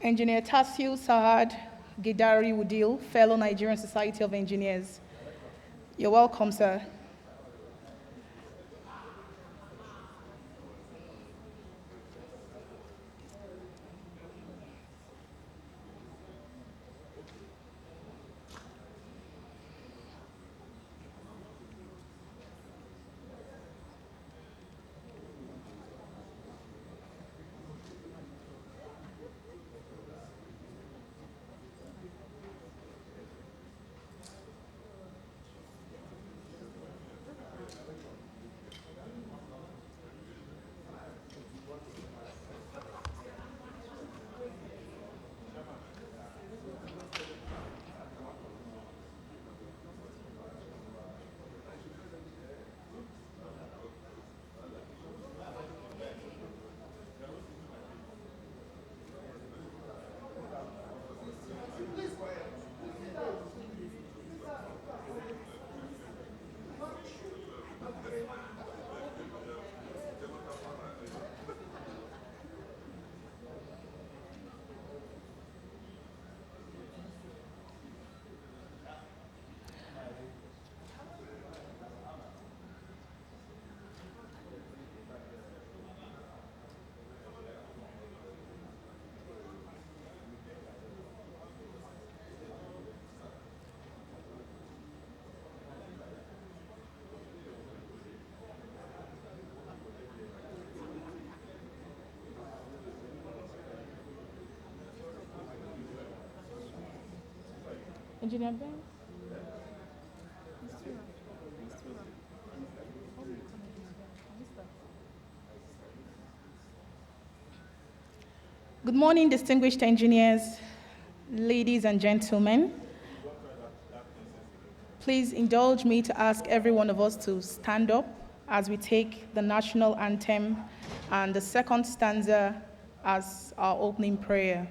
Engineer Tasil Saad Gidari Udil, Fellow Nigerian Society of Engineers. You're welcome, sir. Engineer Ben? Good morning, distinguished engineers, ladies and gentlemen. Please indulge me to ask every one of us to stand up as we take the national anthem and the second stanza as our opening prayer.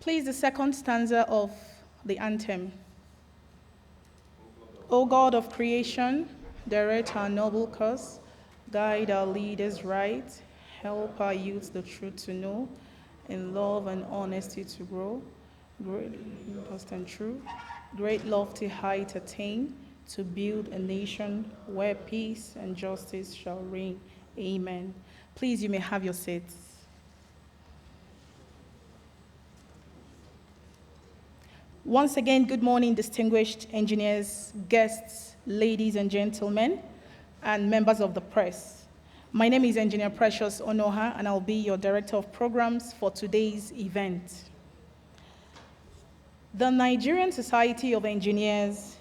Please, the second stanza of the anthem. O God of creation, direct our noble cause, guide our leaders right, help our youth the truth to know, in love and honesty to grow, great, just and true, great lofty height attain, to build a nation where peace and justice shall reign. Amen. Please, you may have your seats. Once again, good morning, distinguished engineers, guests, ladies and gentlemen, and members of the press. My name is Engineer Precious Onoha, and I'll be your Director of Programs for today's event. The Nigerian Society of Engineers,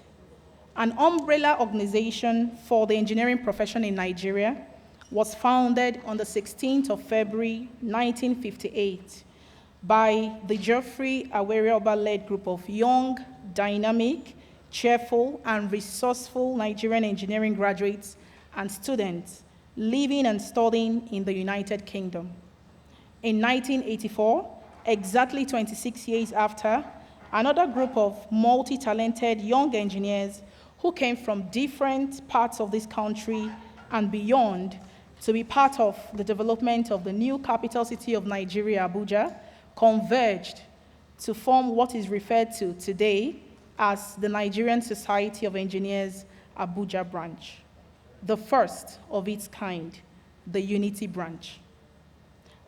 an umbrella organization for the engineering profession in Nigeria, was founded on the 16th of February, 1958, by the Geoffrey Awerioba-led group of young, dynamic, cheerful, and resourceful Nigerian engineering graduates and students living and studying in the United Kingdom. In 1984, exactly 26 years after, another group of multi-talented young engineers who came from different parts of this country and beyond to be part of the development of the new capital city of Nigeria, Abuja, converged to form what is referred to today as the Nigerian Society of Engineers Abuja branch, the first of its kind, the Unity branch.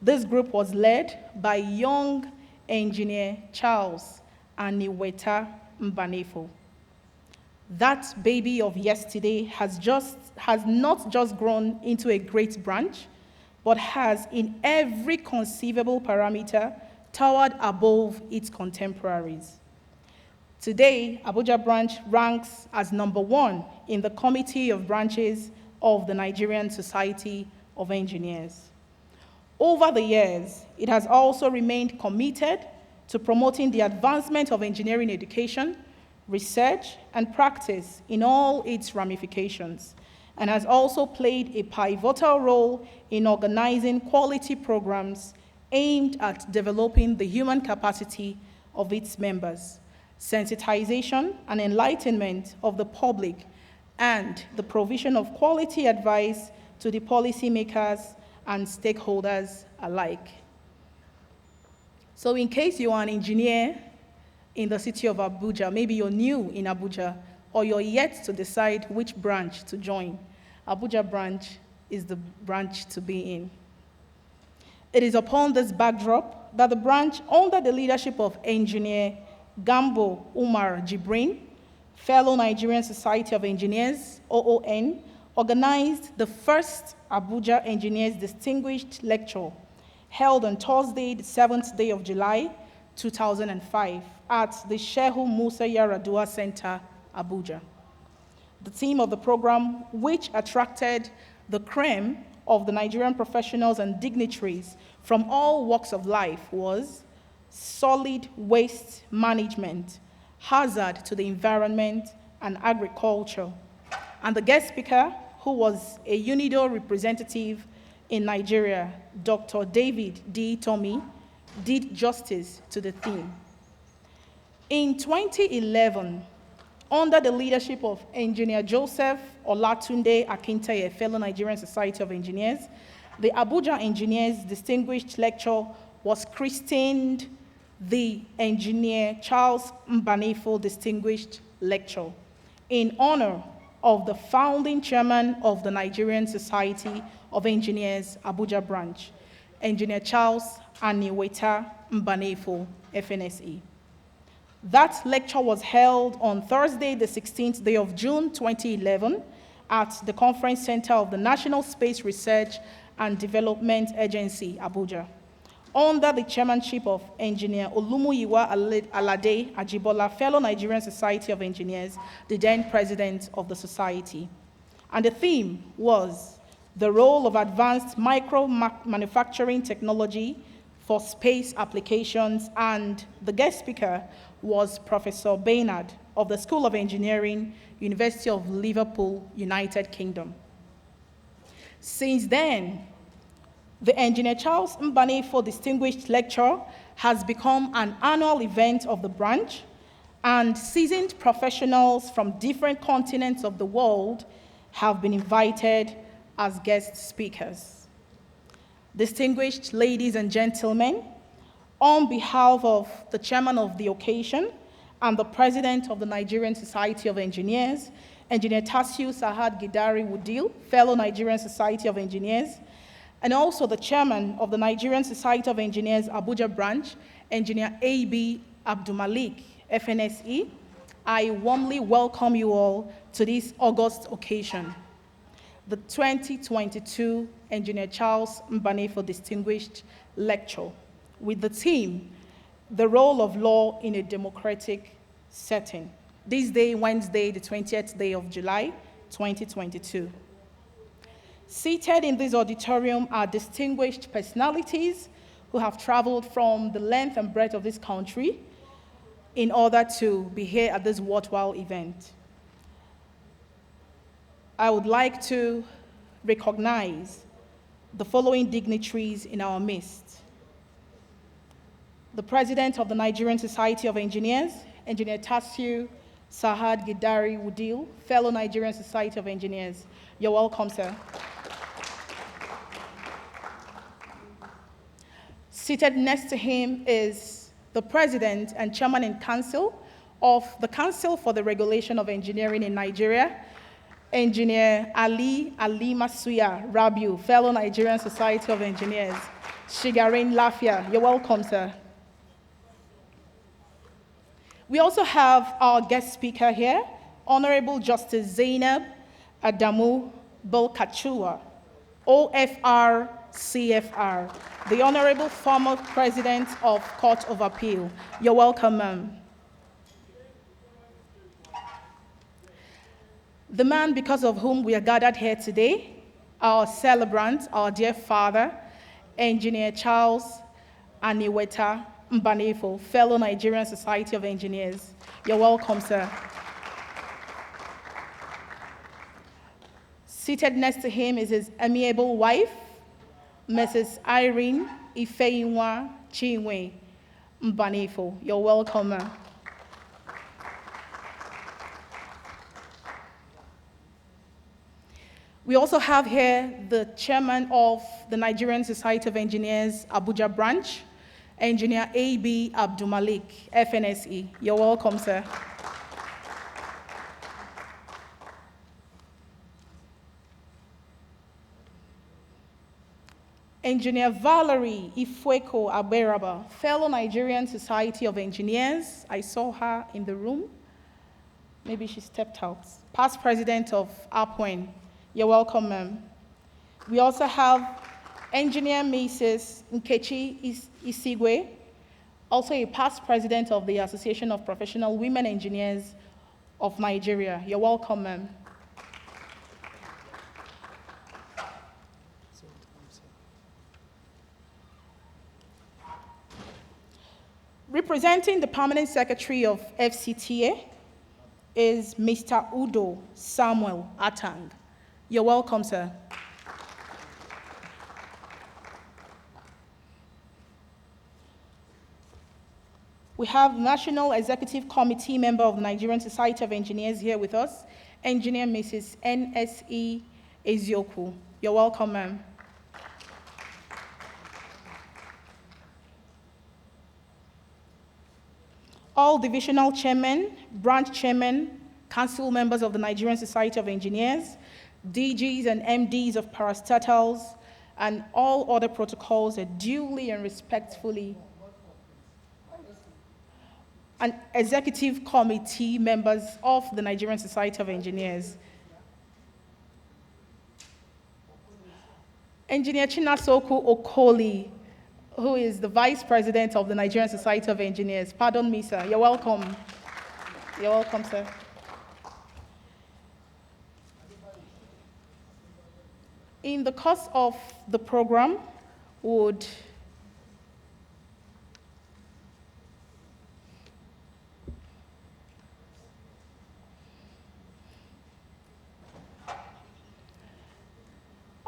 This group was led by young Engineer Charles Aniweta Mbanefo. That baby of yesterday has not just grown into a great branch, but has in every conceivable parameter towered above its contemporaries. Today, Abuja branch ranks as number 1 in the Committee of Branches of the Nigerian Society of Engineers. Over the years, it has also remained committed to promoting the advancement of engineering education, research, and practice in all its ramifications, and has also played a pivotal role in organizing quality programs aimed at developing the human capacity of its members, sensitization and enlightenment of the public, and the provision of quality advice to the policymakers and stakeholders alike. So in case you are an engineer in the city of Abuja, maybe you're new in Abuja, or you're yet to decide which branch to join, Abuja branch is the branch to be in. It is upon this backdrop that the branch, under the leadership of Engineer Gambo Umar Jibrin, fellow Nigerian Society of Engineers, OON, organized the first Abuja Engineers Distinguished Lecture, held on Thursday, the 7th day of July, 2005, at the Shehu Musa Yaradua Center, Abuja. The theme of the program, which attracted the creme of the Nigerian professionals and dignitaries from all walks of life, was solid waste management, hazard to the environment and agriculture. And the guest speaker, who was a UNIDO representative in Nigeria, Dr. David D. Tommy, did justice to the theme. In 2011, under the leadership of Engineer Joseph Olatunde Akintaye, fellow Nigerian Society of Engineers, the Abuja Engineers Distinguished Lecture was christened the Engineer Charles Mbanefo Distinguished Lecture in honor of the founding chairman of the Nigerian Society of Engineers, Abuja branch, Engineer Charles Aniweta Mbanefo, FNSE. That lecture was held on Thursday, the 16th day of June, 2011, at the Conference Center of the National Space Research and Development Agency, Abuja, under the chairmanship of Engineer Olumuyiwa Alade Ajibola, fellow Nigerian Society of Engineers, the then president of the society. And the theme was the role of advanced micro-manufacturing technology for space applications, and the guest speaker was Professor Baynard of the School of Engineering, University of Liverpool, United Kingdom. Since then, the Engineer Charles Mbanefo Distinguished Lecture has become an annual event of the branch, and seasoned professionals from different continents of the world have been invited as guest speakers. Distinguished ladies and gentlemen, on behalf of the chairman of the occasion and the president of the Nigerian Society of Engineers, Engineer Tasiu Sahad Gidari Wudil, fellow Nigerian Society of Engineers, and also the chairman of the Nigerian Society of Engineers Abuja branch, Engineer A.B. Abdulmalik, FNSE, I warmly welcome you all to this august occasion, the 2022 Engineer Charles Mbanefo Distinguished Lecture, with the theme, The Role of Law in a Democratic Setting. This day, Wednesday, the 20th day of July, 2022. Seated in this auditorium are distinguished personalities who have traveled from the length and breadth of this country in order to be here at this worthwhile event. I would like to recognize the following dignitaries in our midst. The President of the Nigerian Society of Engineers, Engineer Tasiu Sahad Gidari Wudil, fellow Nigerian Society of Engineers. You're welcome, sir. Seated next to him is the President and Chairman in Council of the Council for the Regulation of Engineering in Nigeria, Engineer Ali Masuya Rabiu, fellow Nigerian Society of Engineers. Shigarin Lafia, you're welcome, sir. We also have our guest speaker here, Honorable Justice Zainab Adamu Bolkachua, OFR CFR, the Honorable former President of Court of Appeal. You're welcome, ma'am. The man because of whom we are gathered here today, our celebrant, our dear father, Engineer Charles Aniweta Mbanefo, fellow Nigerian Society of Engineers. You're welcome, sir. Seated next to him is his amiable wife, Mrs. Irene Ifeyinwa Chinwe Mbanefo. You're welcome, ma'am. We also have here the chairman of the Nigerian Society of Engineers, Abuja branch, Engineer A.B. Abdulmalik, FNSE. You're welcome, sir. Engineer Valerie Ifweko Aberaba, fellow Nigerian Society of Engineers. I saw her in the room. Maybe she stepped out. Past president of APWEN. You're welcome, ma'am. We also have Engineer Mrs. Nkechi Isigwe, also a past president of the Association of Professional Women Engineers of Nigeria. You're welcome, ma'am. Representing the Permanent Secretary of FCTA is Mr. Udo Samuel Atang. You're welcome, sir. We have National Executive Committee member of the Nigerian Society of Engineers here with us, Engineer Mrs. N.S.E. Ezioku. You're welcome, ma'am. All divisional chairmen, branch chairmen, council members of the Nigerian Society of Engineers, DGs and MDs of parastatals, and all other protocols are duly and respectfully, and executive committee members of the Nigerian Society of Engineers. Engineer Chinasoku Okoli, who is the Vice President of the Nigerian Society of Engineers. Pardon me, sir. You're welcome. You're welcome, sir. In the course of the program, would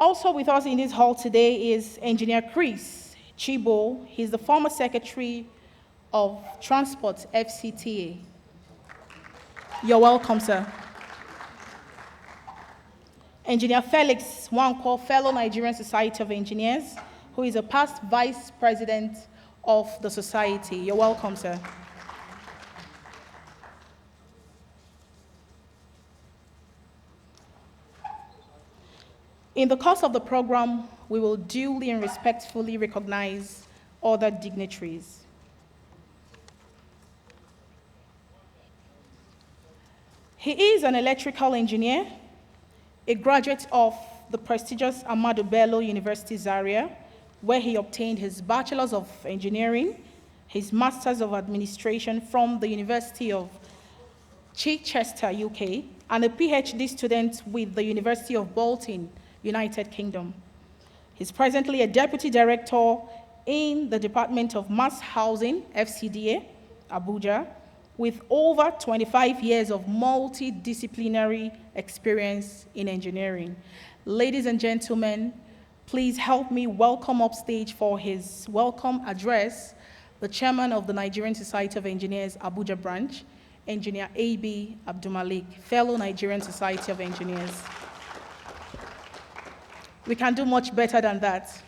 also with us in this hall today is Engineer Chris Chibo. He's the former Secretary of Transport, FCTA. You're welcome, sir. Engineer Felix Wanko, fellow Nigerian Society of Engineers, who is a past Vice President of the Society. You're welcome, sir. In the course of the program, we will duly and respectfully recognize other dignitaries. He is an electrical engineer, a graduate of the prestigious Ahmadu Bello University Zaria, where he obtained his Bachelor's of Engineering, his Master's of Administration from the University of Chichester, UK, and a PhD student with the University of Bolton, United Kingdom. He's presently a Deputy Director in the Department of Mass Housing, FCDA, Abuja, with over 25 years of multidisciplinary experience in engineering. Ladies and gentlemen, please help me welcome upstage for his welcome address the Chairman of the Nigerian Society of Engineers, Abuja branch, Engineer A.B. Abdulmalik, fellow Nigerian Society of Engineers. We can do much better than that.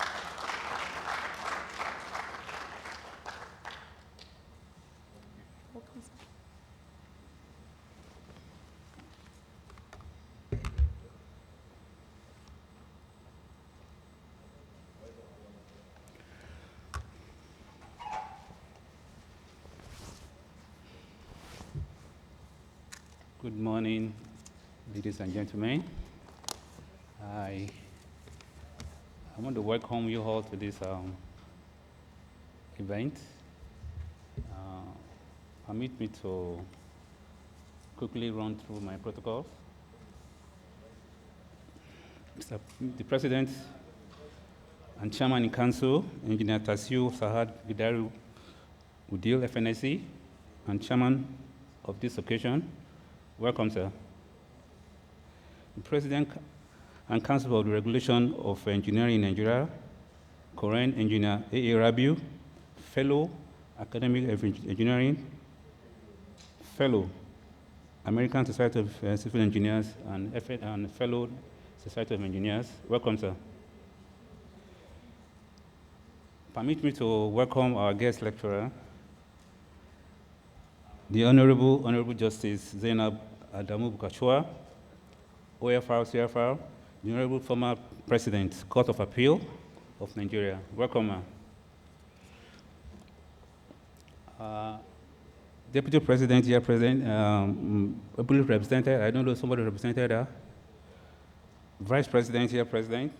Good morning, ladies and gentlemen. I want to welcome you all to this event. Permit me to quickly run through my protocols. The President and Chairman in Council, Engineer Tasiu Sahad Gidari Udil, FNSC, and Chairman of this occasion. Welcome, sir. The President and Council of the Regulation of Engineering in Nigeria, current Engineer A.A. Rabiu, Fellow Academic of Engineering, Fellow American Society of Civil Engineers, and Fellow Society of Engineers. Welcome, sir. Permit me to welcome our guest lecturer, the Honorable Justice Zainab Adamu Bukachua, OFR, CFR, the Honorable former President, Court of Appeal of Nigeria. Welcome, ma'am. Deputy President here present, represented, I don't know, somebody represented her. Vice President here present.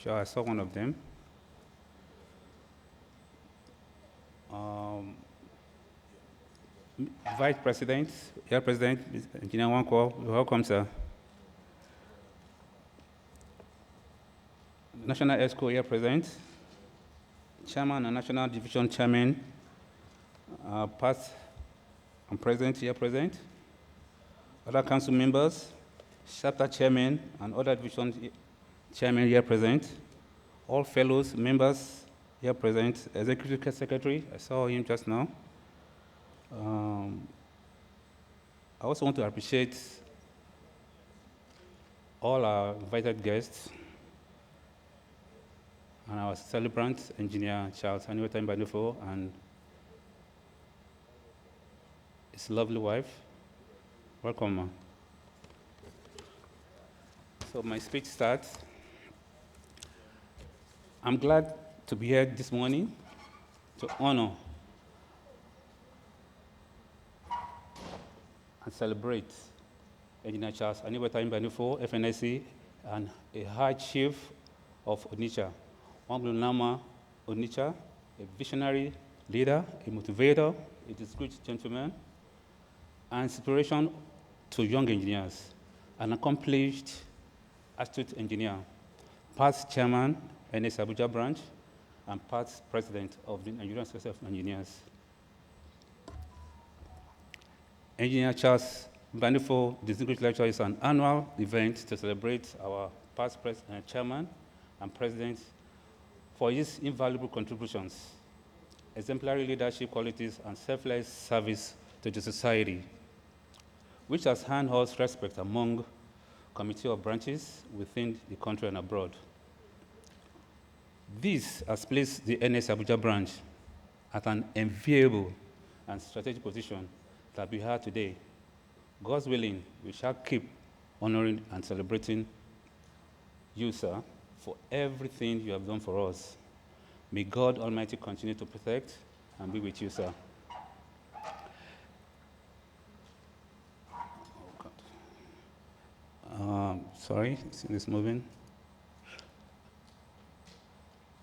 Sure, I saw one of them. Vice President, here present, Engineer Wanko, welcome, sir. National ESCO here present, Chairman and National Division Chairman, past and present here present, other council members, chapter chairman and other division chairman here present, all fellows, members here present, Executive Secretary, I saw him just now. I also want to appreciate all our invited guests and our celebrant, Engineer Charles Mbanefo, and his lovely wife. Welcome, ma. So my speech starts. I'm glad to be here this morning to honor and celebrate Engineer Charles Mbanefo, FNSC, and a High Chief of Onitsha, Nama Onitsha, a visionary leader, a motivator, a distinguished gentleman, and inspiration to young engineers, an accomplished, astute engineer, past chairman, NS Abuja branch, and past president of the Nigerian Society of Engineers. Engineer Charles Mbanefo Distinguished Lecture is an annual event to celebrate our past chairman and president for his invaluable contributions, exemplary leadership qualities, and selfless service to the society, which has earned us respect among committee of branches within the country and abroad. This has placed the NS Abuja branch at an enviable and strategic position that we have today. God's willing, we shall keep honoring and celebrating you, sir, for everything you have done for us. May God Almighty continue to protect and be with you, sir. Sorry, it's moving.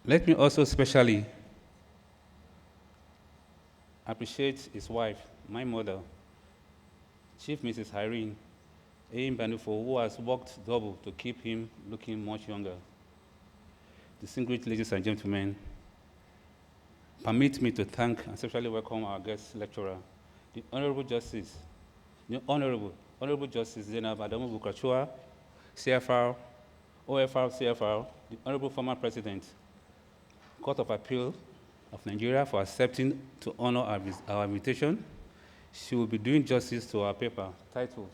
Let me also especially appreciate his wife, my mother, Chief Mrs. Irene A. Mbanefo, who has worked double to keep him looking much younger. Distinguished ladies and gentlemen, permit me to thank and especially welcome our guest lecturer, the Honorable Justice Zainab Adamu Bukachua, CFR, OFR, CFR, the Honorable former President, Court of Appeal of Nigeria, for accepting to honor our invitation. She will be doing justice to our paper titled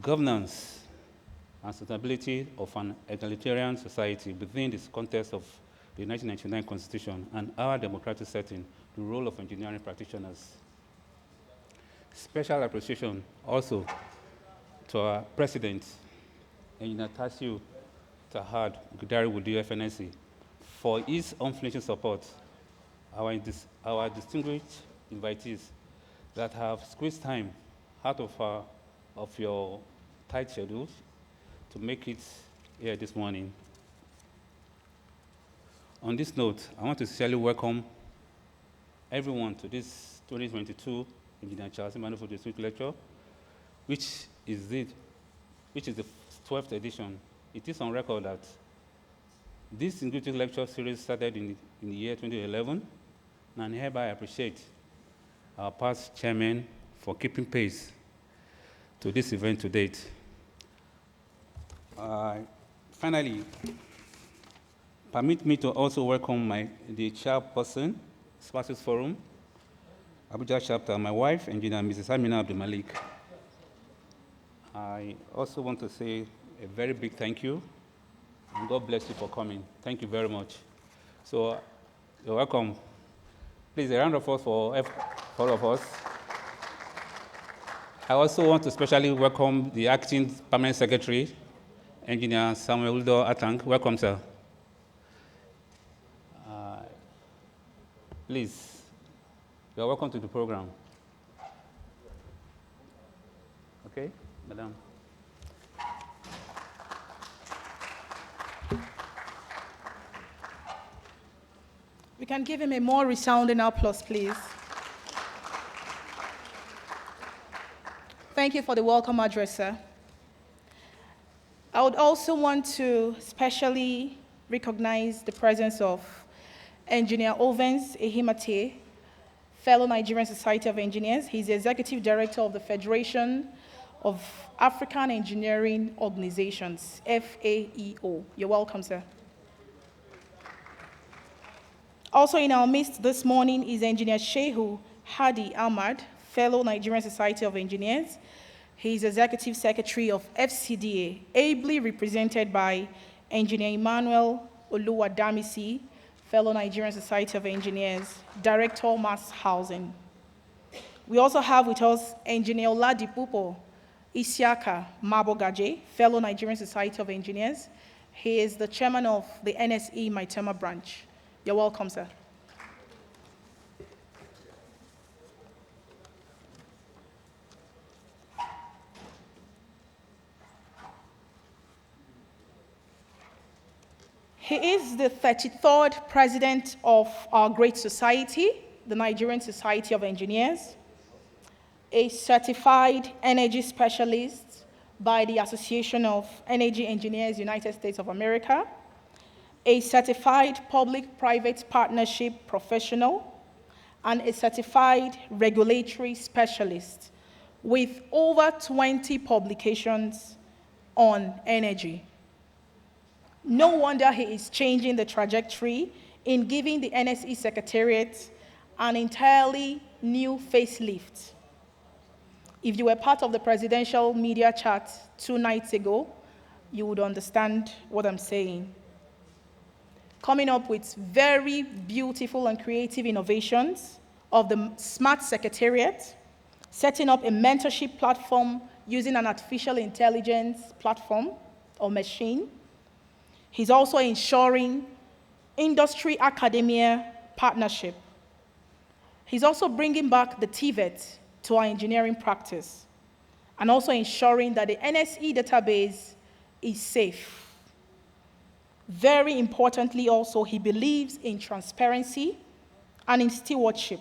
Governance and Sustainability of an Egalitarian Society within the context of the 1999 Constitution and our democratic setting, the role of engineering practitioners. Special appreciation also to our President, Engineer Tasiu Sahad Gidari Udil, FNSC, for his unflinching support, our distinguished invitees that have squeezed time out of your tight schedules to make it here this morning. On this note, I want to sincerely welcome everyone to this 2022 Engineer Charles Mbanefo District Lecture, which is the 12th edition. It is on record that this English lecture series started in the year 2011, and hereby I appreciate our past chairman for keeping pace to this event to date. Finally, permit me to also welcome the chairperson, Spaces Forum, Abuja chapter, my wife, Engineer Mrs. Amina Abdul Malik. I also want to say a very big thank you, and God bless you for coming. Thank you very much. So, you're welcome. Please, a round of applause for all of us. I also want to especially welcome the Acting Permanent Secretary, Engineer Samuel Udo Atang. Welcome, sir. Please, you are welcome to the program. Okay, madam. We can give him a more resounding applause, please. Thank you for the welcome address, sir. I would also want to specially recognize the presence of Engineer Ovens Ehimate, fellow Nigerian Society of Engineers. He's the Executive Director of the Federation of African Engineering Organizations, FAEO. You're welcome, sir. Also in our midst this morning is Engineer Shehu Hadi Ahmad, fellow Nigerian Society of Engineers. He's Executive Secretary of FCDA, ably represented by Engineer Emmanuel Oluwadamisi, fellow Nigerian Society of Engineers, Director, Mass Housing. We also have with us Engineer Oladipupo Isiaka Mabogaje, fellow Nigerian Society of Engineers. He is the chairman of the NSE Maitama branch. You're welcome, sir. He is the 33rd president of our great society, the Nigerian Society of Engineers, a certified energy specialist by the Association of Energy Engineers, United States of America, a certified public-private partnership professional, and a certified regulatory specialist with over 20 publications on energy. No wonder he is changing the trajectory in giving the NSE Secretariat an entirely new facelift. If you were part of the presidential media chat 2 nights ago, you would understand what I'm saying. Coming up with very beautiful and creative innovations of the Smart Secretariat, setting up a mentorship platform using an artificial intelligence platform or machine. He's also ensuring industry-academia partnership. He's also bringing back the TVET to our engineering practice and also ensuring that the NSE database is safe. Very importantly also, he believes in transparency and in stewardship.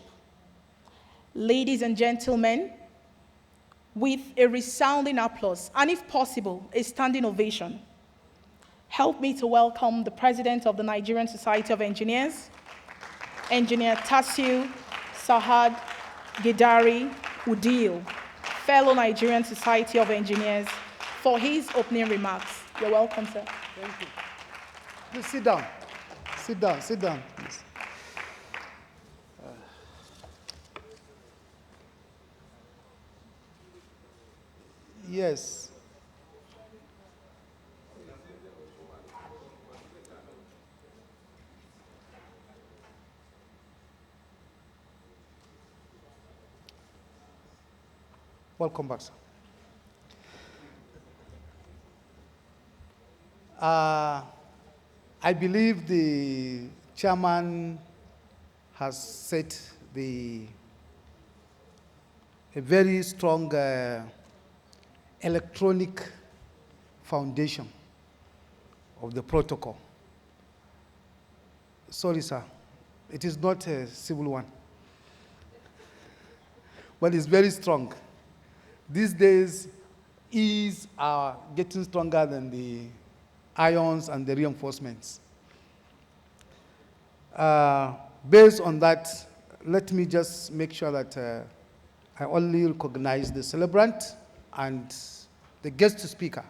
Ladies and gentlemen, with a resounding applause, and if possible, a standing ovation, help me to welcome the President of the Nigerian Society of Engineers, Engineer Tasiu Sahad Gidari Udil, fellow Nigerian Society of Engineers, for his opening remarks. You're welcome, sir. Thank you. Please sit down. Sit down, sit down, please. Yes. Welcome back, sir. I believe the chairman has set the a very strong electronic foundation of the protocol. Sorry, sir. It is not a civil one. But it's very strong. These days, E's are getting stronger than the ions and the reinforcements. Based on that, let me just make sure that I only recognize the celebrant and the guest speaker.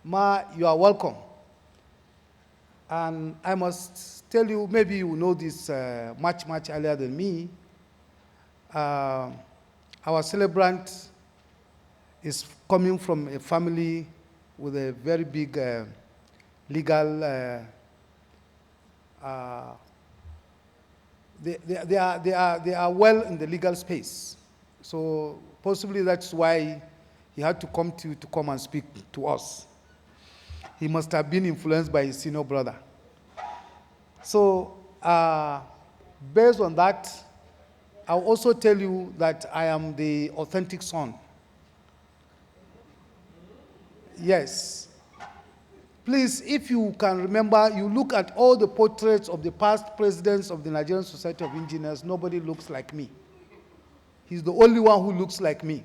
Ma, you are welcome. And I must tell you, maybe you know this much earlier than me. Our celebrant is coming from a family with a very big legal, they are well in the legal space. So possibly that's why he had to come and speak to us. He must have been influenced by his senior brother. So based on that, I'll also tell you that I am the authentic son. Yes. Please, if you can remember, you look at all the portraits of the past presidents of the Nigerian Society of Engineers, nobody looks like me. He's the only one who looks like me.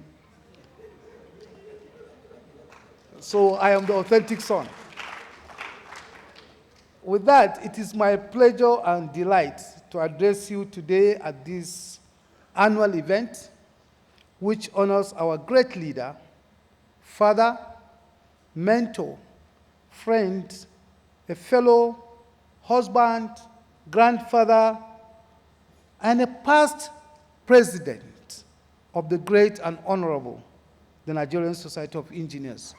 So I am the authentic son. With that, it is my pleasure and delight to address you today at this annual event, which honors our great leader, father, mentor, friend, a fellow husband, grandfather, and a past president of the great and honorable, the Nigerian Society of Engineers,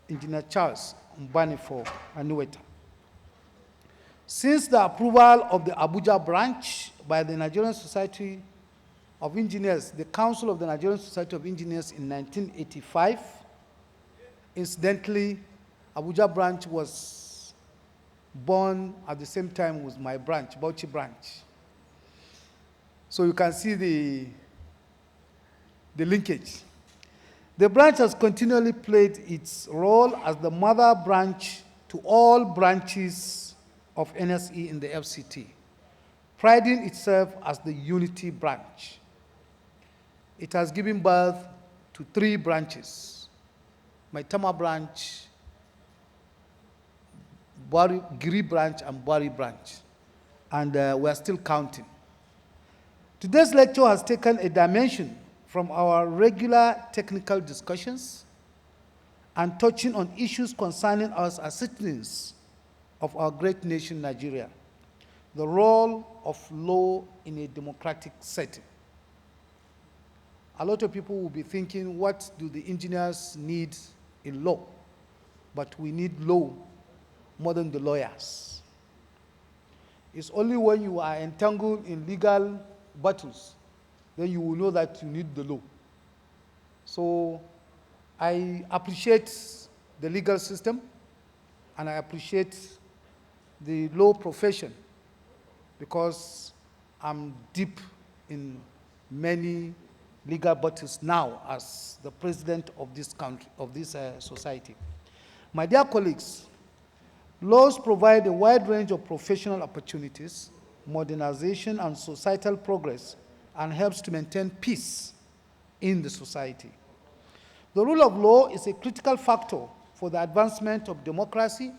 Engineer Charles Mbanefo Anueta. Since the approval of the Abuja branch by the Nigerian Society of Engineers, the Council of the Nigerian Society of Engineers in 1985, incidentally, Abuja branch was born at the same time with my branch, Bauchi branch. So you can see the linkage. The branch has continually played its role as the mother branch to all branches of NSE in the FCT, priding itself as the unity branch. It has given birth to 3 branches: Maitama branch, Giri branch, and Bari branch. And we are still counting. Today's lecture has taken a dimension from our regular technical discussions and touching on issues concerning us as citizens of our great nation, Nigeria, the role of law in a democratic setting. A lot of people will be thinking, what do the engineers need in law? But we need law more than the lawyers. It's only when you are entangled in legal battles then you will know that you need the law. So I appreciate the legal system and I appreciate the law profession because I'm deep in many legal battles now as the president of this country, of this society. My dear colleagues, laws provide a wide range of professional opportunities, modernization, and societal progress, and helps to maintain peace in the society. The rule of law is a critical factor for the advancement of democracy,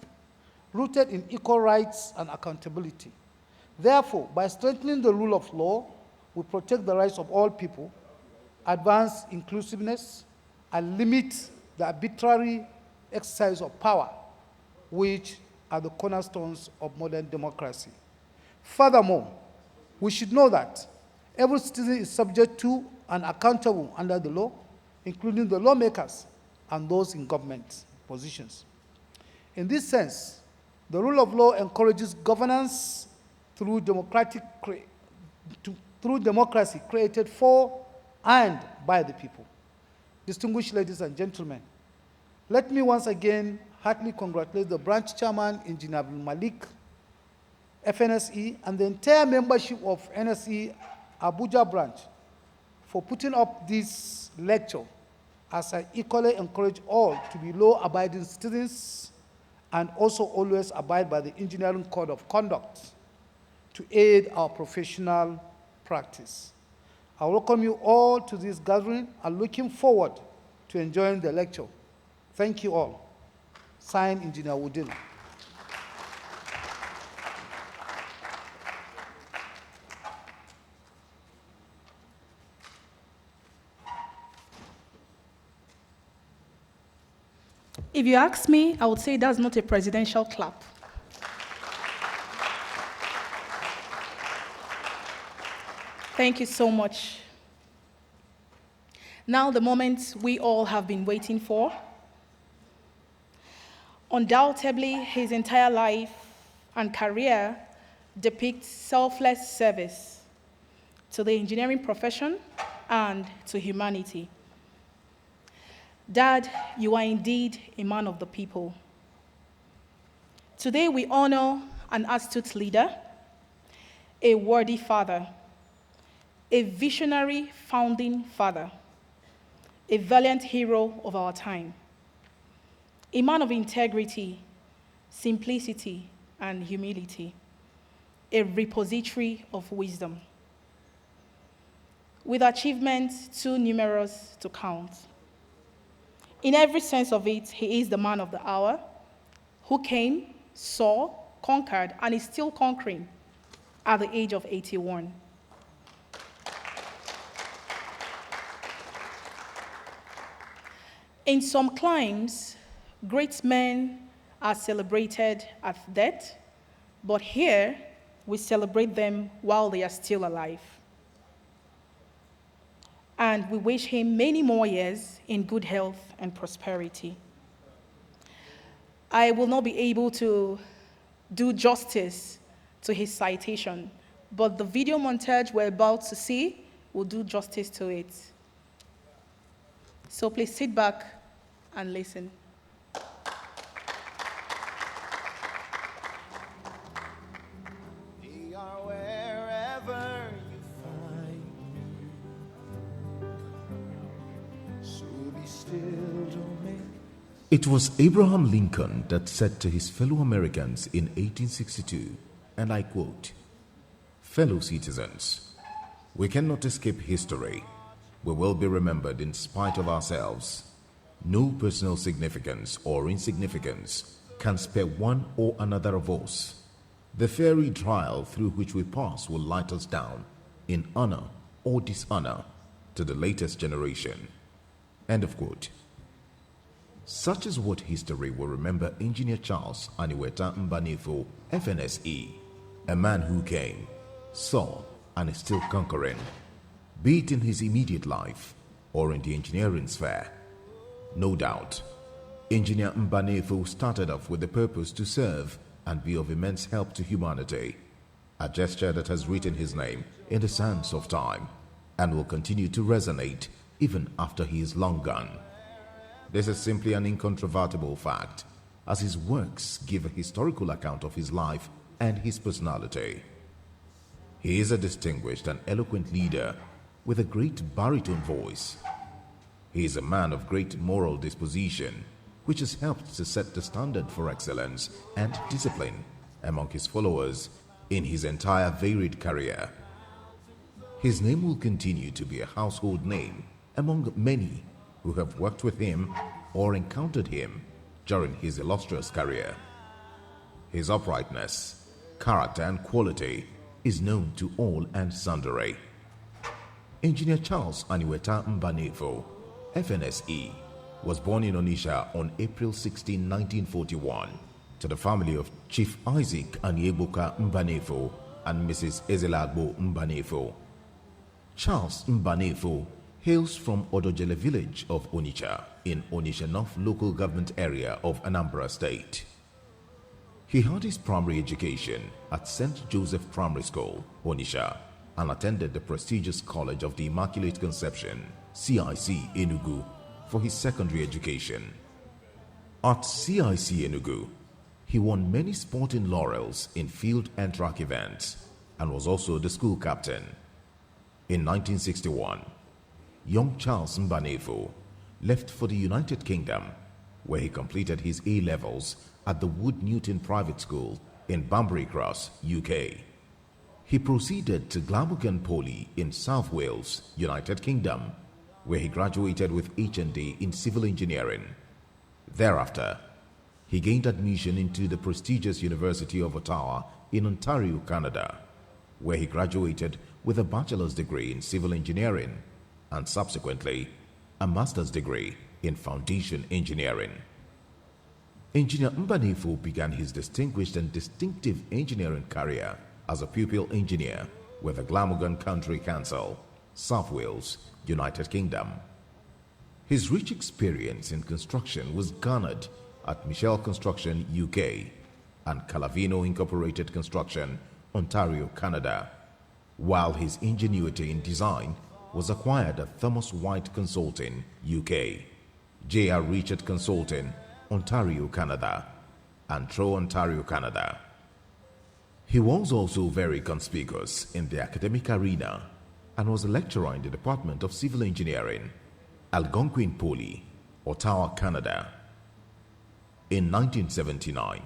rooted in equal rights and accountability. Therefore, by strengthening the rule of law, we protect the rights of all people, advance inclusiveness, and limit the arbitrary exercise of power, which are the cornerstones of modern democracy. Furthermore, we should know that every citizen is subject to and accountable under the law, including the lawmakers and those in government positions. In this sense, the rule of law encourages governance through democracy created for and by the people. Distinguished ladies and gentlemen, let me once again heartily congratulate the branch chairman, Engineer Abdul Malik, FNSE, and the entire membership of NSE Abuja branch for putting up this lecture, as I equally encourage all to be law-abiding citizens and also always abide by the Engineering Code of Conduct to aid our professional practice. I welcome you all to this gathering and looking forward to enjoying the lecture. Thank you all. Signed, Engineer Wudil. If you ask me, I would say that's not a presidential clap. Thank you so much. Now the moment we all have been waiting for. Undoubtedly, his entire life and career depicts selfless service to the engineering profession and to humanity. Dad, you are indeed a man of the people. Today we honor an astute leader, a worthy father, a visionary founding father, a valiant hero of our time, a man of integrity, simplicity, and humility, a repository of wisdom, with achievements too numerous to count. In every sense of it, he is the man of the hour who came, saw, conquered, and is still conquering at the age of 81. In some climes, great men are celebrated at death, but here we celebrate them while they are still alive. And we wish him many more years in good health and prosperity. I will not be able to do justice to his citation, but the video montage we're about to see will do justice to it. So please sit back and listen. We are wherever you find me. So be still, don't make. It was Abraham Lincoln that said to his fellow Americans in 1862, and I quote, "Fellow citizens, we cannot escape history. We will be remembered in spite of ourselves. No personal significance or insignificance can spare one or another of us. The fiery trial through which we pass will light us down in honor or dishonor to the latest generation." End of quote. Such is what history will remember Engineer Charles Aniweta Mbanefo, FNSE, a man who came, saw, and is still conquering, be it in his immediate life or in the engineering sphere. No doubt, Engineer Mbanefo started off with the purpose to serve and be of immense help to humanity, a gesture that has written his name in the sands of time and will continue to resonate even after he is long gone. This is simply an incontrovertible fact, as his works give a historical account of his life and his personality. He is a distinguished and eloquent leader with a great baritone voice. He is a man of great moral disposition, which has helped to set the standard for excellence and discipline among his followers in his entire varied career. His name will continue to be a household name among many who have worked with him or encountered him during his illustrious career. His uprightness, character, and quality is known to all and sundry. Engineer Charles Aniweta Mbanefo, FNSE, was born in Onitsha on April 16, 1941, to the family of Chief Isaac Anyeboka Mbanefo and Mrs. Ezelagbo Mbanefo. Charles Mbanefo hails from Odojele village of Onitsha in Onitsha North local government area of Anambra State. He had his primary education at St. Joseph Primary School, Onitsha, and attended the prestigious College of the Immaculate Conception, CIC Enugu, for his secondary education. At CIC Enugu, he won many sporting laurels in field and track events and was also the school captain. In 1961, young Charles Mbanefo left for the United Kingdom, where he completed his A-levels at the Wood Newton Private School in Banbury Cross, UK. He proceeded to Glamorgan Poly in South Wales, United Kingdom, where he graduated with H&D in Civil Engineering. Thereafter, he gained admission into the prestigious University of Ottawa in Ontario, Canada, where he graduated with a bachelor's degree in Civil Engineering and subsequently a master's degree in Foundation Engineering. Engineer Mbanefo began his distinguished and distinctive engineering career as a pupil engineer with the Glamorgan County Council, South Wales, United Kingdom. His rich experience in construction was garnered at Michelle Construction UK and Calavino Incorporated Construction, Ontario, Canada, while his ingenuity in design was acquired at Thomas White Consulting UK, J.R. Richard Consulting, Ontario, Canada, and Tro, Ontario, Canada. He was also very conspicuous in the academic arena and was a lecturer in the Department of Civil Engineering, Algonquin Poly, Ottawa, Canada. In 1979,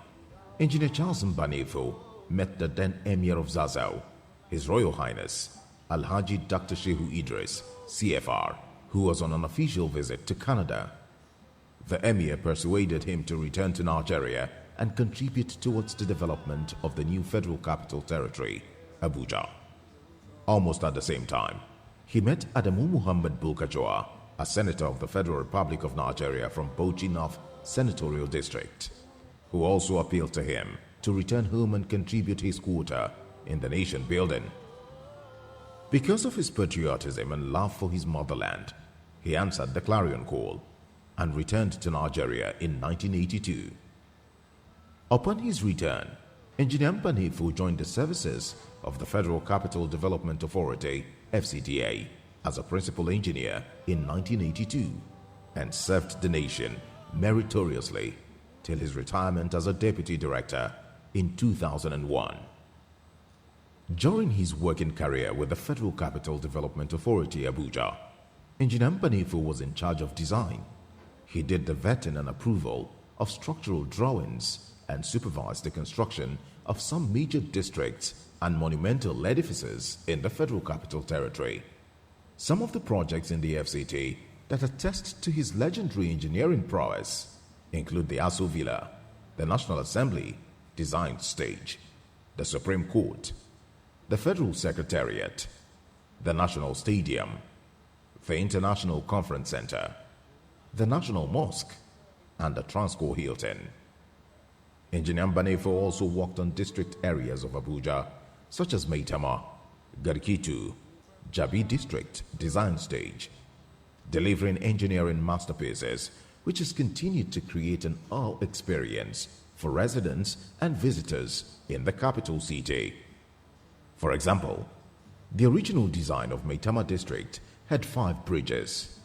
Engineer Charles Mbanefo met the then Emir of Zazzau, His Royal Highness Alhaji Dr. Shehu Idris, CFR, who was on an official visit to Canada. The Emir persuaded him to return to Nigeria and contribute towards the development of the new Federal Capital Territory, Abuja. Almost at the same time, he met Adamu Muhammad Bulkajoa, a senator of the Federal Republic of Nigeria from Bauchi North Senatorial District, who also appealed to him to return home and contribute his quota in the nation building. Because of his patriotism and love for his motherland, he answered the clarion call and returned to Nigeria in 1982. Upon his return, Engineer Mbanefo joined the services of the Federal Capital Development Authority, FCDA, as a principal engineer in 1982 and served the nation meritoriously till his retirement as a deputy director in 2001. During his working career with the Federal Capital Development Authority, Abuja, Engineer Mbanefo was in charge of design. He did the vetting and approval of structural drawings and supervised the construction of some major districts and monumental edifices in the Federal Capital Territory. Some of the projects in the FCT that attest to his legendary engineering prowess include the Aso Villa, the National Assembly Design Stage, the Supreme Court, the Federal Secretariat, the National Stadium, the International Conference Center, the National Mosque, and the Transcorp Hilton. Engineer Mbanefo also worked on district areas of Abuja, such as Maitama, Garkitu, Jabi District Design Stage, delivering engineering masterpieces which has continued to create an awe experience for residents and visitors in the capital city. For example, the original design of Maitama District had 5 bridges,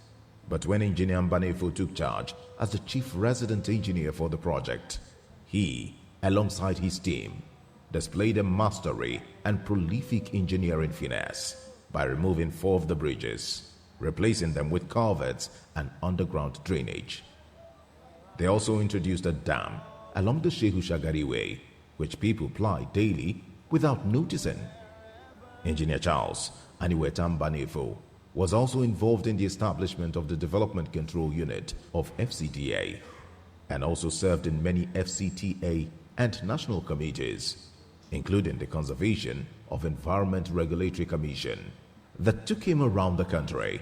but when Engineer Mbanefo took charge as the chief resident engineer for the project, he, alongside his team, displayed a mastery and prolific engineering finesse by removing 4 of the bridges, replacing them with culverts and underground drainage. They also introduced a dam along the Shehu Shagari Way, which people ply daily without noticing. Engineer Charles Aniweta Mbanefo was also involved in the establishment of the Development Control Unit of FCDA and also served in many FCTA and national committees, including the Conservation of Environment Regulatory Commission that took him around the country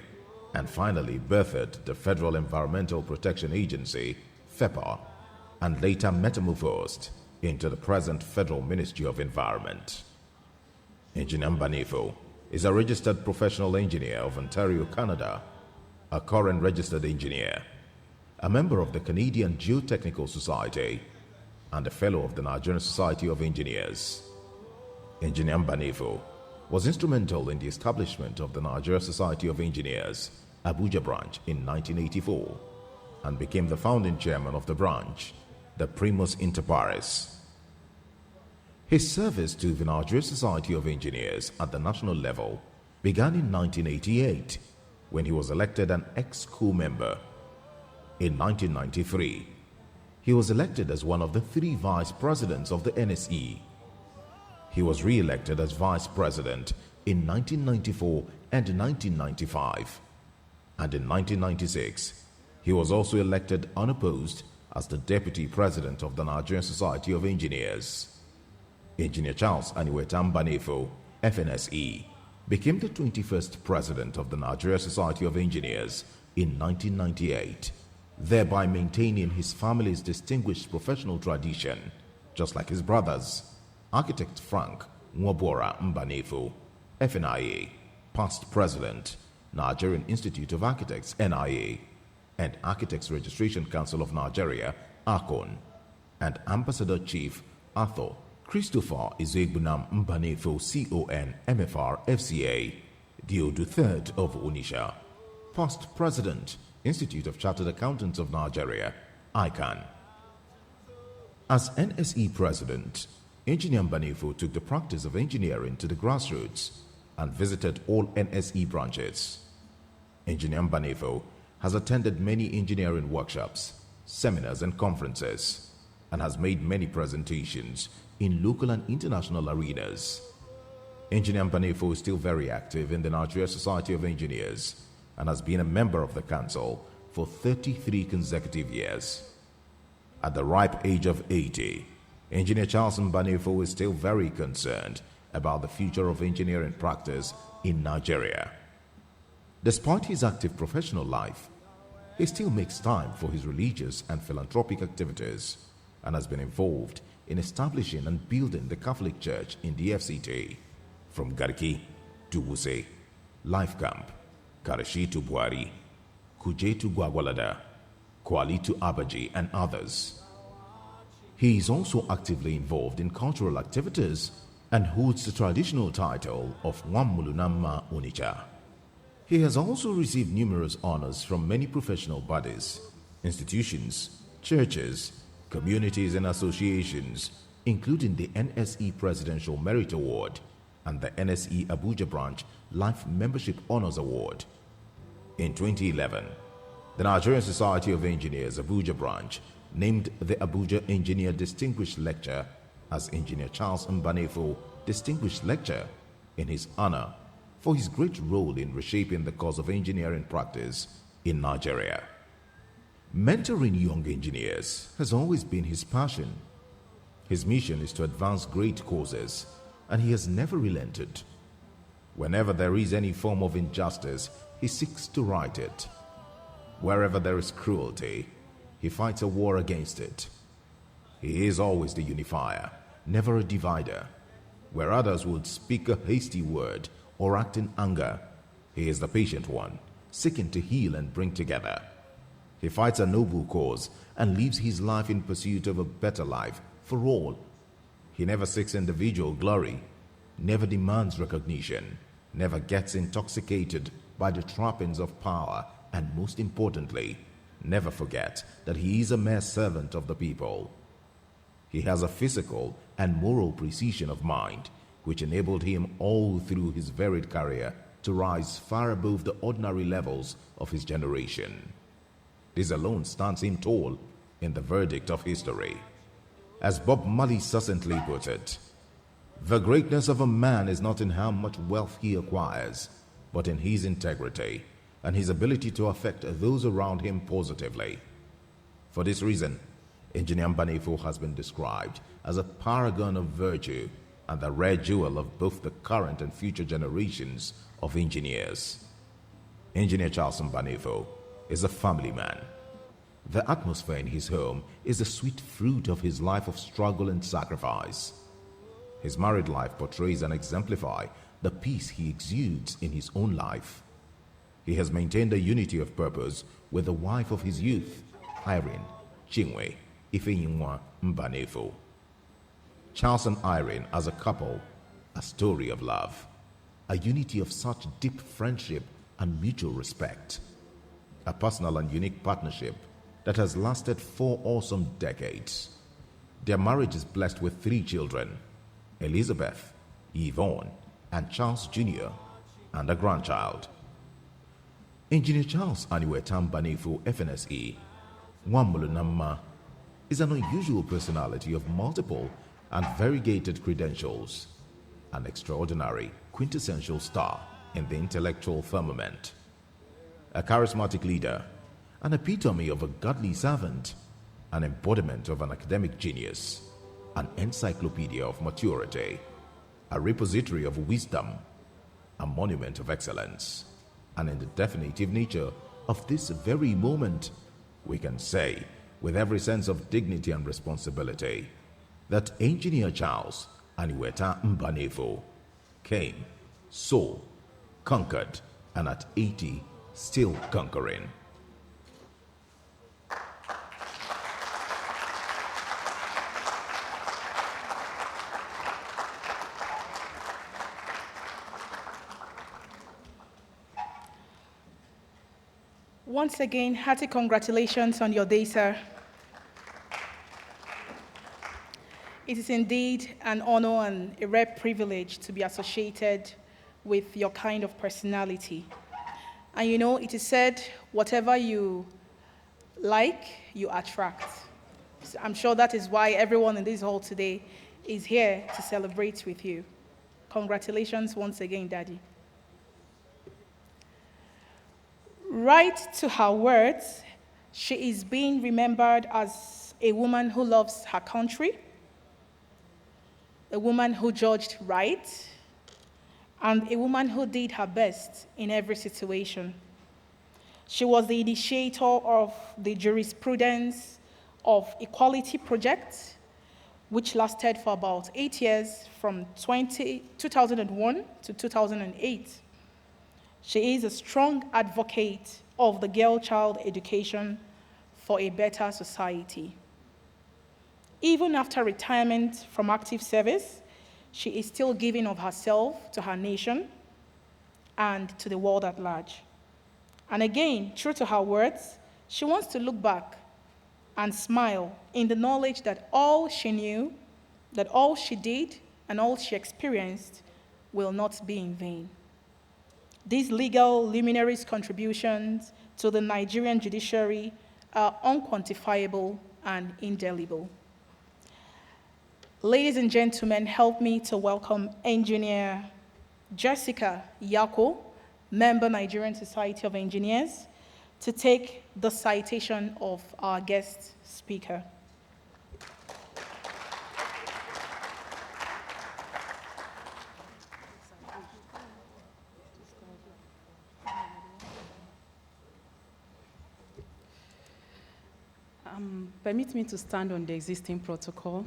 and finally birthed the Federal Environmental Protection Agency, FEPA, and later metamorphosed into the present Federal Ministry of Environment. Engineer Mbanefo is a registered professional engineer of Ontario, Canada, a current registered engineer, a member of the Canadian Geotechnical Society, and a fellow of the Nigerian Society of Engineers. Engineer Mbanefo was instrumental in the establishment of the Nigerian Society of Engineers, Abuja branch in 1984, and became the founding chairman of the branch, the primus inter pares. His service to the Nigerian Society of Engineers at the national level began in 1988 when he was elected an ex-co member. In 1993, he was elected as one of the 3 vice presidents of the NSE. He was re-elected as vice president in 1994 and 1995. And in 1996, he was also elected unopposed as the deputy president of the Nigerian Society of Engineers. Engineer Charles Mbanefo, FNSE, became the 21st president of the Nigerian Society of Engineers in 1998, thereby maintaining his family's distinguished professional tradition, just like his brothers, Architect Frank Nwabora Mbanefo, FNIA, past president, Nigerian Institute of Architects, NIA, and Architects Registration Council of Nigeria, ARCON, and Ambassador Chief Arthur Christopher Ezegbunam Mbanefo, CON, MFR, FCA, Diodu III of Onitsha, past president, Institute of Chartered Accountants of Nigeria, ICANN. As NSE president, Engineer Mbanefo took the practice of engineering to the grassroots and visited all NSE branches. Engineer Mbanefo has attended many engineering workshops, seminars and conferences, and has made many presentations in local and international arenas. Engineer Mbanefo is still very active in the Nigeria Society of Engineers and has been a member of the council for 33 consecutive years. At the ripe age of 80, Engineer Charles Mbanefo is still very concerned about the future of engineering practice in Nigeria. Despite his active professional life, he still makes time for his religious and philanthropic activities and has been involved in establishing and building the Catholic Church in the FCT, from Garki to Wuse, Life Camp, Karashi to Buhari, Kuje to Gwagwalada, Kwali to Abaji, and others. He is also actively involved in cultural activities and holds the traditional title of Wamulunamma Onitsha. He has also received numerous honors from many professional bodies, institutions, churches, communities and associations, including the NSE Presidential Merit Award and the NSE Abuja Branch Life Membership Honors Award. In 2011, the Nigerian Society of Engineers Abuja Branch named the Abuja Engineer Distinguished Lecturer as Engineer Charles Mbanefo Distinguished Lecturer in his honor for his great role in reshaping the course of engineering practice in Nigeria. Mentoring young engineers has always been his passion. His mission is to advance great causes, and he has never relented. Whenever there is any form of injustice, he seeks to right it. Wherever there is cruelty, he fights a war against it. He is always the unifier, never a divider. Where others would speak a hasty word or act in anger, he is the patient one, seeking to heal and bring together. He fights a noble cause and lives his life in pursuit of a better life for all. He never seeks individual glory, never demands recognition, never gets intoxicated by the trappings of power, and most importantly, never forgets that he is a mere servant of the people. He has a physical and moral precision of mind, which enabled him all through his varied career to rise far above the ordinary levels of his generation. This alone stands him tall in the verdict of history. As Bob Marley succinctly put it, the greatness of a man is not in how much wealth he acquires, but in his integrity and his ability to affect those around him positively. For this reason, Engineer Mbanefo has been described as a paragon of virtue and the rare jewel of both the current and future generations of engineers. Engineer Charles Mbanefo is a family man. The atmosphere in his home is the sweet fruit of his life of struggle and sacrifice. His married life portrays and exemplifies the peace he exudes in his own life. He has maintained a unity of purpose with the wife of his youth, Irene Chinwe Ifeyinwa Mbanefo. Charles and Irene as a couple, a story of love, a unity of such deep friendship and mutual respect, a personal and unique partnership that has lasted 4 awesome decades. Their marriage is blessed with 3 children, Elizabeth, Yvonne, and Charles Jr., and a grandchild. Engineer Charles Aniwetam Mbanefo FNSE, Wambulunama, is an unusual personality of multiple and variegated credentials, an extraordinary, quintessential star in the intellectual firmament, a charismatic leader, an epitome of a godly servant, an embodiment of an academic genius, an encyclopedia of maturity, a repository of wisdom, a monument of excellence. And in the definitive nature of this very moment, we can say, with every sense of dignity and responsibility, that Engineer Charles Aniwetam Mbanefo came, saw, conquered, and at 80, still conquering. Once again, hearty congratulations on your day, sir. It is indeed an honor and a rare privilege to be associated with your kind of personality. And you know, it is said, whatever you like, you attract. So I'm sure that is why everyone in this hall today is here to celebrate with you. Congratulations once again, Daddy. Right to her words, she is being remembered as a woman who loves her country, a woman who judged right, and a woman who did her best in every situation. She was the initiator of the jurisprudence of Equality Project, which lasted for about 8 years, from 2001 to 2008. She is a strong advocate of the girl-child education for a better society. Even after retirement from active service, she is still giving of herself to her nation and to the world at large. And again, true to her words, she wants to look back and smile in the knowledge that all she knew, that all she did, and all she experienced will not be in vain. These legal luminaries' contributions to the Nigerian judiciary are unquantifiable and indelible. Ladies and gentlemen, help me to welcome Engineer Jessica Yako, member Nigerian Society of Engineers, to take the citation of our guest speaker. Permit me to stand on the existing protocol.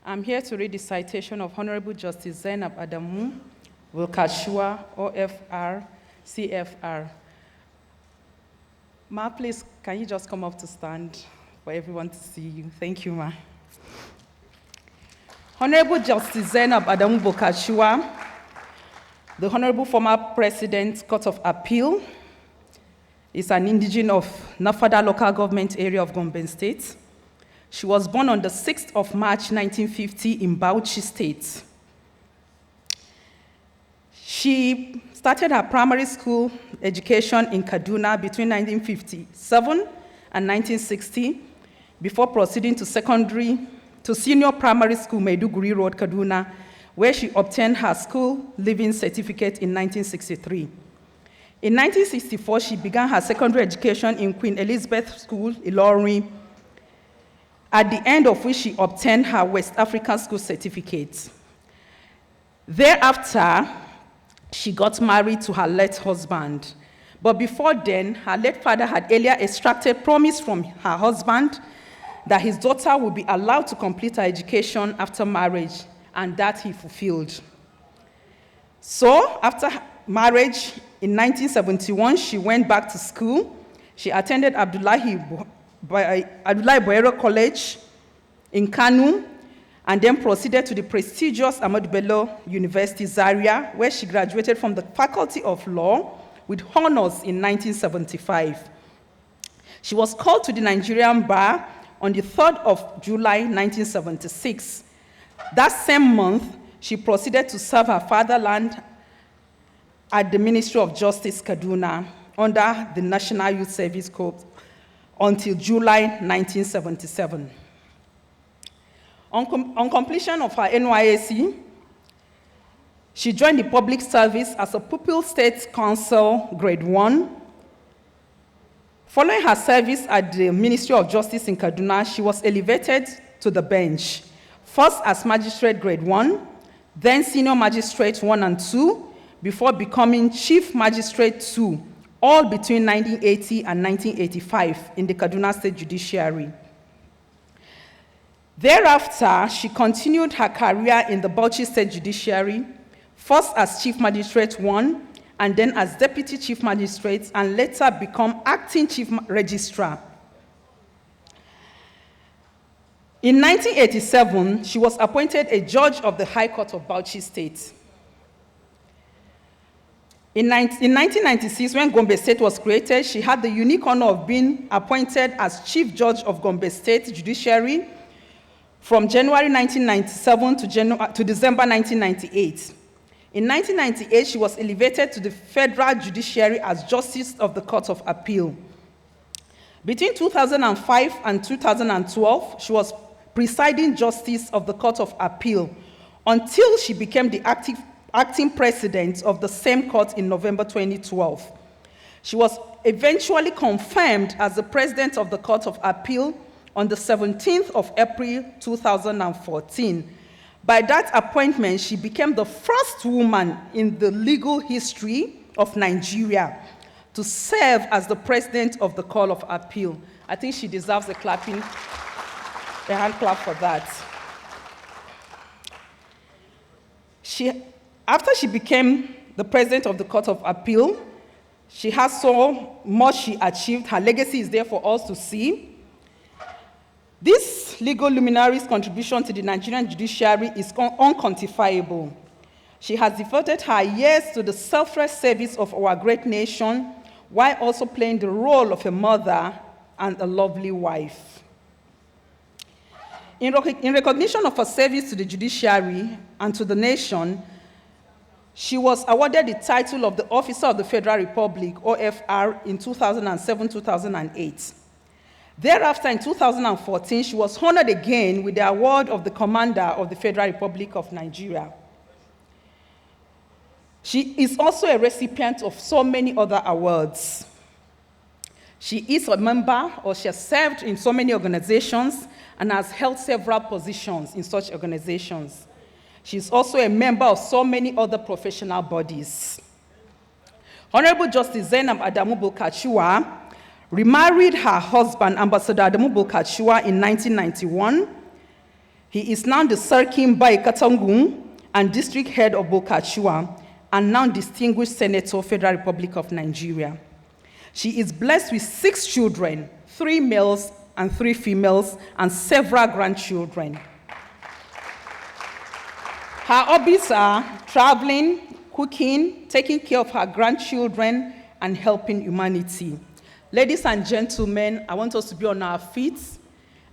I'm here to read the citation of Honorable Justice Zainab Adamu Wilkashua, OFR, CFR. Ma, please, can you just come up to stand for everyone to see you? Thank you, Ma. Honorable Justice Zainab Adamu Wilkashua, the Honorable former President, Court of Appeal, is an indigene of Nafada local government area of Gombe State. She was born on the 6th of March, 1950 in Bauchi State. She started her primary school education in Kaduna between 1957 and 1960 before proceeding to senior primary school, Maiduguri Road, Kaduna, where she obtained her school leaving certificate in 1963. In 1964, she began her secondary education in Queen Elizabeth School, Ilorin, at the end of which she obtained her West African School certificate. Thereafter, she got married to her late husband. But before then, her late father had earlier extracted promise from her husband that his daughter would be allowed to complete her education after marriage, and that he fulfilled. So, after marriage, in 1971, she went back to school. She attended Abdullahi Boyero College in Kanu, and then proceeded to the prestigious Ahmadu Bello University, Zaria, where she graduated from the Faculty of Law with honors in 1975. She was called to the Nigerian bar on the 3rd of July, 1976. That same month, she proceeded to serve her fatherland at the Ministry of Justice, Kaduna, under the National Youth Service Corps until July 1977. On completion of her NYSC, she joined the public service as a Pupil State Council Grade 1. Following her service at the Ministry of Justice in Kaduna, she was elevated to the bench, first as Magistrate Grade 1, then Senior Magistrate 1 and 2, before becoming Chief Magistrate 2, all between 1980 and 1985 in the Kaduna State Judiciary. Thereafter, she continued her career in the Bauchi State Judiciary, first as Chief Magistrate 1, and then as Deputy Chief Magistrate, and later become Acting Chief Registrar. In 1987, she was appointed a judge of the High Court of Bauchi State. In 1996, when Gombe State was created, she had the unique honor of being appointed as Chief Judge of Gombe State Judiciary from January 1997 to December 1998. In 1998, she was elevated to the Federal Judiciary as Justice of the Court of Appeal. Between 2005 and 2012, she was presiding Justice of the Court of Appeal until she became the acting president of the same court in November 2012. She was eventually confirmed as the president of the Court of Appeal on the 17th of April 2014. By that appointment, she became the first woman in the legal history of Nigeria to serve as the president of the Court of Appeal. I think she deserves a hand clap for that. After she became the president of the Court of Appeal, she has so much she achieved. Her legacy is there for us to see. This legal luminary's contribution to the Nigerian judiciary is unquantifiable. She has devoted her years to the selfless service of our great nation, while also playing the role of a mother and a lovely wife. In recognition of her service to the judiciary and to the nation, she was awarded the title of the Officer of the Federal Republic, OFR, in 2007-2008. Thereafter, in 2014, she was honored again with the award of the Commander of the Federal Republic of Nigeria. She is also a recipient of so many other awards. She is a member, or she has served in so many organizations and has held several positions in such organizations. She is also a member of so many other professional bodies. Honorable Justice Zainab Adamu Bulkachuwa remarried her husband, Ambassador Adamu Bulkachuwa, in 1991. He is now the Sarkin Bai Katangung and district head of Bulkachuwa, and now distinguished Senator, Federal Republic of Nigeria. She is blessed with 6 children, 3 males and 3 females, and several grandchildren. Her hobbies are traveling, cooking, taking care of her grandchildren, and helping humanity. Ladies and gentlemen, I want us to be on our feet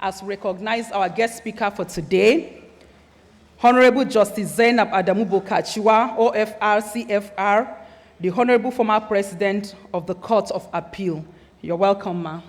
as we recognize our guest speaker for today, Honorable Justice Zainab Adamu Bulkachuwa, OFR, CFR, the Honorable former President of the Court of Appeal. You're welcome, ma.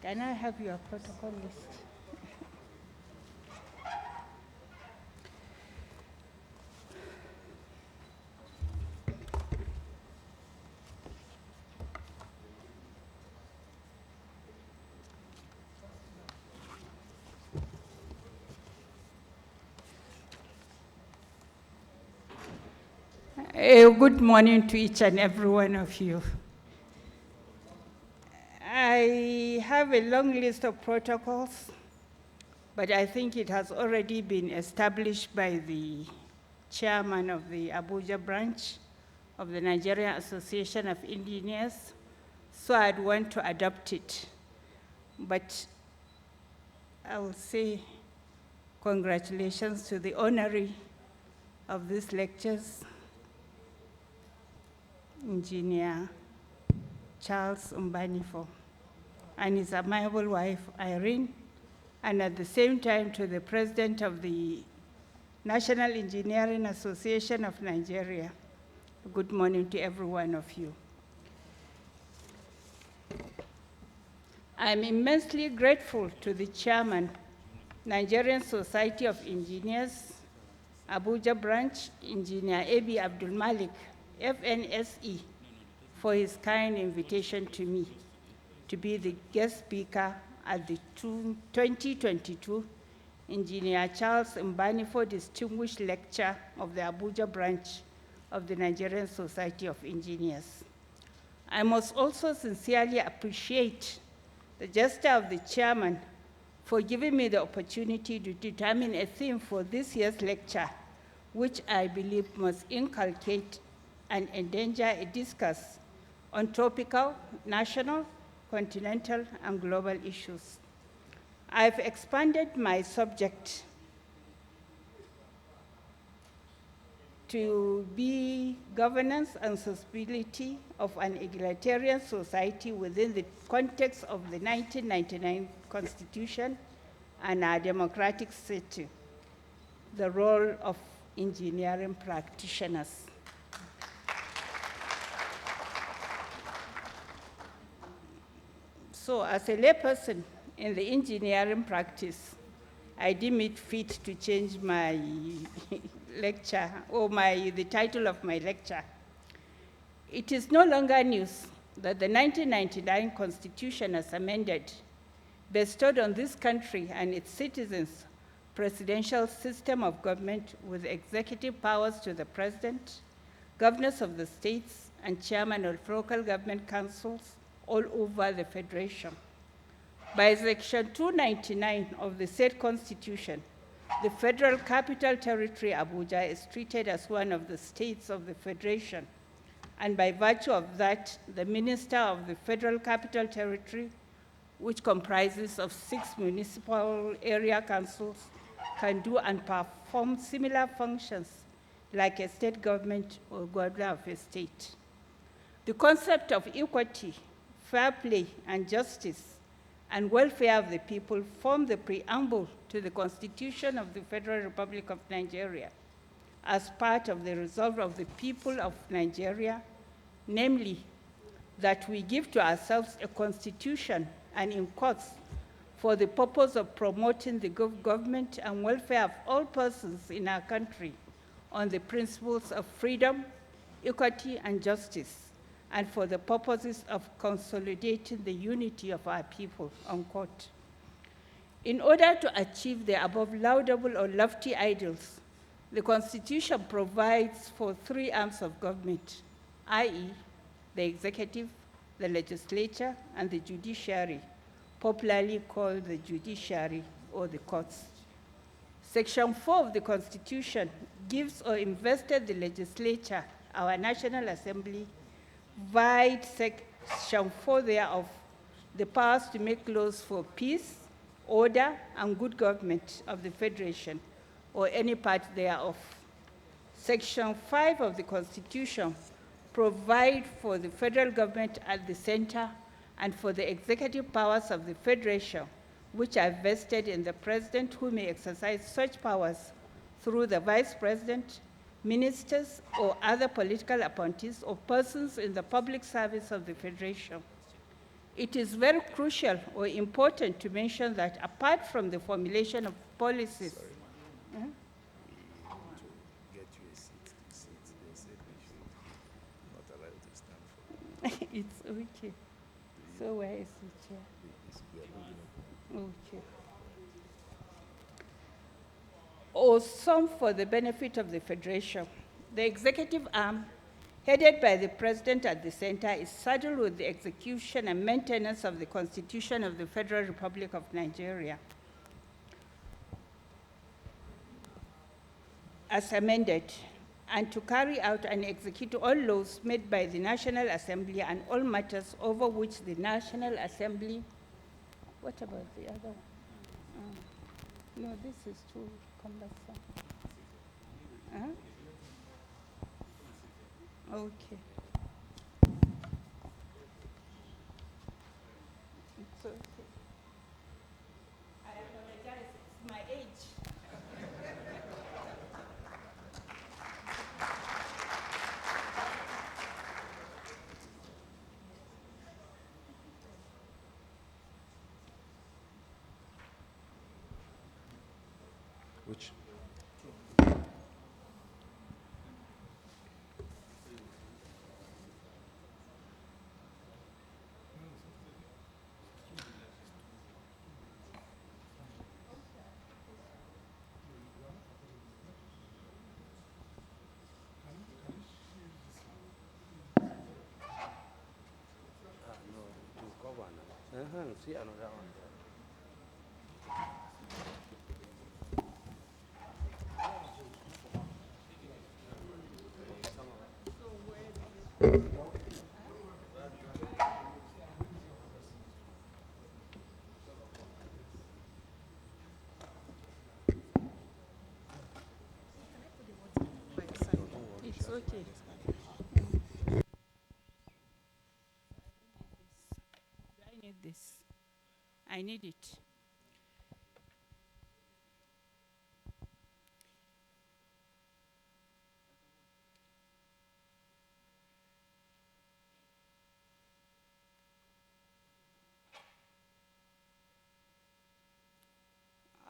Can I have your protocol list? Good morning to each and every one of you. I have a long list of protocols, but I think it has already been established by the chairman of the Abuja branch of the Nigerian Association of Engineers, so I'd want to adopt it. But I will say congratulations to the honoree of these lectures, Engineer Charles Mbanefo, and his amiable wife, Irene, and at the same time to the president of the National Engineering Association of Nigeria. Good morning to every one of you. I'm immensely grateful to the chairman, Nigerian Society of Engineers, Abuja branch, Engineer Abi Abdul Malik, FNSE, for his kind invitation to me to be the guest speaker at the 2022 Engineer Charles Mbanefo Distinguished Lecture of the Abuja branch of the Nigerian Society of Engineers. I must also sincerely appreciate the gesture of the chairman for giving me the opportunity to determine a theme for this year's lecture, which I believe must inculcate and endanger a discourse on topical, national, continental, and global issues. I've expanded my subject to be governance and sustainability of an egalitarian society within the context of the 1999 Constitution and our democratic setting, the role of engineering practitioners. So as a layperson in the engineering practice, I deem it fit to change my lecture, or the title of my lecture. It is no longer news that the 1999 Constitution, as amended, bestowed on this country and its citizens presidential system of government with executive powers to the president, governors of the states, and chairman of local government councils all over the federation. By Section 299 of the said Constitution, the Federal Capital Territory, Abuja, is treated as one of the states of the Federation, and by virtue of that, the Minister of the Federal Capital Territory, which comprises of 6 municipal area councils, can do and perform similar functions like a state government or governor of a state. The concept of equity, fair play, and justice and welfare of the people form the preamble to the Constitution of the Federal Republic of Nigeria as part of the resolve of the people of Nigeria, namely, that we give to ourselves a constitution and in quotes, for the purpose of promoting the government and welfare of all persons in our country on the principles of freedom, equity, and justice, and for the purposes of consolidating the unity of our people, unquote. In order to achieve the above laudable or lofty ideals, the Constitution provides for 3 arms of government, i.e., the executive, the legislature, and the judiciary, popularly called the judiciary or the courts. Section 4 of the Constitution gives or invested the legislature, our National Assembly, vide Section 4 thereof, the powers to make laws for peace, order, and good government of the Federation, or any part thereof. Section 5 of the Constitution provides for the federal government at the center and for the executive powers of the Federation, which are vested in the President, who may exercise such powers through the Vice President, ministers, or other political appointees or persons in the public service of the Federation. It is very crucial or important to mention that apart from the formulation of policies, it's okay. So where is the chair? Okay. Or some for the benefit of the Federation. The executive arm, headed by the President at the center, is saddled with the execution and maintenance of the Constitution of the Federal Republic of Nigeria. as amended, and to carry out and execute all laws made by the National Assembly and all matters over which the National Assembly. What about the other one? No, this is too cumbersome. Huh? Okay. It's okay. I apologize, it's my age. Which? No, to govern. See another one. It's okay. Do I need this? I need it.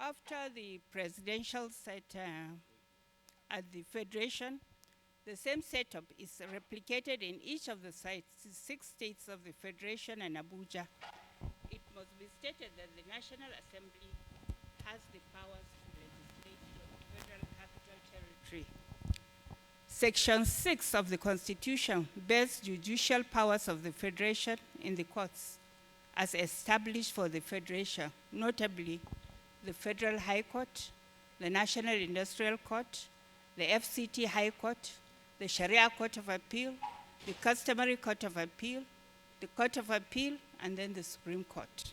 After the presidential set at the Federation, the same setup is replicated in each of the 6 states of the Federation and Abuja. It must be stated that the National Assembly has the powers to legislate for the Federal Capital Territory. Section 6 of the Constitution bears judicial powers of the Federation in the courts as established for the Federation, notably the Federal High Court, the National Industrial Court, the FCT High Court, the Sharia Court of Appeal, the Customary Court of Appeal, the Court of Appeal, and then the Supreme Court.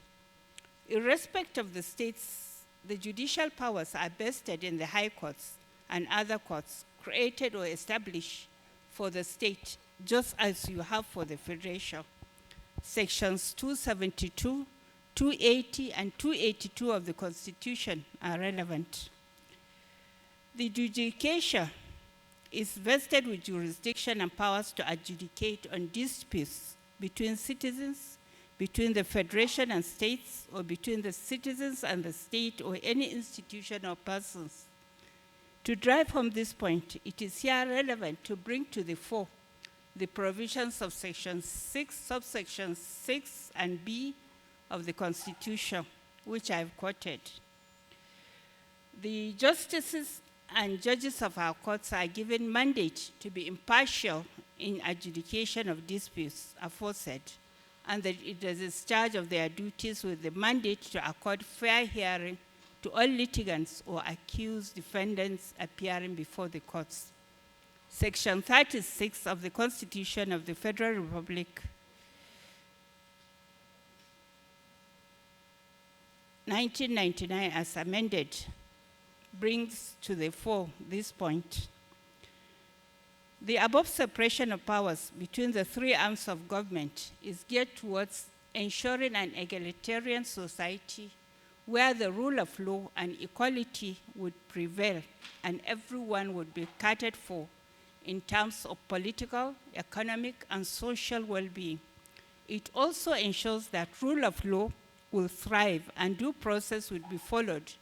Irrespective of the states, the judicial powers are vested in the high courts and other courts created or established for the state, just as you have for the Federation. Sections 272, 280, and 282 of the Constitution are relevant. The judicature is vested with jurisdiction and powers to adjudicate on disputes between citizens, between the Federation and states, or between the citizens and the state or any institution or persons. To drive home this point, it is here relevant to bring to the fore the provisions of Section 6, subsection 6 and B of the Constitution, which I've quoted. The justices and judges of our courts are given mandate to be impartial in adjudication of disputes aforesaid, and that it is discharge of their duties with the mandate to accord fair hearing to all litigants or accused defendants appearing before the courts. Section 36 of the Constitution of the Federal Republic 1999 as amended brings to the fore this point. The above separation of powers between the 3 arms of government is geared towards ensuring an egalitarian society where the rule of law and equality would prevail and everyone would be catered for in terms of political, economic, and social well-being. It also ensures that rule of law will thrive and due process will be followed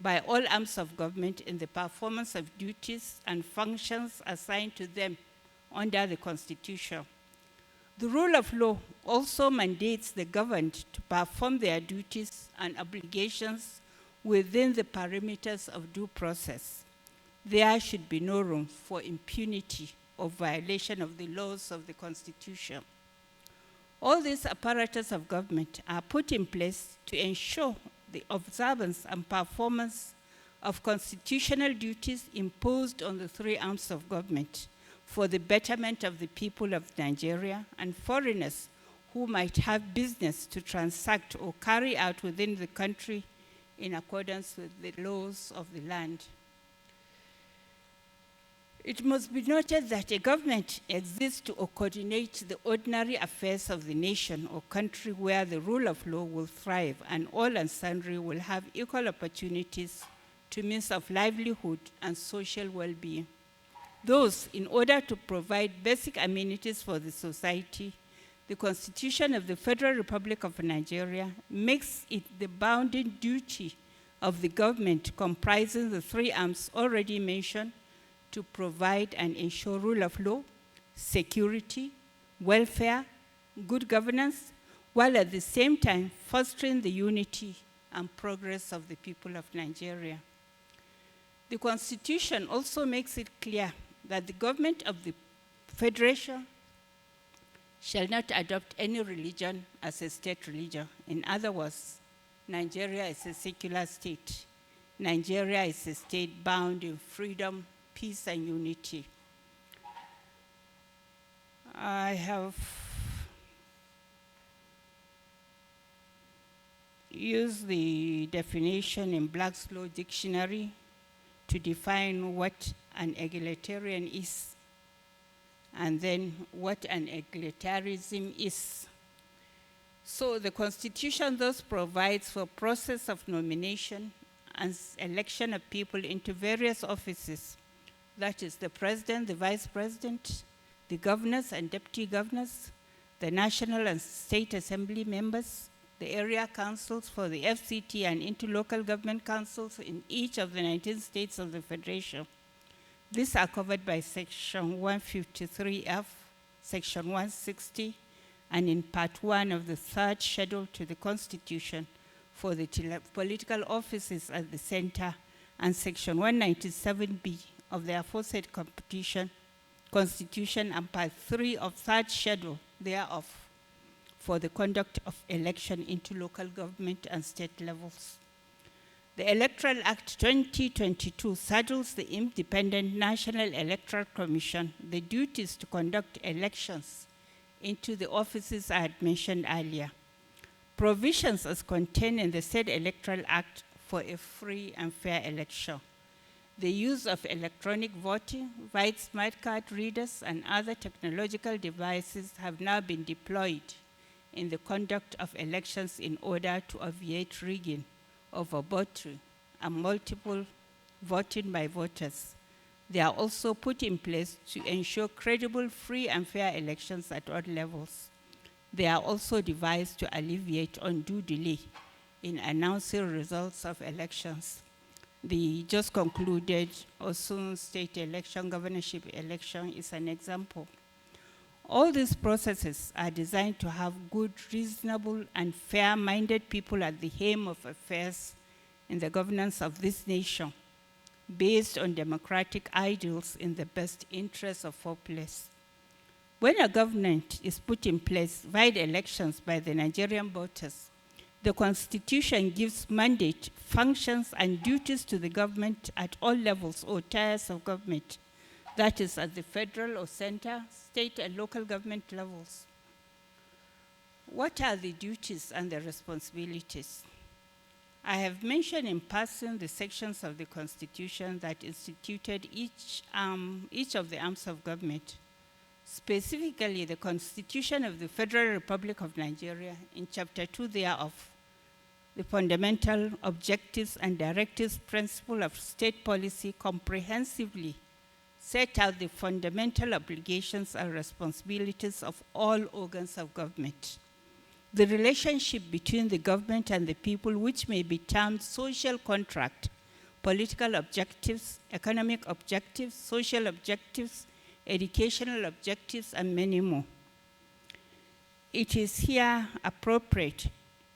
by all arms of government in the performance of duties and functions assigned to them under the Constitution. The rule of law also mandates the governed to perform their duties and obligations within the parameters of due process. There should be no room for impunity or violation of the laws of the Constitution. All these apparatus of government are put in place to ensure the observance and performance of constitutional duties imposed on the three arms of government for the betterment of the people of Nigeria and foreigners who might have business to transact or carry out within the country in accordance with the laws of the land. It must be noted that a government exists to coordinate the ordinary affairs of the nation or country where the rule of law will thrive and all and sundry will have equal opportunities to means of livelihood and social well-being. Those, in order to provide basic amenities for the society, the Constitution of the Federal Republic of Nigeria makes it the bounden duty of the government comprising the three arms already mentioned to provide and ensure rule of law, security, welfare, good governance, while at the same time fostering the unity and progress of the people of Nigeria. The Constitution also makes it clear that the government of the Federation shall not adopt any religion as a state religion. In other words, Nigeria is a secular state. Nigeria is a state bound in freedom, peace, and unity. I have used the definition in Black's Law Dictionary to define what an egalitarian is, and then what an egalitarianism is. So the Constitution thus provides for process of nomination and election of people into various offices. That is the president, the vice president, the governors and deputy governors, the national and state assembly members, the area councils for the FCT and into local government councils in each of the 19 states of the Federation. These are covered by Section 153F, Section 160, and in Part 1 of the third schedule to the Constitution for the political offices at the center, and Section 197B of the aforesaid Constitution and Part 3 of third schedule thereof for the conduct of election into local government and state levels. The Electoral Act 2022 saddles the Independent National Electoral Commission the duties to conduct elections into the offices I had mentioned earlier. Provisions as contained in the said Electoral Act for a free and fair election. The use of electronic voting, via smart card readers, and other technological devices have now been deployed in the conduct of elections in order to obviate rigging, overvoting, and multiple voting by voters. They are also put in place to ensure credible, free, and fair elections at all levels. They are also devised to alleviate undue delay in announcing results of elections. The just concluded Osun State election, governorship election is an example. All these processes are designed to have good, reasonable, and fair-minded people at the helm of affairs in the governance of this nation, based on democratic ideals in the best interests of populace. When a government is put in place via elections by the Nigerian voters, the Constitution gives mandate, functions, and duties to the government at all levels or tiers of government, that is at the federal or center, state, and local government levels. What are the duties and the responsibilities? I have mentioned in passing the sections of the Constitution that instituted each of the arms of government. Specifically, the Constitution of the Federal Republic of Nigeria, in Chapter 2 thereof, the fundamental objectives and directives principle of state policy comprehensively set out the fundamental obligations and responsibilities of all organs of government. The relationship between the government and the people, which may be termed social contract, political objectives, economic objectives, social objectives, educational objectives, and many more. It is here appropriate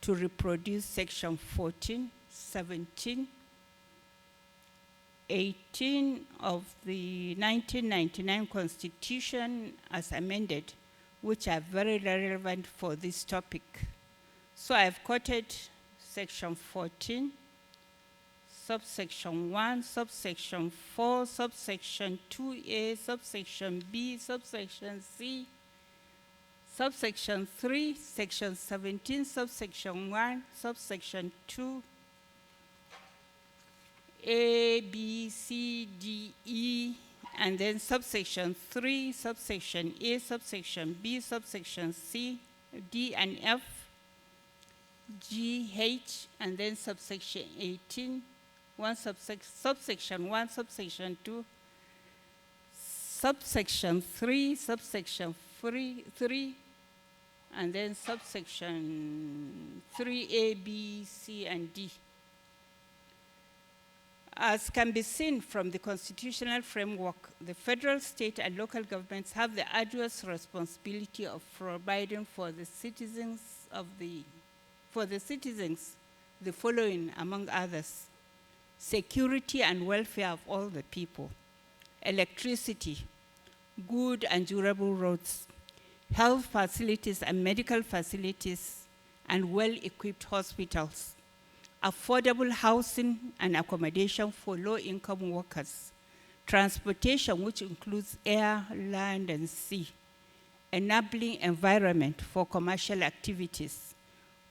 to reproduce Section 14, 17, 18 of the 1999 Constitution as amended, which are very relevant for this topic. So I've quoted Section 14, subsection 1, subsection 4, subsection 2A, subsection B, subsection C, subsection 3, section 17, subsection 1, subsection 2, A, B, C, D, E, and then subsection 3, subsection A, subsection B, subsection C, D and F, G, H, and then subsection 18, subsection 1, subsection 2, subsection 3, subsection 3, and then subsection 3A, B, C, and D. As can be seen from the constitutional framework, the federal, state, and local governments have the arduous responsibility of providing for the citizens the following, among others: security and welfare of all the people, electricity, good and durable roads, health facilities and medical facilities, and well-equipped hospitals, affordable housing and accommodation for low-income workers, transportation, which includes air, land, and sea, enabling environment for commercial activities,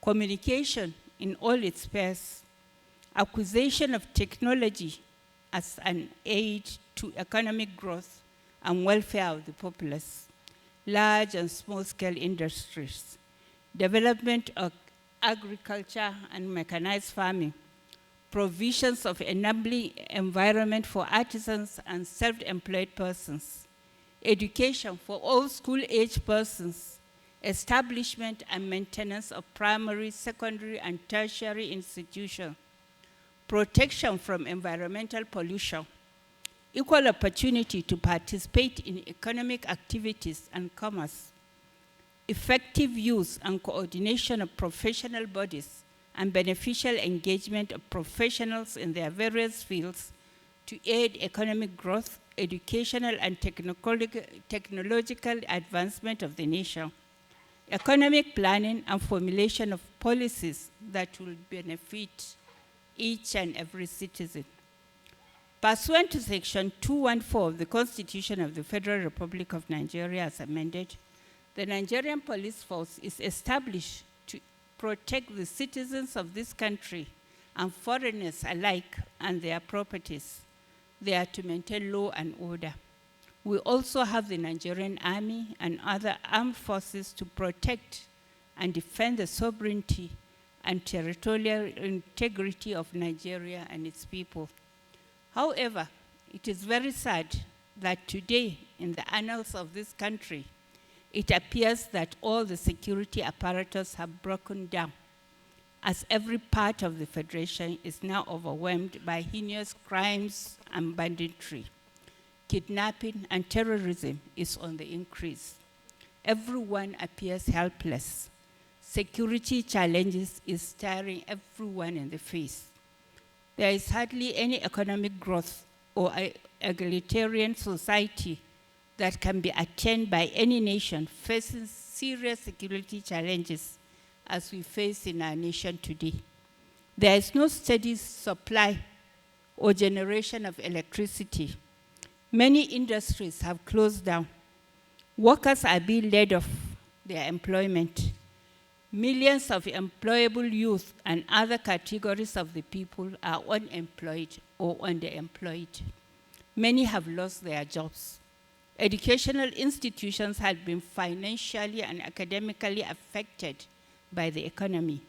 communication in all its spheres, acquisition of technology as an aid to economic growth and welfare of the populace, large and small-scale industries, development of agriculture and mechanized farming, provisions of enabling environment for artisans and self-employed persons, education for all school-age persons, establishment and maintenance of primary, secondary, and tertiary institutions, protection from environmental pollution, equal opportunity to participate in economic activities and commerce, effective use and coordination of professional bodies, and beneficial engagement of professionals in their various fields to aid economic growth, educational and technological advancement of the nation, economic planning and formulation of policies that will benefit each and every citizen. Pursuant to Section 214 of the Constitution of the Federal Republic of Nigeria as amended, the Nigerian Police Force is established to protect the citizens of this country and foreigners alike and their properties. They are to maintain law and order. We also have the Nigerian Army and other armed forces to protect and defend the sovereignty and territorial integrity of Nigeria and its people. However, it is very sad that today, in the annals of this country, it appears that all the security apparatus have broken down, as every part of the Federation is now overwhelmed by heinous crimes and banditry. Kidnapping and terrorism is on the increase. Everyone appears helpless. Security challenges is staring everyone in the face. There is hardly any economic growth or egalitarian society that can be attained by any nation facing serious security challenges as we face in our nation today. There is no steady supply or generation of electricity. Many industries have closed down. Workers are being laid off their employment. Millions of employable youth and other categories of the people are unemployed or underemployed. Many have lost their jobs. Educational institutions have been financially and academically affected by the economy.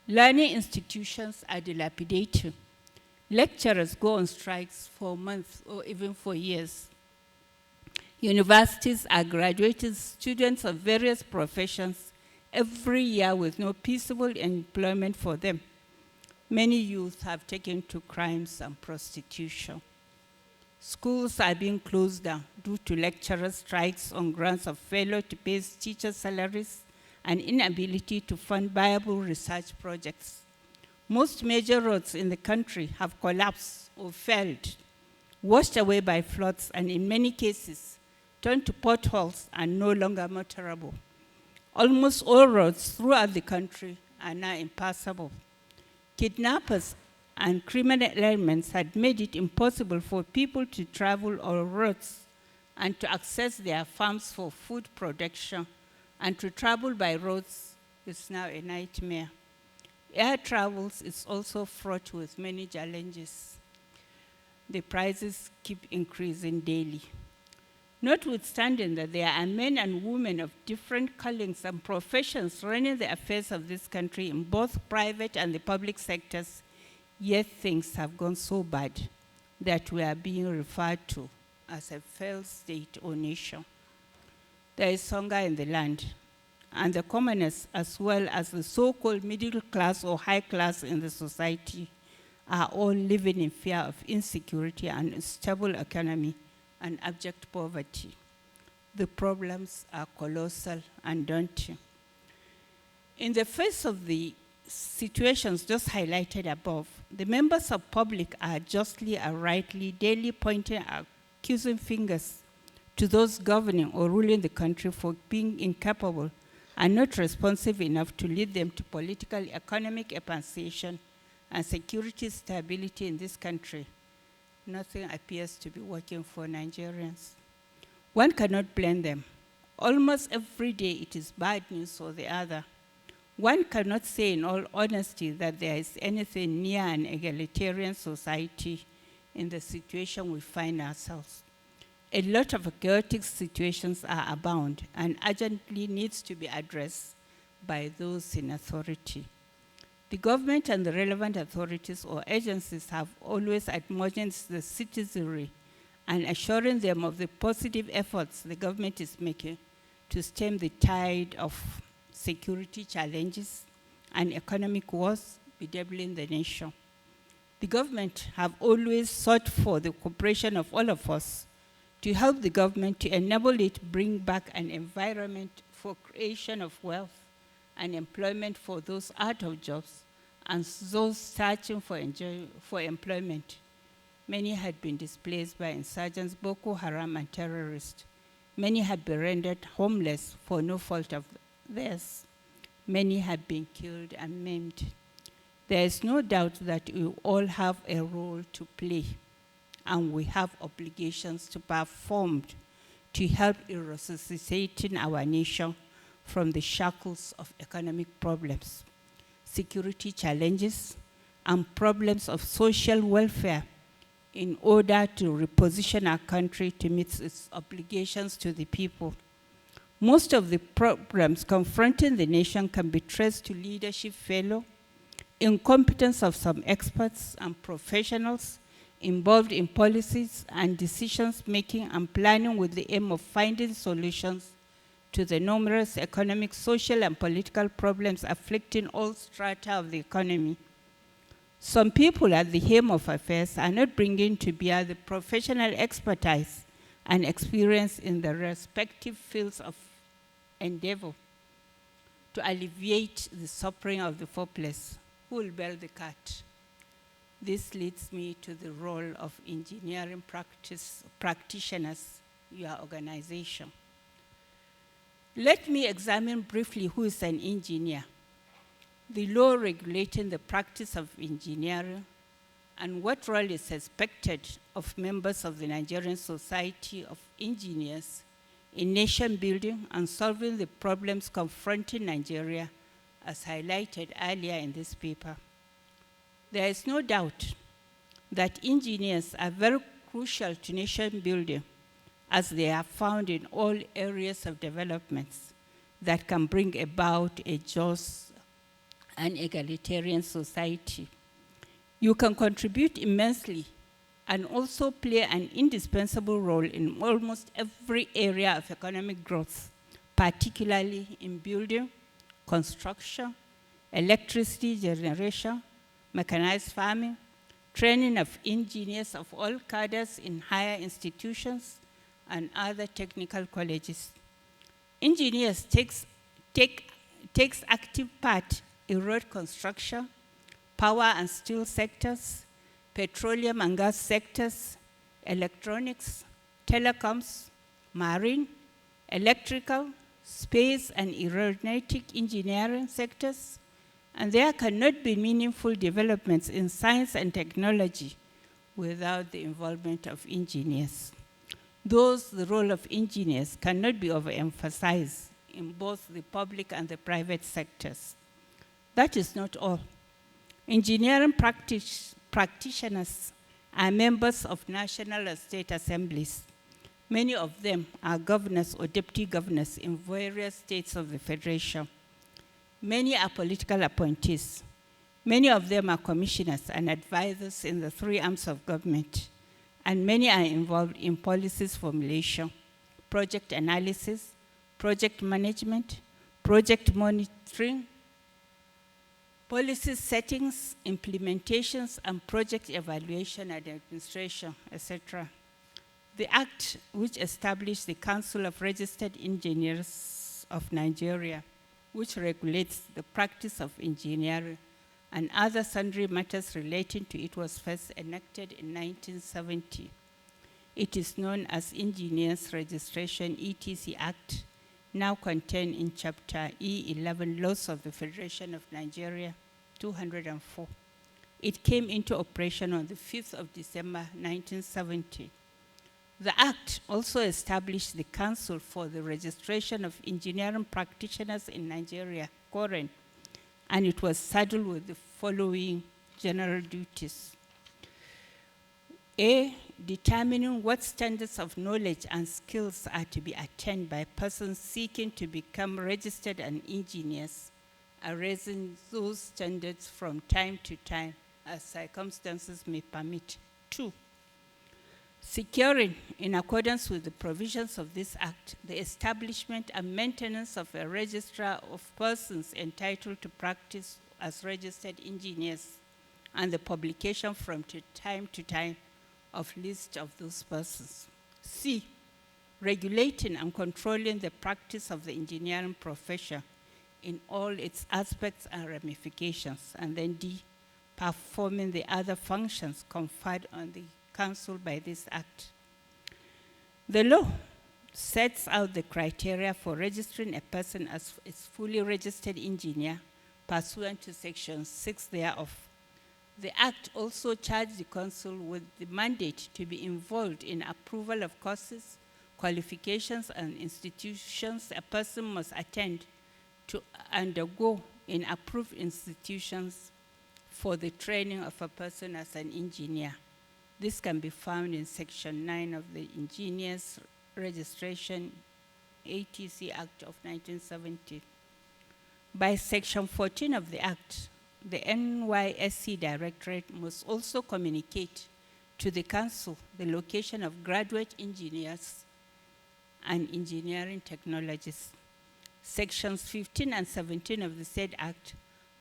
Learning institutions are dilapidating. Lecturers go on strikes for months or even for years. Universities are graduating students of various professions every year with no peaceable employment for them. Many youth have taken to crimes and prostitution. Schools are being closed down due to lecturer strikes on grounds of failure to pay teacher salaries and inability to fund viable research projects. Most major roads in the country have collapsed or failed, washed away by floods, and in many cases, turned to potholes and no longer motorable. Almost all roads throughout the country are now impassable. Kidnappers and criminal elements had made it impossible for people to travel on roads and to access their farms for food production, and to travel by roads is now a nightmare. Air travels is also fraught with many challenges. The prices keep increasing daily. Notwithstanding that there are men and women of different callings and professions running the affairs of this country in both private and the public sectors, yet things have gone so bad that we are being referred to as a failed state or nation. There is hunger in the land, and the commoners, as well as the so-called middle class or high class in the society, are all living in fear of insecurity and unstable economy and abject poverty. The problems are colossal and daunting. In the face of the situations just highlighted above, the members of public are justly and rightly daily pointing accusing fingers to those governing or ruling the country for being incapable and not responsive enough to lead them to political, economic emancipation and security stability in this country. Nothing appears to be working for Nigerians. One cannot blame them. Almost every day it is bad news or the other. One cannot say in all honesty that there is anything near an egalitarian society in the situation we find ourselves. A lot of chaotic situations are abound and urgently needs to be addressed by those in authority. The government and the relevant authorities or agencies have always admonished the citizenry and assuring them of the positive efforts the government is making to stem the tide of security challenges and economic wars bedeviling the nation. The government have always sought for the cooperation of all of us to help the government to enable it bring back an environment for creation of wealth and employment for those out of jobs and those searching for employment. Many had been displaced by insurgents, Boko Haram, and terrorists. Many had been rendered homeless for no fault of theirs. Many had been killed and maimed. There is no doubt that we all have a role to play, and we have obligations to perform to help in resuscitating our nation from the shackles of economic problems, security challenges, and problems of social welfare in order to reposition our country to meet its obligations to the people. Most of the problems confronting the nation can be traced to leadership failure, incompetence of some experts and professionals involved in policies and decisions making and planning with the aim of finding solutions to the numerous economic, social, and political problems afflicting all strata of the economy. Some people at the helm of affairs are not bringing to bear the professional expertise and experience in the respective fields of endeavor to alleviate the suffering of the hopeless. Who will bail the cat? This leads me to the role of engineering practitioners, your organization. Let me examine briefly who is an engineer, the law regulating the practice of engineering, and what role is expected of members of the Nigerian Society of Engineers in nation building and solving the problems confronting Nigeria, as highlighted earlier in this paper. There is no doubt that engineers are very crucial to nation building, as they are found in all areas of developments that can bring about a just and egalitarian society. You can contribute immensely and also play an indispensable role in almost every area of economic growth, particularly in building, construction, electricity generation, mechanized farming, training of engineers of all cadres in higher institutions, and other technical colleges. Engineers takes active part in road construction, power and steel sectors, petroleum and gas sectors, electronics, telecoms, marine, electrical, space and aeronautic engineering sectors, And there cannot be meaningful developments in science and technology without the involvement of engineers. Thus, the role of engineers cannot be overemphasized in both the public and the private sectors. That is not all. Engineering practitioners are members of national and state assemblies. Many of them are governors or deputy governors in various states of the Federation. Many are political appointees. Many of them are commissioners and advisors in the three arms of government. And many are involved in policies formulation, project analysis, project management, project monitoring, policy settings, implementations, and project evaluation and administration, etc. The Act, which established the Council of Registered Engineers of Nigeria, which regulates the practice of engineering and other sundry matters relating to it, was first enacted in 1970. It is known as Engineers Registration (ETC) Act, now contained in Chapter E11, Laws of the Federation of Nigeria, 204. It came into operation on the 5th of December, 1970. The Act also established the Council for the Registration of Engineering Practitioners in Nigeria, COREN, and it was saddled with the following general duties. A, determining what standards of knowledge and skills are to be attained by persons seeking to become registered and engineers, and raising those standards from time to time as circumstances may permit. 2, securing, in accordance with the provisions of this Act, the establishment and maintenance of a registrar of persons entitled to practice as registered engineers, and the publication from time to time of list of those persons. C, regulating and controlling the practice of the engineering profession in all its aspects and ramifications. And then D, performing the other functions conferred on the Council by this Act. The law sets out the criteria for registering a person as a fully registered engineer pursuant to Section 6 thereof. The Act also charged the Council with the mandate to be involved in approval of courses, qualifications, and institutions a person must attend to undergo in approved institutions for the training of a person as an engineer. This can be found in Section 9 of the Engineers Registration (ATC) Act of 1970. By Section 14 of the Act, the NYSC Directorate must also communicate to the Council the location of graduate engineers and engineering technologists. Sections 15 and 17 of the said Act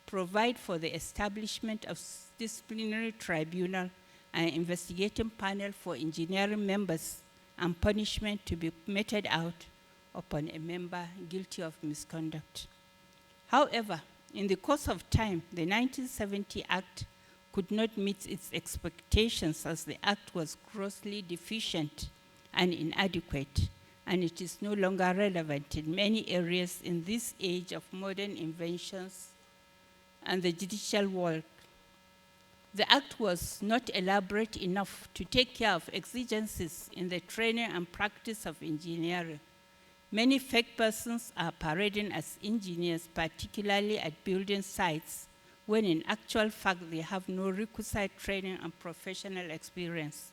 provide for the establishment of disciplinary tribunal and investigating panel for engineering members and punishment to be meted out upon a member guilty of misconduct. However, in the course of time, the 1970 Act could not meet its expectations as the Act was grossly deficient and inadequate, and it is no longer relevant in many areas in this age of modern inventions and the digital world. The Act was not elaborate enough to take care of exigencies in the training and practice of engineering. Many fake persons are parading as engineers, particularly at building sites, when in actual fact they have no requisite training and professional experience.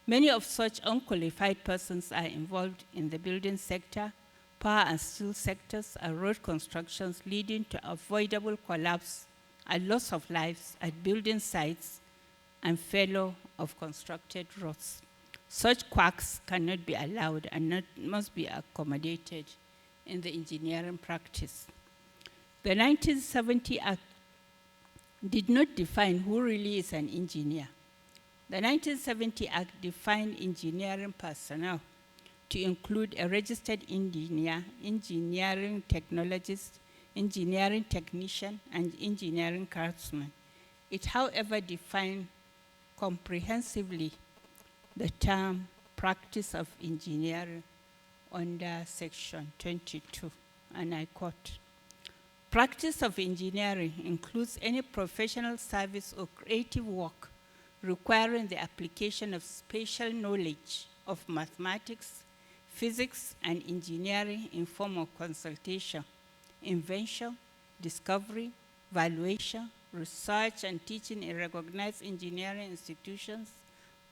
Many of such unqualified persons are involved in the building sector, power and steel sectors, and road constructions, leading to avoidable collapse and loss of lives at building sites and failure of constructed roads. Such quacks cannot be allowed and must be accommodated in the engineering practice. The 1970 Act did not define who really is an engineer. The 1970 Act defined engineering personnel to include a registered engineer, engineering technologist, engineering technician, and engineering craftsman. It, however, defined comprehensively the term practice of engineering under Section 22, and I quote, practice of engineering includes any professional service or creative work requiring the application of spatial knowledge of mathematics, physics, and engineering in form of consultation, invention, discovery, valuation, research, and teaching in recognized engineering institutions,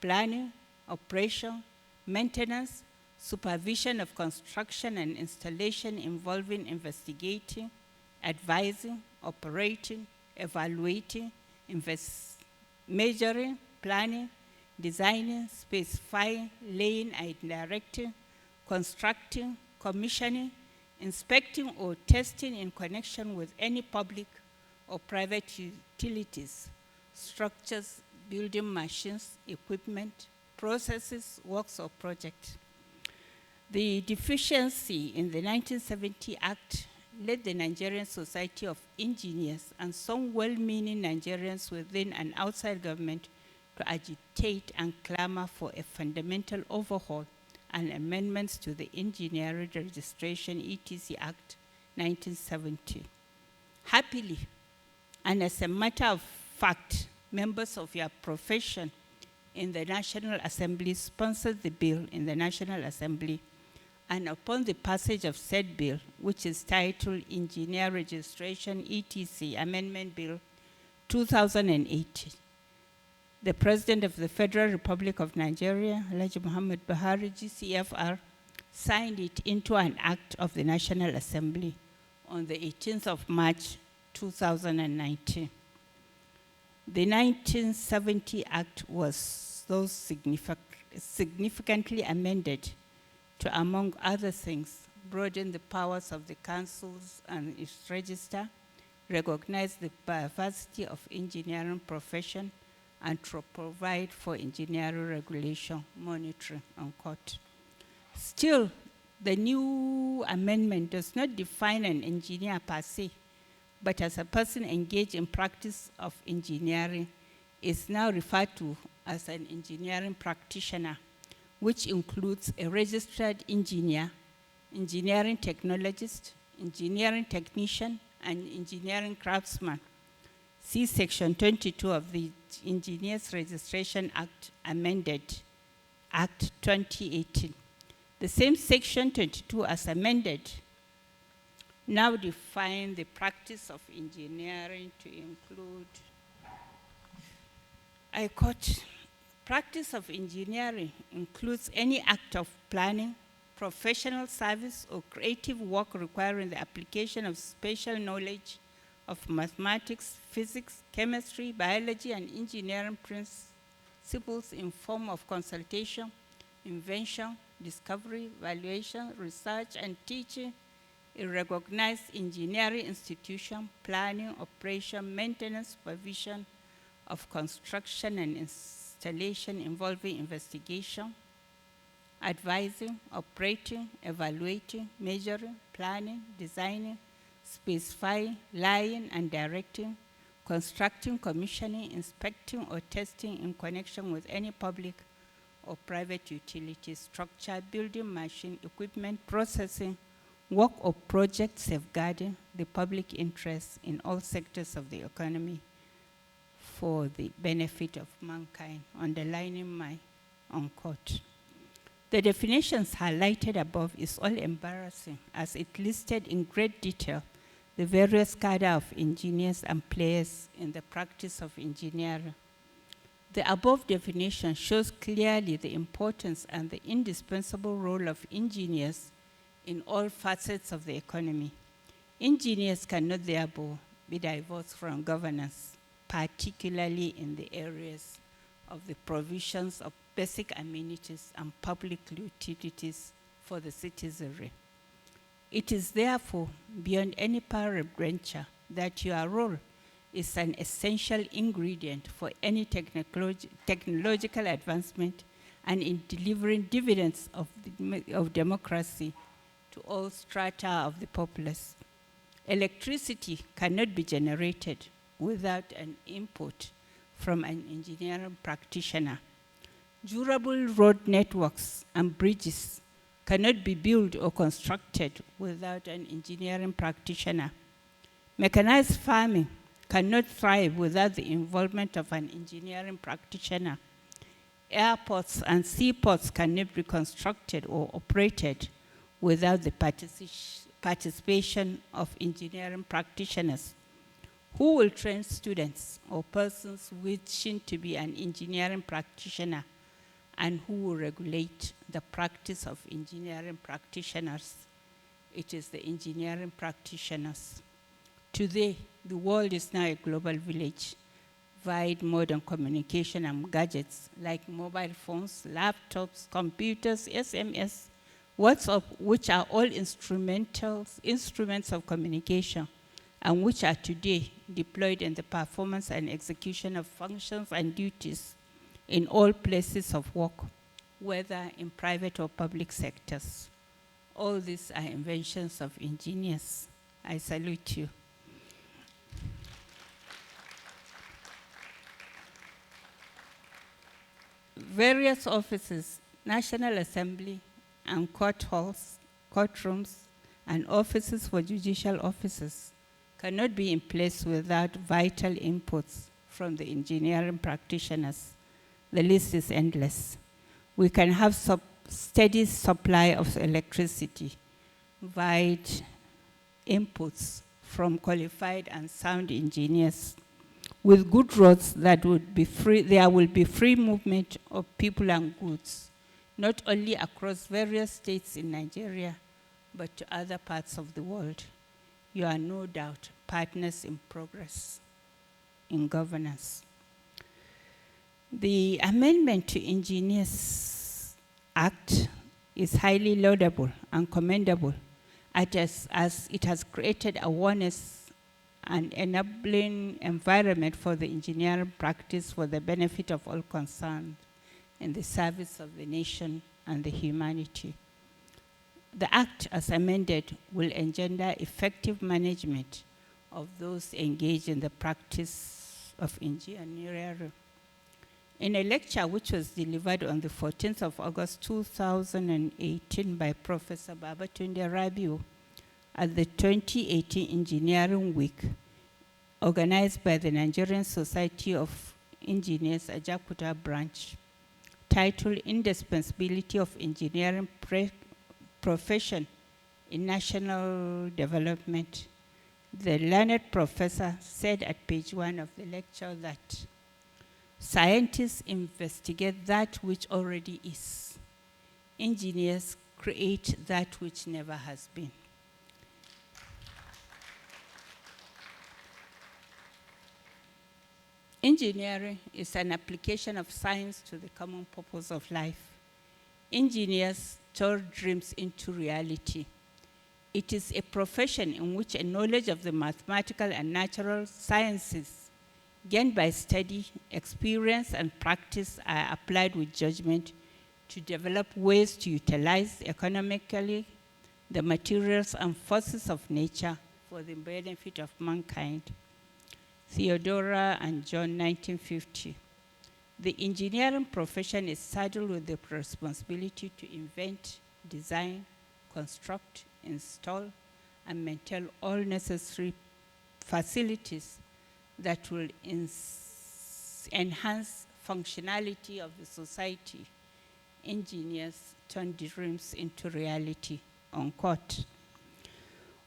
planning, operation, maintenance, supervision of construction and installation involving investigating, advising, operating, evaluating, measuring, planning, designing, specifying, laying and directing, constructing, commissioning, inspecting or testing in connection with any public or private utilities, structures, building machines, equipment, processes, works, or projects. The deficiency in the 1970 Act led the Nigerian Society of Engineers and some well-meaning Nigerians within and outside government to agitate and clamor for a fundamental overhaul and amendments to the Engineering Registration (ETC) Act 1970. Happily, and as a matter of fact, members of your profession in the National Assembly sponsored the bill in the National Assembly, and upon the passage of said bill, which is titled Engineer Registration (ETC) Amendment Bill 2008, the President of the Federal Republic of Nigeria, Alhaji Muhammad Buhari, GCFR, signed it into an act of the National Assembly on the 18th of March 2019. The 1970 Act was thus significantly amended to, among other things, broaden the powers of the councils and its register, recognize the diversity of engineering profession, and to provide for engineering regulation, monitoring, unquote. Still, the new amendment does not define an engineer per se, but as a person engaged in practice of engineering is now referred to as an engineering practitioner, which includes a registered engineer, engineering technologist, engineering technician, and engineering craftsman. See Section 22 of the Engineers Registration Act, amended Act 2018. The same Section 22 as amended now define the practice of engineering to include, I quote, practice of engineering includes any act of planning, professional service, or creative work requiring the application of spatial knowledge of mathematics, physics, chemistry, biology, and engineering principles in form of consultation, invention, discovery, valuation, research, and teaching in recognized engineering institution, planning, operation, maintenance, supervision of construction and installation involving investigation, advising, operating, evaluating, measuring, planning, designing, specifying, laying and directing, constructing, commissioning, inspecting, or testing in connection with any public or private utility, structure, building, machine, equipment, processing, work or project safeguarding the public interest in all sectors of the economy for the benefit of mankind, underlining my unquote. The definitions highlighted above is all embarrassing, as it listed in great detail the various cadre of engineers and players in the practice of engineering. The above definition shows clearly the importance and the indispensable role of engineers in all facets of the economy. Engineers cannot therefore be divorced from governance, particularly in the areas of the provisions of basic amenities and public utilities for the citizenry. It is therefore beyond any peradventure that your role is an essential ingredient for any technological advancement and in delivering dividends of democracy to all strata of the populace. Electricity cannot be generated without an input from an engineering practitioner. Durable road networks and bridges cannot be built or constructed without an engineering practitioner. Mechanized farming cannot thrive without the involvement of an engineering practitioner. Airports and seaports cannot be constructed or operated without the participation of engineering practitioners. Who will train students or persons wishing to be an engineering practitioner, and who will regulate the practice of engineering practitioners? It is the engineering practitioners. Today, the world is now a global village, via modern communication and gadgets like mobile phones, laptops, computers, SMS, WhatsApp, which are all instruments of communication, and which are today deployed in the performance and execution of functions and duties in all places of work, whether in private or public sectors. All these are inventions of engineers. I salute you. Various offices, National Assembly and court halls, courtrooms, and offices for judicial officers cannot be in place without vital inputs from the engineering practitioners. The list is endless. We can have steady supply of electricity via inputs from qualified and sound engineers. With good roads, that would be free, there will be free movement of people and goods, not only across various states in Nigeria, but to other parts of the world. You are no doubt partners in progress, in governance. The amendment to Engineers Act is highly laudable and commendable, as it has created awareness and enabling environment for the engineering practice for the benefit of all concerned in the service of the nation and the humanity. The Act, as amended, will engender effective management of those engaged in the practice of engineering. In a lecture which was delivered on the 14th of August 2018 by Professor Babatunde Rabiu at the 2018 Engineering Week, organized by the Nigerian Society of Engineers, Ajakuta branch, titled Indispensability of Engineering Profession in National Development. The learned professor said at page 1 of the lecture that scientists investigate that which already is. Engineers create that which never has been. Engineering is an application of science to the common purpose of life. Engineers turn dreams into reality. It is a profession in which a knowledge of the mathematical and natural sciences gained by study, experience, and practice are applied with judgment to develop ways to utilize economically the materials and forces of nature for the benefit of mankind. Theodora and John, 1950. The engineering profession is saddled with the responsibility to invent, design, construct, install, and maintain all necessary facilities that will enhance functionality of the society. Engineers turn dreams into reality, unquote.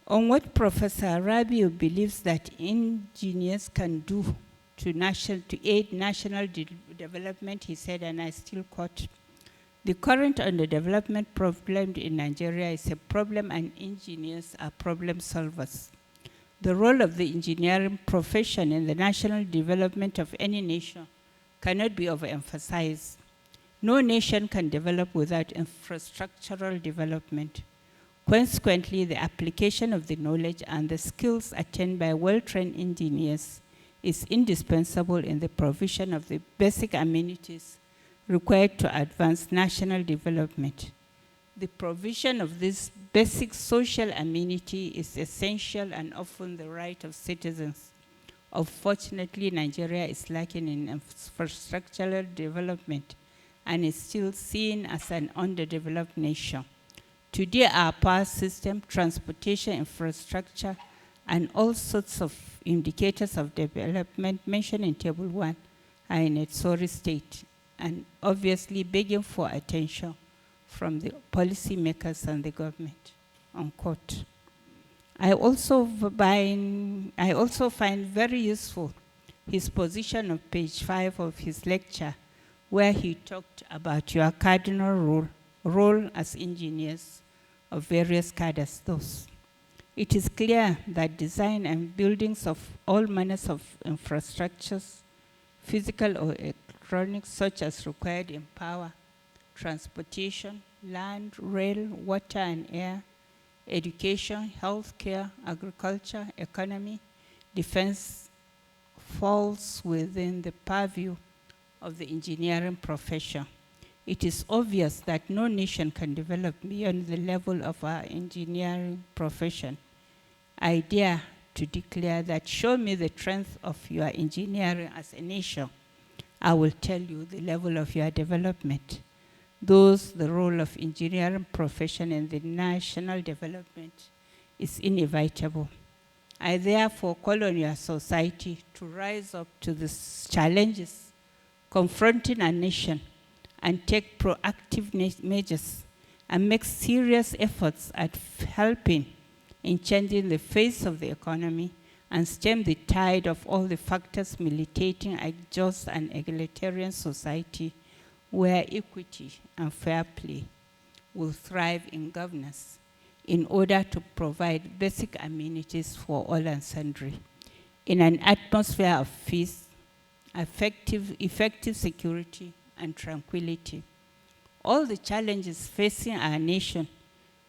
On what Professor Rabiu believes that engineers can do to aid national development, he said, and I still quote, "The current underdevelopment problem in Nigeria is a problem, and engineers are problem solvers. The role of the engineering profession in the national development of any nation cannot be overemphasized. No nation can develop without infrastructural development. Consequently, the application of the knowledge and the skills attained by well-trained engineers is indispensable in the provision of the basic amenities required to advance national development. The provision of this basic social amenity is essential and often the right of citizens. Unfortunately, Nigeria is lacking in infrastructural development and is still seen as an underdeveloped nation. Today, our power system, transportation infrastructure, and all sorts of indicators of development mentioned in Table 1 are in a sorry state, and obviously begging for attention from the policymakers and the government, unquote. I also find very useful his position on page 5 of his lecture, where he talked about your cardinal role as engineers of various cadres. It is clear that design and buildings of all manners of infrastructures, physical or electronic, such as required in power, transportation, land, rail, water and air, education, healthcare, agriculture, economy, defense, falls within the purview of the engineering profession. It is obvious that no nation can develop beyond the level of our engineering profession. I dare to declare that show me the strength of your engineering as a nation, I will tell you the level of your development. Thus, the role of engineering profession in the national development is inevitable. I therefore call on your society to rise up to these challenges confronting our nation and take proactive measures and make serious efforts at helping in changing the face of the economy and stem the tide of all the factors militating a just and egalitarian society where equity and fair play will thrive in governance in order to provide basic amenities for all and sundry. In an atmosphere of peace, effective security, and tranquility. All the challenges facing our nation,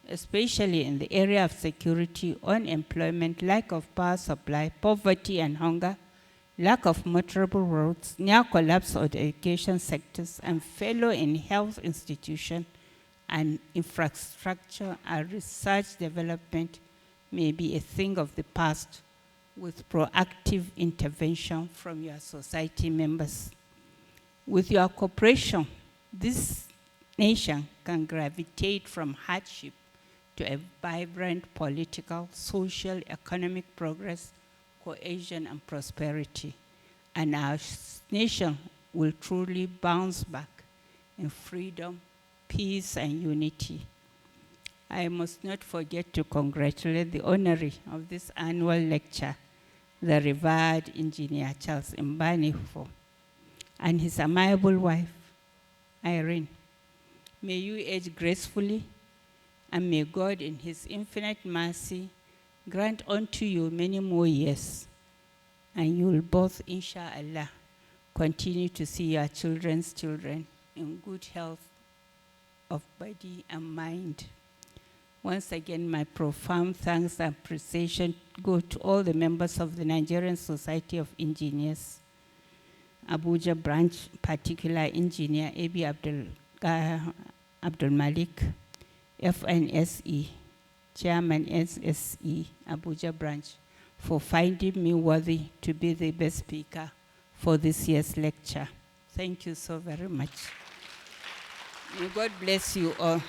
especially in the area of security, unemployment, lack of power supply, poverty and hunger, lack of motorable roads, near collapse of the education sectors, and failure in health institutions and infrastructure and research development may be a thing of the past with proactive intervention from your society members. With your cooperation, this nation can gravitate from hardship to a vibrant political, social, economic progress, cohesion, and prosperity. And our nation will truly bounce back in freedom, peace, and unity. I must not forget to congratulate the honoree of this annual lecture, the revered engineer Charles Mbanefo, and his amiable wife, Irene. May you age gracefully, and may God in his infinite mercy grant unto you many more years, and you will both, inshallah, continue to see your children's children in good health of body and mind. Once again, my profound thanks and appreciation go to all the members of the Nigerian Society of Engineers, Abuja branch, particular engineer A.B. Abdul Malik, FNSE, Chairman SSE, Abuja branch, for finding me worthy to be the best speaker for this year's lecture. Thank you so very much. May God bless you all.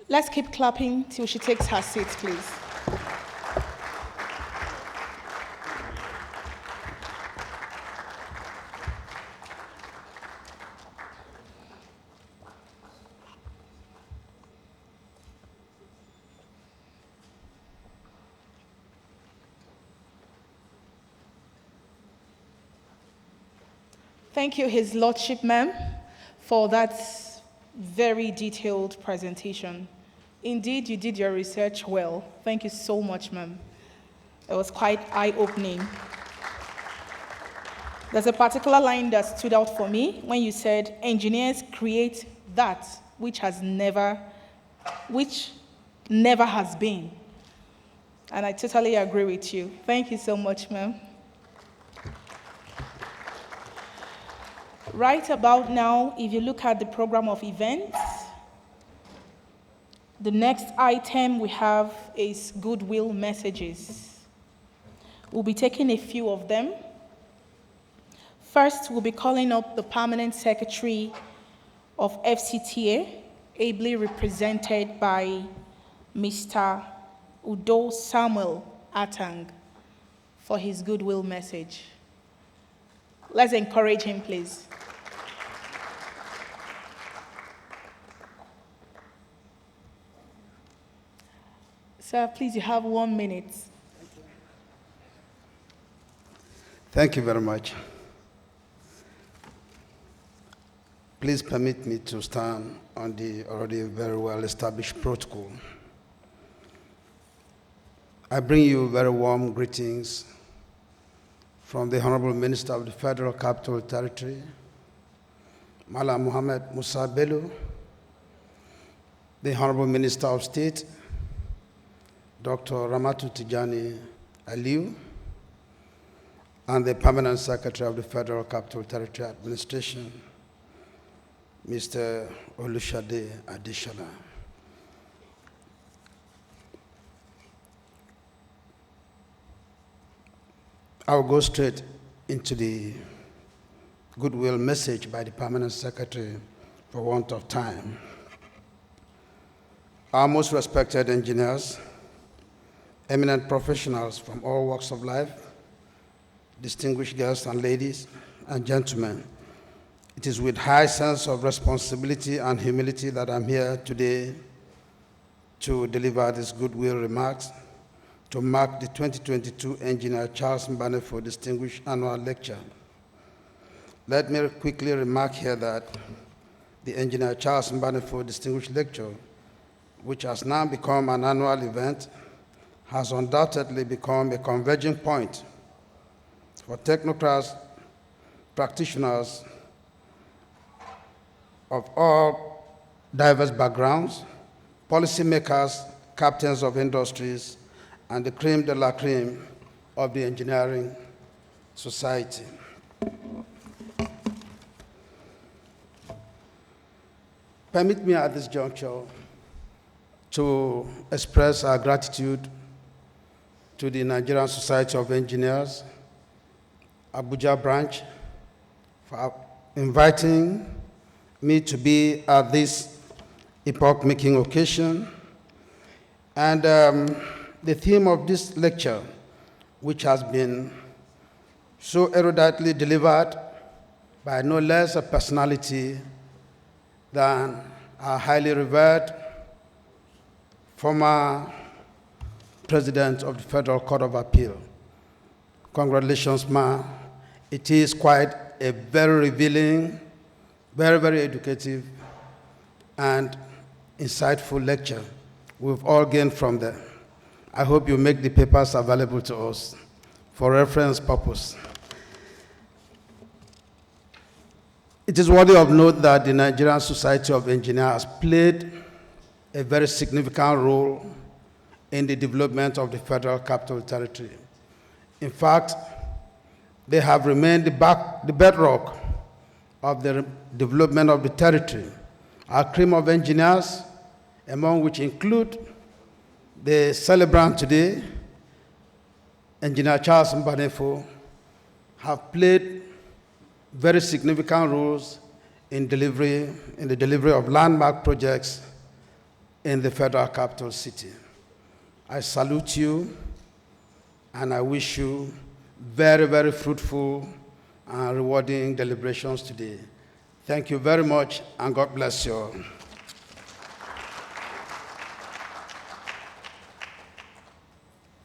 Let's keep clapping till she takes her seat, please. Thank you, His Lordship, ma'am, for that very detailed presentation. Indeed, you did your research well. Thank you so much, ma'am. It was quite eye-opening. There's a particular line that stood out for me when you said, engineers create that which never has been. And I totally agree with you. Thank you so much, ma'am. Right about now, if you look at the program of events, the next item we have is goodwill messages. We'll be taking a few of them. First, we'll be calling up the Permanent Secretary of FCTA, ably represented by Mr. Udo Samuel Atang, for his goodwill message. Let's encourage him, please. Sir, please, you have 1 minute. Thank you very much. Please permit me to stand on the already very well-established protocol. I bring you very warm greetings from the Honorable Minister of the Federal Capital Territory, Malam Mohammed Musa Bello, the Honorable Minister of State, Dr. Ramatu Tijani Aliu, and the Permanent Secretary of the Federal Capital Territory Administration, Mr. Olushade Adeshala. I'll go straight into the goodwill message by the Permanent Secretary for want of time. Our most respected engineers, eminent professionals from all walks of life, distinguished guests and ladies and gentlemen, it is with high sense of responsibility and humility that I'm here today to deliver these goodwill remarks to mark the 2022 Engineer Charles Mbanefo Distinguished Annual Lecture. Let me quickly remark here that the Engineer Charles Mbanefo Distinguished Lecture, which has now become an annual event, has undoubtedly become a converging point for technocrats, practitioners of all diverse backgrounds, policymakers, captains of industries, and the creme de la creme of the engineering society. Permit me at this juncture to express our gratitude to the Nigerian Society of Engineers, Abuja branch, for inviting me to be at this epoch-making occasion. And the theme of this lecture, which has been so eruditely delivered by no less a personality than our highly revered former President of the Federal Court of Appeal. Congratulations, Ma. It is quite a very revealing, very, very educative and insightful lecture. We've all gained from there. I hope you make the papers available to us for reference purpose. It is worthy of note that the Nigerian Society of Engineers played a very significant role in the development of the Federal Capital Territory. In fact, they have remained the bedrock of the development of the territory. Our cream of engineers, among which include the celebrant today, Engineer Charles Mbanefo, have played very significant roles in the delivery of landmark projects in the Federal Capital City. I salute you, and I wish you very, very fruitful and rewarding deliberations today. Thank you very much, and God bless you all.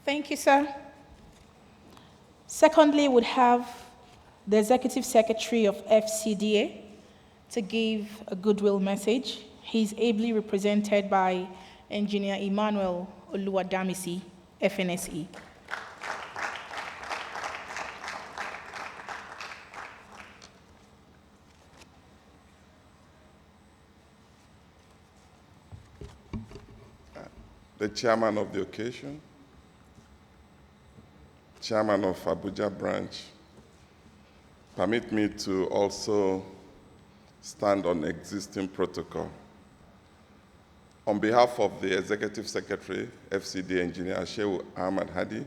Thank you, sir. Secondly, we'd have the Executive Secretary of FCDA to give a goodwill message. He's ably represented by Engineer Emmanuel Oluwadamisi, FNSE. the chairman of the occasion, chairman of Abuja branch, permit me to also stand on existing protocol. On behalf of the Executive Secretary, FCD Engineer Shehu Ahmad Hadi,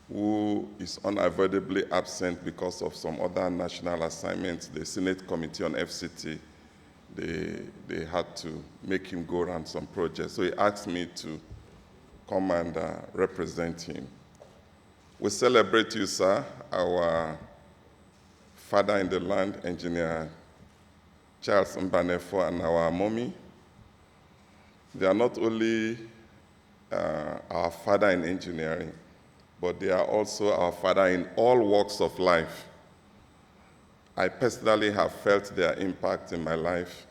who is unavoidably absent because of some other national assignments, the Senate Committee on FCT, they had to make him go around some projects. So he asked me to come and represent him. We celebrate you, sir, our father in the land, Engineer Charles Mbanefo, and our mommy. They are not only our father in engineering, but they are also our father in all walks of life. I personally have felt their impact in my life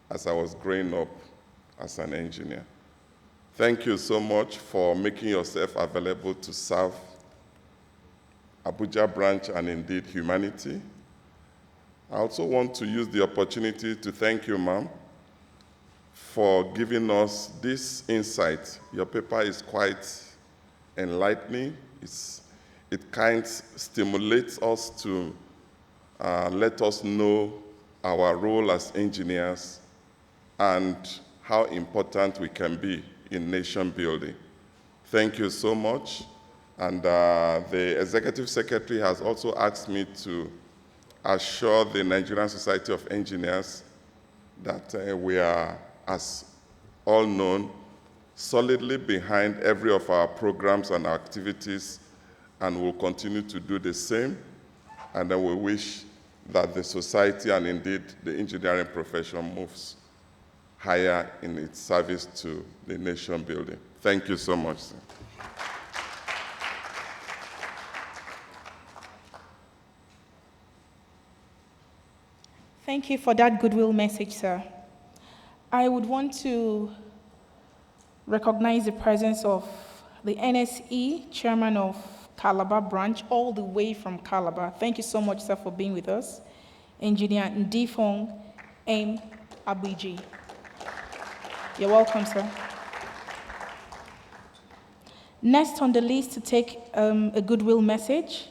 as I was growing up as an engineer. Thank you so much for making yourself available to serve Abuja branch and indeed humanity. I also want to use the opportunity to thank you, ma'am, for giving us this insight. Your paper is quite enlightening. It kind of stimulates us to let us know our role as engineers and how important we can be in nation building. Thank you so much. And the Executive Secretary has also asked me to assure the Nigerian Society of Engineers that we are, as all known, solidly behind every of our programs and activities, and will continue to do the same. And then we wish that the society and indeed the engineering profession moves higher in its service to the nation building. Thank you so much, sir. Thank you for that goodwill message, sir. I would want to recognize the presence of the NSE, Chairman of Calabar branch, all the way from Calabar. Thank you so much, sir, for being with us. Engineer Ndifong M. Abiji. You're welcome, sir. Next on the list to take a goodwill message,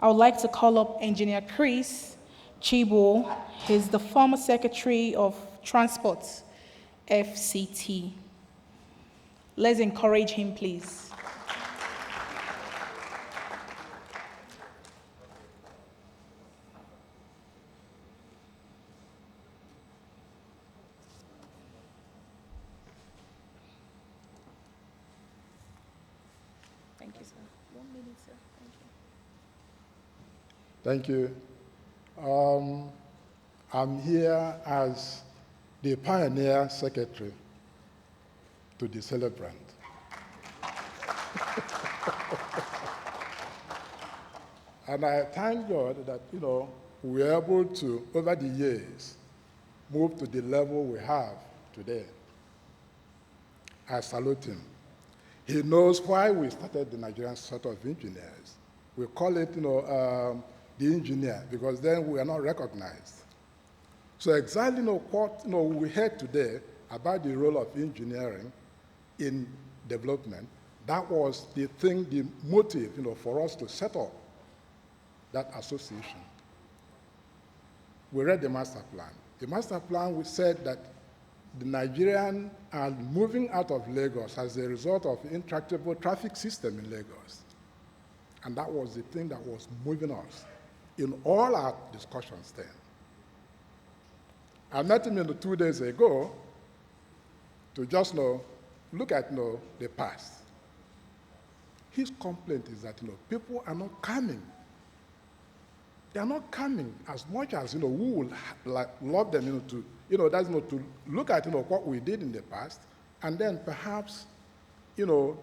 I would like to call up Engineer Chris Chibo. He's the former Secretary of Transport, FCT. Let's encourage him, please. Thank you, sir. 1 minute, sir. Thank you. Thank you. I'm here as the pioneer secretary to the celebrant. And I thank God that, we are able to, over the years, move to the level we have today. I salute him. He knows why we started the Nigerian Society of Engineers. We call it, the engineer, because then we are not recognized. So exactly what we heard today about the role of engineering in development, that was the thing, the motive, for us to set up that association. We read the master plan. The master plan, we said that the Nigerian are moving out of Lagos as a result of intractable traffic system in Lagos. And that was the thing that was moving us in all our discussions then. I met him 2 days ago to just look at the past. His complaint is that people are not coming. They are not coming as much as we would love them to to look at what we did in the past, and then perhaps go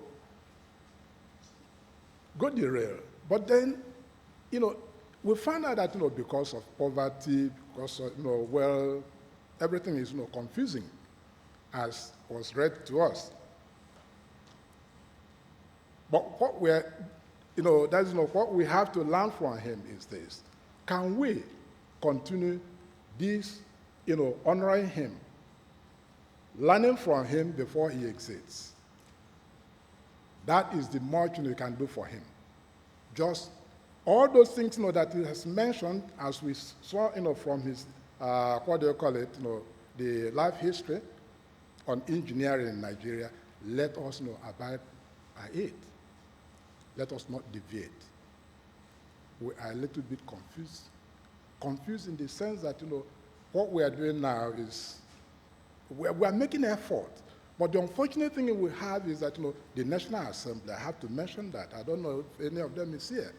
the rail. But then we found out that because of poverty, because of everything is confusing, as was read to us. But what we're, that's what we have to learn from him is this: can we continue this, honoring him learning from him before he exits. That is the much you can do for him. Just all those things that he has mentioned, as we saw from his, the life history on engineering in Nigeria, let us abide by it. Let us not deviate. We are a little bit confused. Confused in the sense that, what we are doing now is, we are making effort. But the unfortunate thing we have is that, the National Assembly, I have to mention that. I don't know if any of them is here.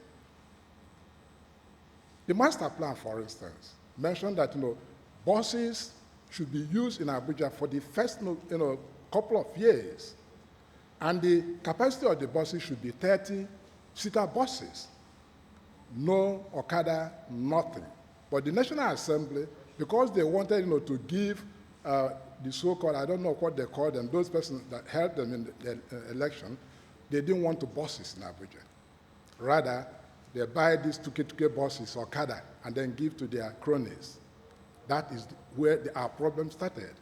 The master plan, for instance, mentioned that, buses should be used in Abuja for the first, couple of years. And the capacity of the buses should be 30-seater buses. No Okada, nothing. But the National Assembly, because they wanted, to give the so-called, I don't know what they call them, those persons that helped them in the election, they didn't want to buses in Abuja. Rather, they buy these tuke buses, Okada, and then give to their cronies. That is where our problem started.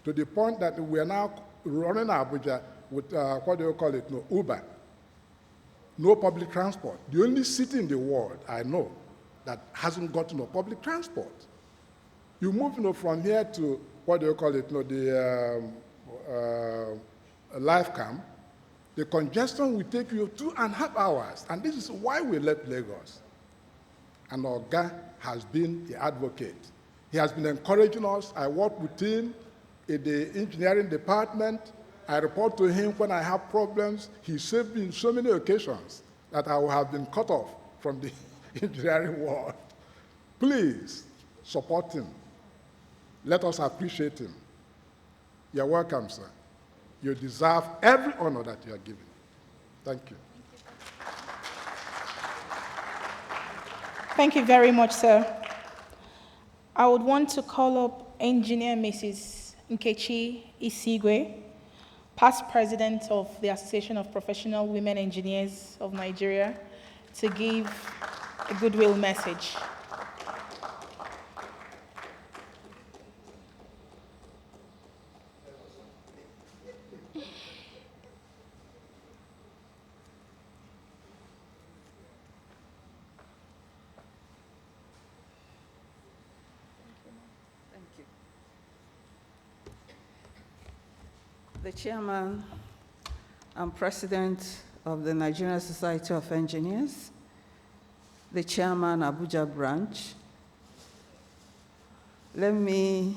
To the point that we are now running Abuja with, Uber. No public transport. The only city in the world I know that hasn't got public transport. You move from here to, the life camp, the congestion will take you 2.5 hours. And this is why we left Lagos. And Oga has been the advocate. He has been encouraging us. I work with him in the engineering department. I report to him when I have problems. He saved me in so many occasions that I would have been cut off from the engineering world. Please support him. Let us appreciate him. You're welcome, sir. You deserve every honor that you are given. Thank you. Thank you very much, sir. I would want to call up Engineer Mrs. Nkechi Isigwe, past president of the Association of Professional Women Engineers of Nigeria, to give a goodwill message. The chairman and president of the Nigerian Society of Engineers, the chairman, Abuja branch. Let me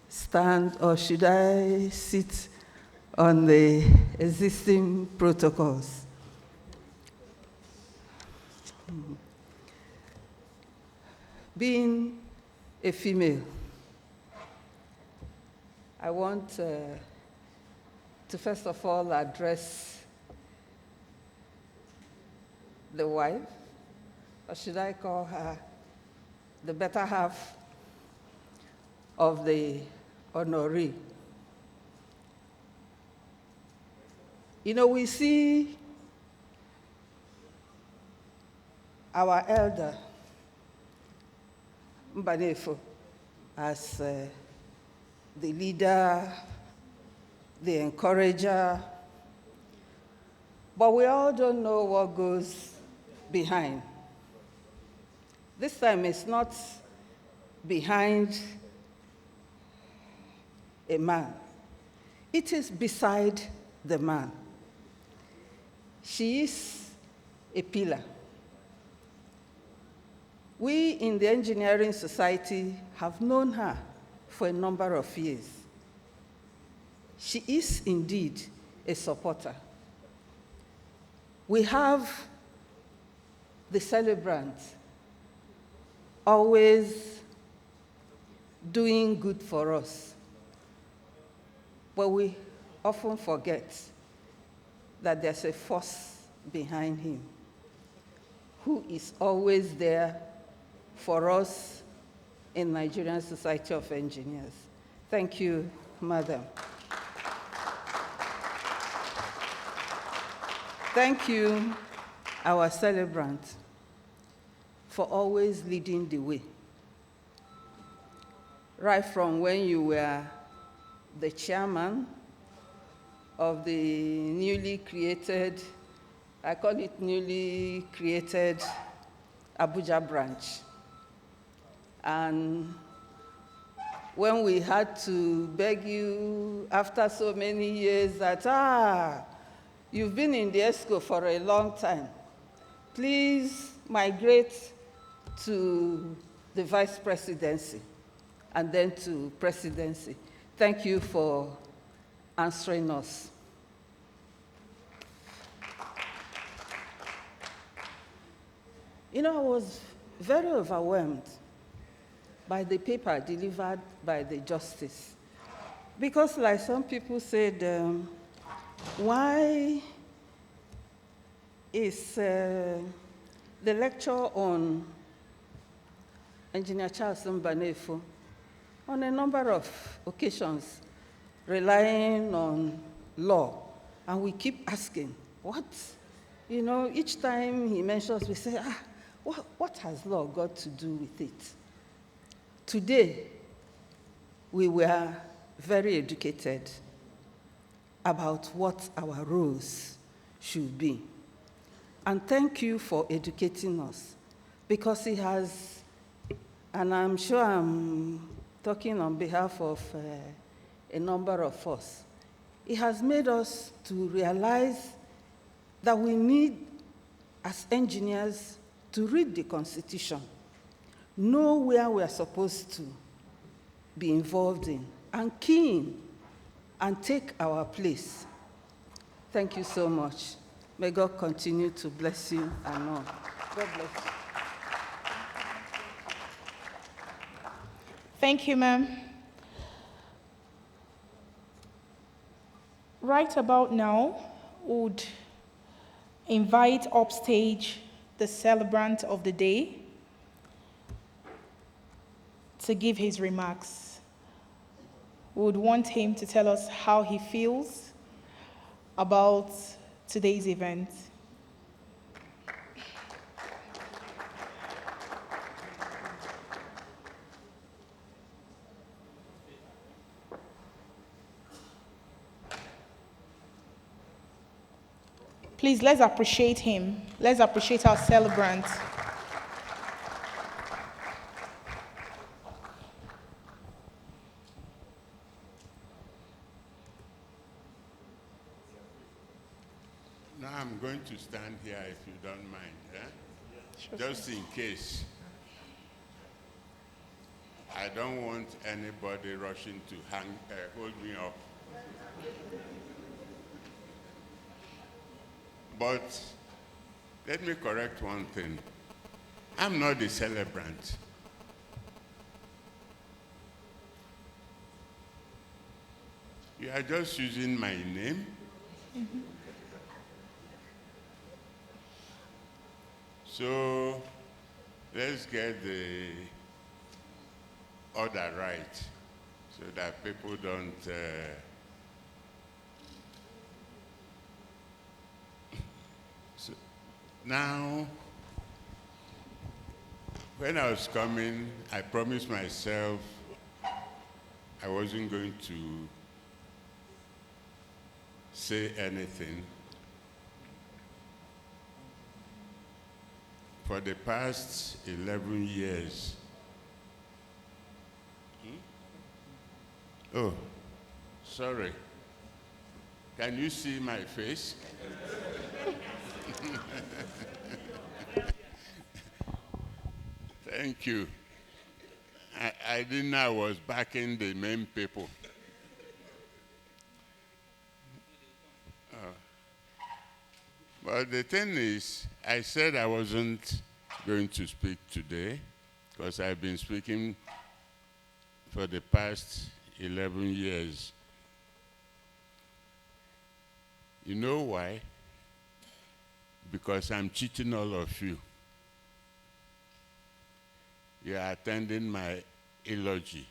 stand, or should I sit on the existing protocols? Being a female, I want to first of all address the wife, or should I call her the better half of the honoree. We see our elder, Mbanefo, as the leader, the encourager, but we all don't know what goes behind. This time it's not behind a man. It is beside the man. She is a pillar. We in the engineering society have known her for a number of years. She is indeed a supporter. We have the celebrant always doing good for us, but we often forget that there's a force behind him who is always there for us in Nigerian Society of Engineers. Thank you, Madam. Thank you, our celebrant, for always leading the way. Right from when you were the chairman of the newly created, I call it newly created Abuja branch. And when we had to beg you after so many years that, you've been in the ESCO for a long time, please migrate to the vice presidency and then to presidency. Thank you for answering us. You know, I was very overwhelmed by the paper delivered by the justice. Because like some people said, why is the lecture on Engineer Charles Mbanefo on a number of occasions relying on law? And we keep asking, what? You know, each time he mentions, we say, what has law got to do with it? Today, we were very educated about what our roles should be. And thank you for educating us, because he has, and I'm sure I'm talking on behalf of a number of us, he has made us to realize that we need, as engineers, to read the Constitution, know where we are supposed to be involved in, and key in, and take our place. Thank you so much. May God continue to bless you and all. God bless you. Thank you, ma'am. Right about now, would invite upstage the celebrant of the day to give his remarks. We would want him to tell us how he feels about today's event. Please, let's appreciate him. Let's appreciate our celebrant. Now I'm going to stand here if you don't mind, Sure, just in case. I don't want anybody rushing to hold me up. But let me correct one thing. I'm not the celebrant. You are just using my name. Mm-hmm. So let's get the order right so that people don't so now, when I was coming, I promised myself I wasn't going to say anything. For the past 11 years, oh, sorry. Can you see my face? Thank you. I didn't know I was backing the main people. But the thing is, I said I wasn't going to speak today because I've been speaking for the past 11 years. You know why? Because I'm cheating all of you. You are attending my eulogy.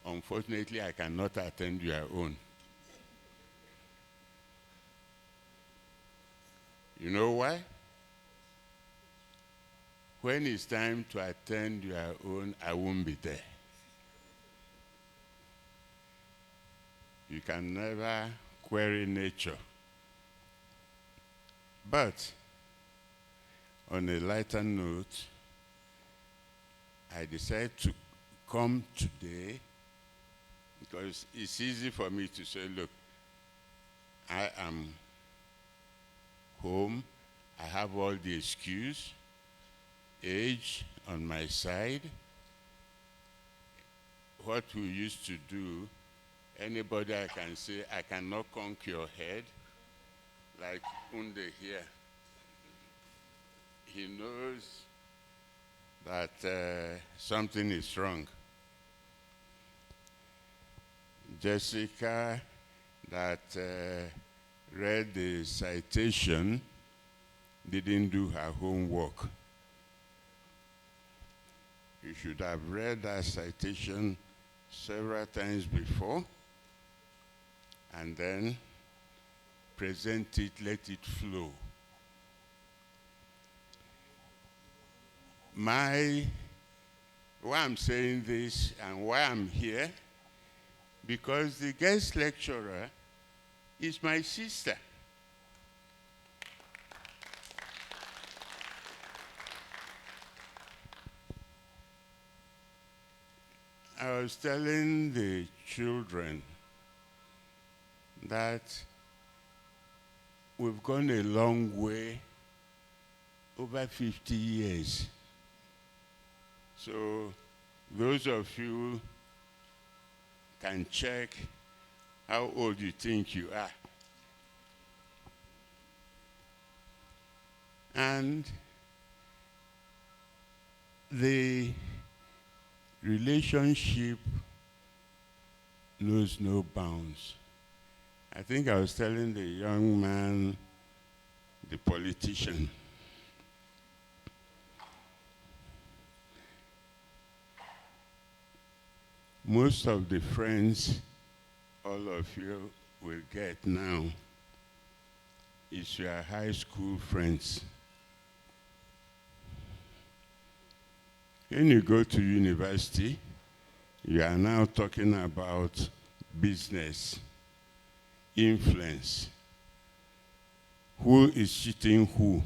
Unfortunately, I cannot attend your own. You know why? When it's time to attend your own, I won't be there. You can never query nature. But on a lighter note, I decided to come today because it's easy for me to say, look, I am home, I have all the excuse, age on my side. What we used to do, anybody I can say, I cannot conk your head, like Unde here. He knows that something is wrong. Jessica, that read the citation, didn't do her homework. You should have read that citation several times before and then present it, let it flow. Why I'm saying this and why I'm here, because the guest lecturer is my sister. I was telling the children that we've gone a long way, over 50 years. So those of you can check how old you think you are. And the relationship knows no bounds. I think I was telling the young man, the politician, most of the friends all of you will get now is your high school friends. When you go to university, you are now talking about business, influence, who is cheating who.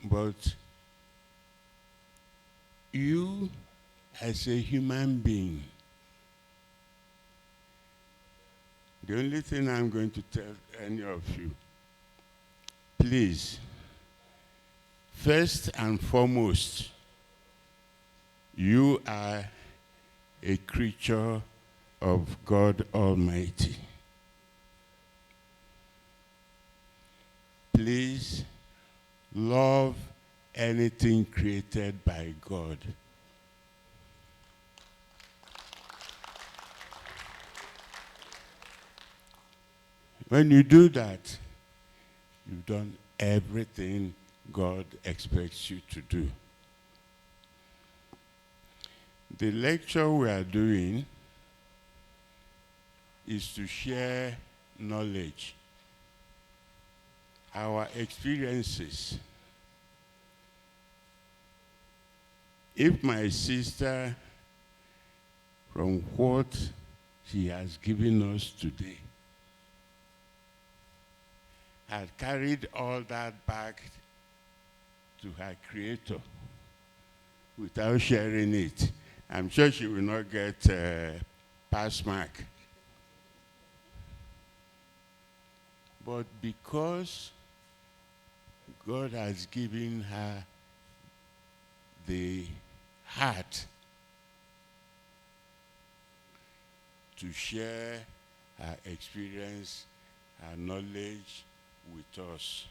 But you, as a human being, the only thing I'm going to tell any of you, please, first and foremost, you are a creature of God Almighty. Please love anything created by God. When you do that, you've done everything God expects you to do. The lecture we are doing is to share knowledge, our experiences. If my sister, from what she has given us today, had carried all that back to her creator without sharing it, I'm sure she will not get a pass mark. But because God has given her the heart to share her experience, her knowledge with us.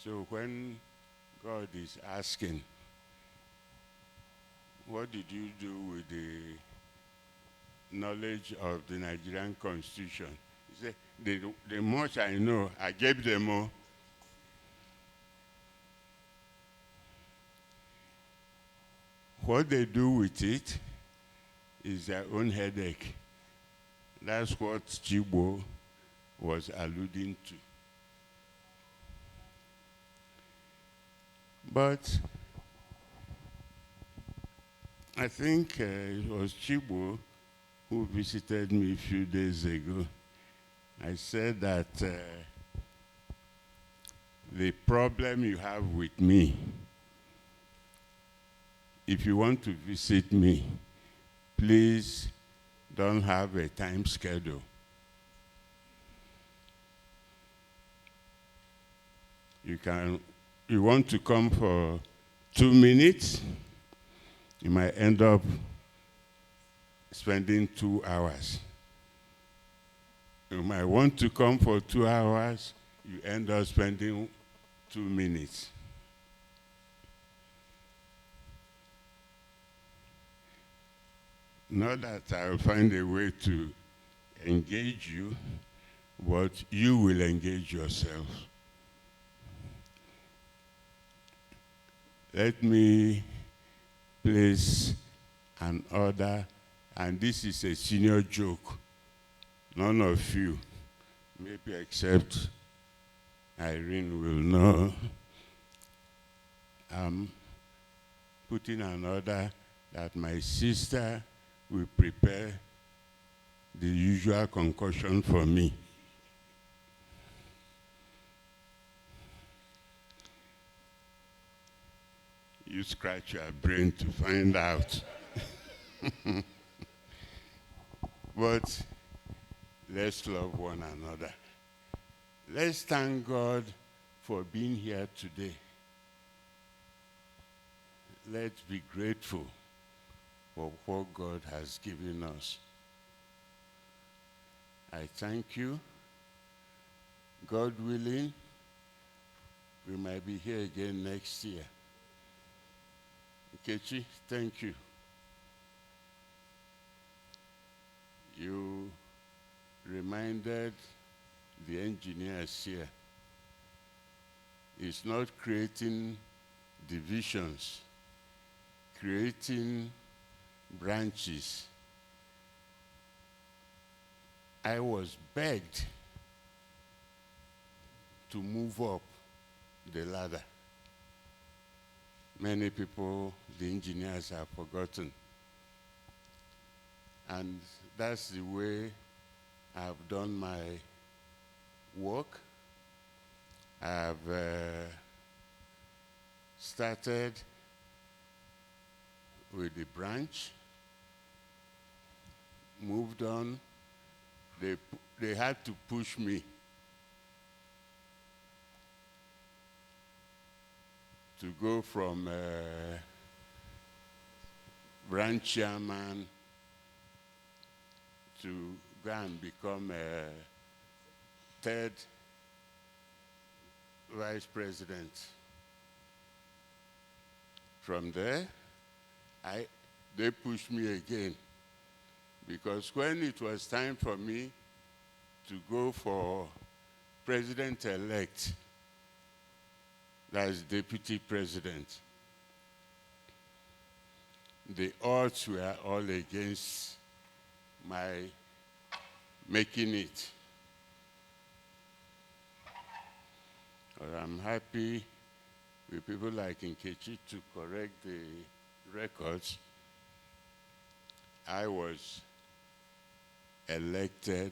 So when God is asking, what did you do with the knowledge of the Nigerian Constitution? He said, the much I know, I gave them all. What they do with it is their own headache. That's what Chibo was alluding to. But I think it was Chibo who visited me a few days ago. I said that the problem you have with me, if you want to visit me, please don't have a time schedule. You want to come for 2 minutes, you might end up spending 2 hours. You might want to come for 2 hours, you end up spending 2 minutes. Not that I'll find a way to engage you, but you will engage yourself. Let me place an order, and this is a senior joke. None of you, maybe except Irene, will know. I'm putting an order that my sister will prepare the usual concoction for me. You scratch your brain to find out. But let's love one another. Let's thank God for being here today. Let's be grateful for what God has given us. I thank you. God willing, we might be here again next year. Nkechi, thank you. You reminded the engineers here. It's not creating divisions, creating branches. I was begged to move up the ladder. Many people, the engineers, have forgotten. And that's the way I've done my work. I've started with the branch, moved on. They had to push me to go from branch chairman to go and become third vice president. From there, they pushed me again, because when it was time for me to go for president-elect, that's deputy president, the odds were all against my making it. But I'm happy with people like Nkechi to correct the records. I was elected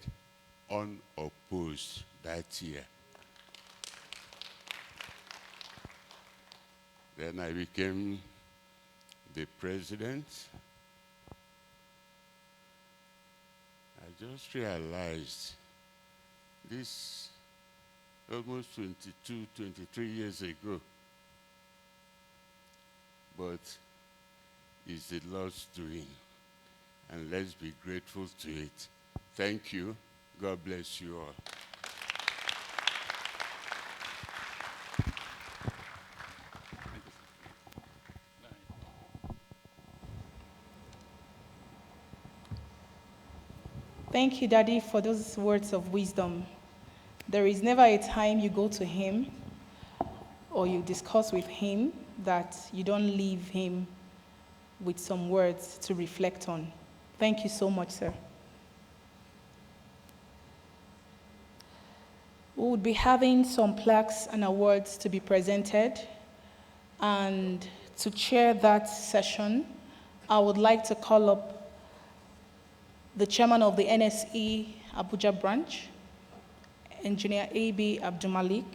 unopposed that year. Then I became the president. I just realized this almost 22, 23 years ago, but it's the Lord's doing, and let's be grateful to it. Thank you. God bless you all. Thank you, Daddy, for those words of wisdom. There is never a time you go to him or you discuss with him that you don't leave him with some words to reflect on. Thank you so much, sir. We would be having some plaques and awards to be presented, and to chair that session, I would like to call up the chairman of the NSE Abuja branch, Engineer A.B. Abdulmalik,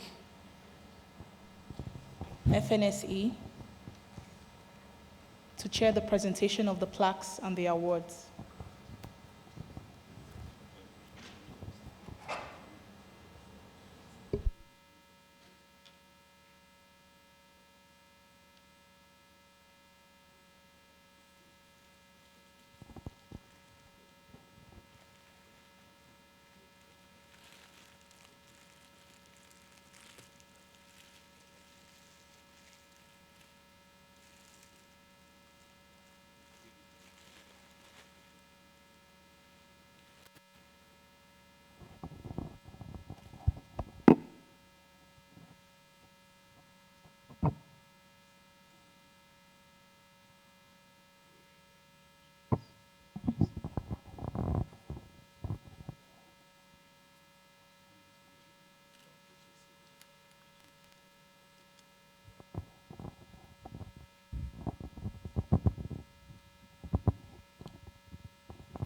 FNSE, to chair the presentation of the plaques and the awards.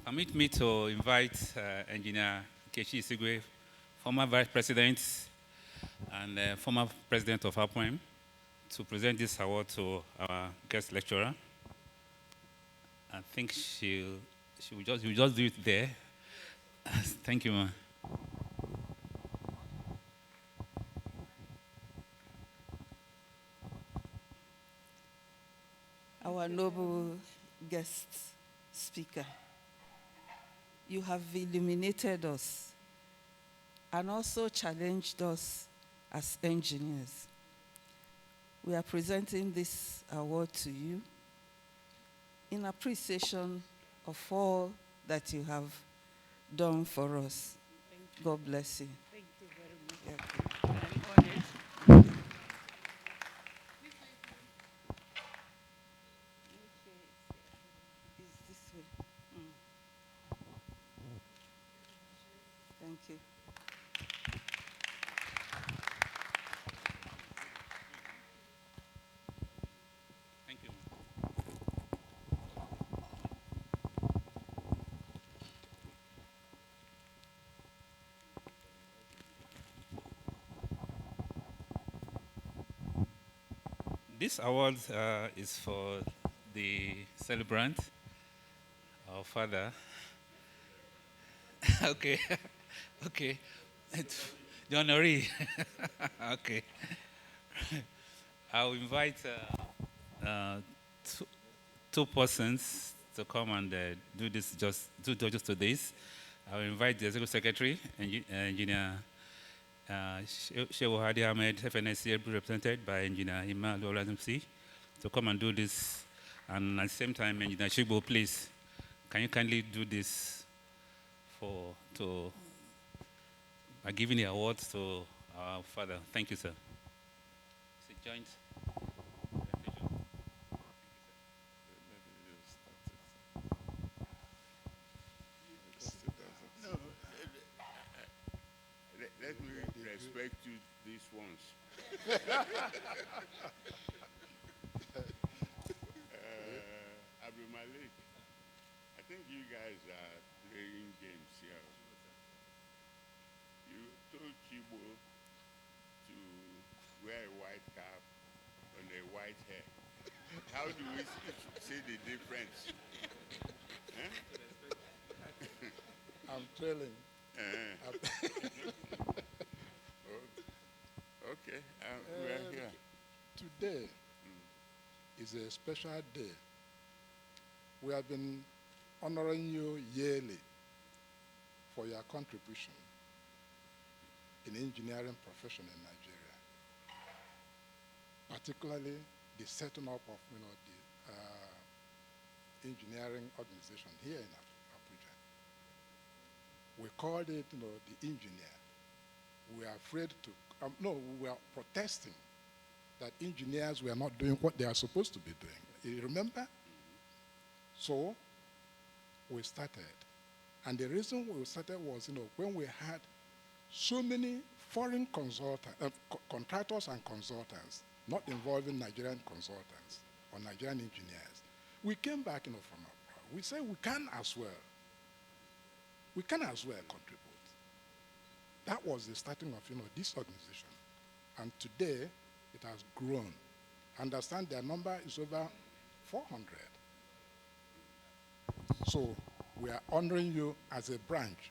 Permit me to invite Engineer Kechi Isigwe, former Vice President and former President of APOEM, to present this award to our guest lecturer. I think she'll just do it there. Thank you, ma'am. Our noble guest speaker, you have illuminated us and also challenged us as engineers. We are presenting this award to you in appreciation of all that you have done for us. God bless you. Thank you very much. I'm honored. Is this way? Thank you. Thank you. This award is for the celebrant, our father. Okay, okay. The honoree. Okay. I'll invite two persons to come and do justice to this. I'll invite the Executive Secretary, Engineer Shehu Hadi Ahmed, FNSC, represented by Engineer Ima Lorazmc, to come and do this. And at the same time, Engineer Shigbo, please, can you kindly do this by giving the award to our father? Thank you, sir. It's a joint. Let me respect you this once. Abdul Malik, I think you guys are playing games here. You told Chibo to wear a white cap on a white hair. How do we see the difference? I'm trailing. Okay, we're here. Today is a special day. We have been honoring you yearly for your contribution in engineering profession in Nigeria, particularly the setting up of the engineering organization here in Abuja. We called it the engineer. We are afraid to, we are protesting that engineers were not doing what they are supposed to be doing. You remember? So we started. And the reason we started was, when we had so many foreign contractors and consultants, not involving Nigerian consultants or Nigerian engineers, we came back, from abroad. We said we can as well. We can as well contribute. That was the starting of, this organization. And today, it has grown. Understand their number is over 400. So we are honoring you as a branch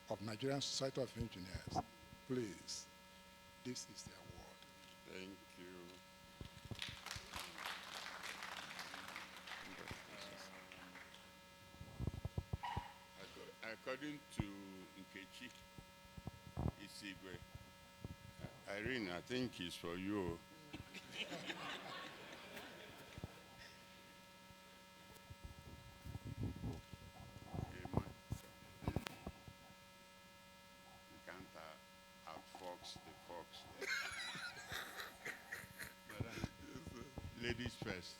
of Nigerian Society of Engineers. Please, this is the award. Thank you. According to Nkechi Isigwe, Irene, I think it's for you. You can't outfox the fox. Ladies first.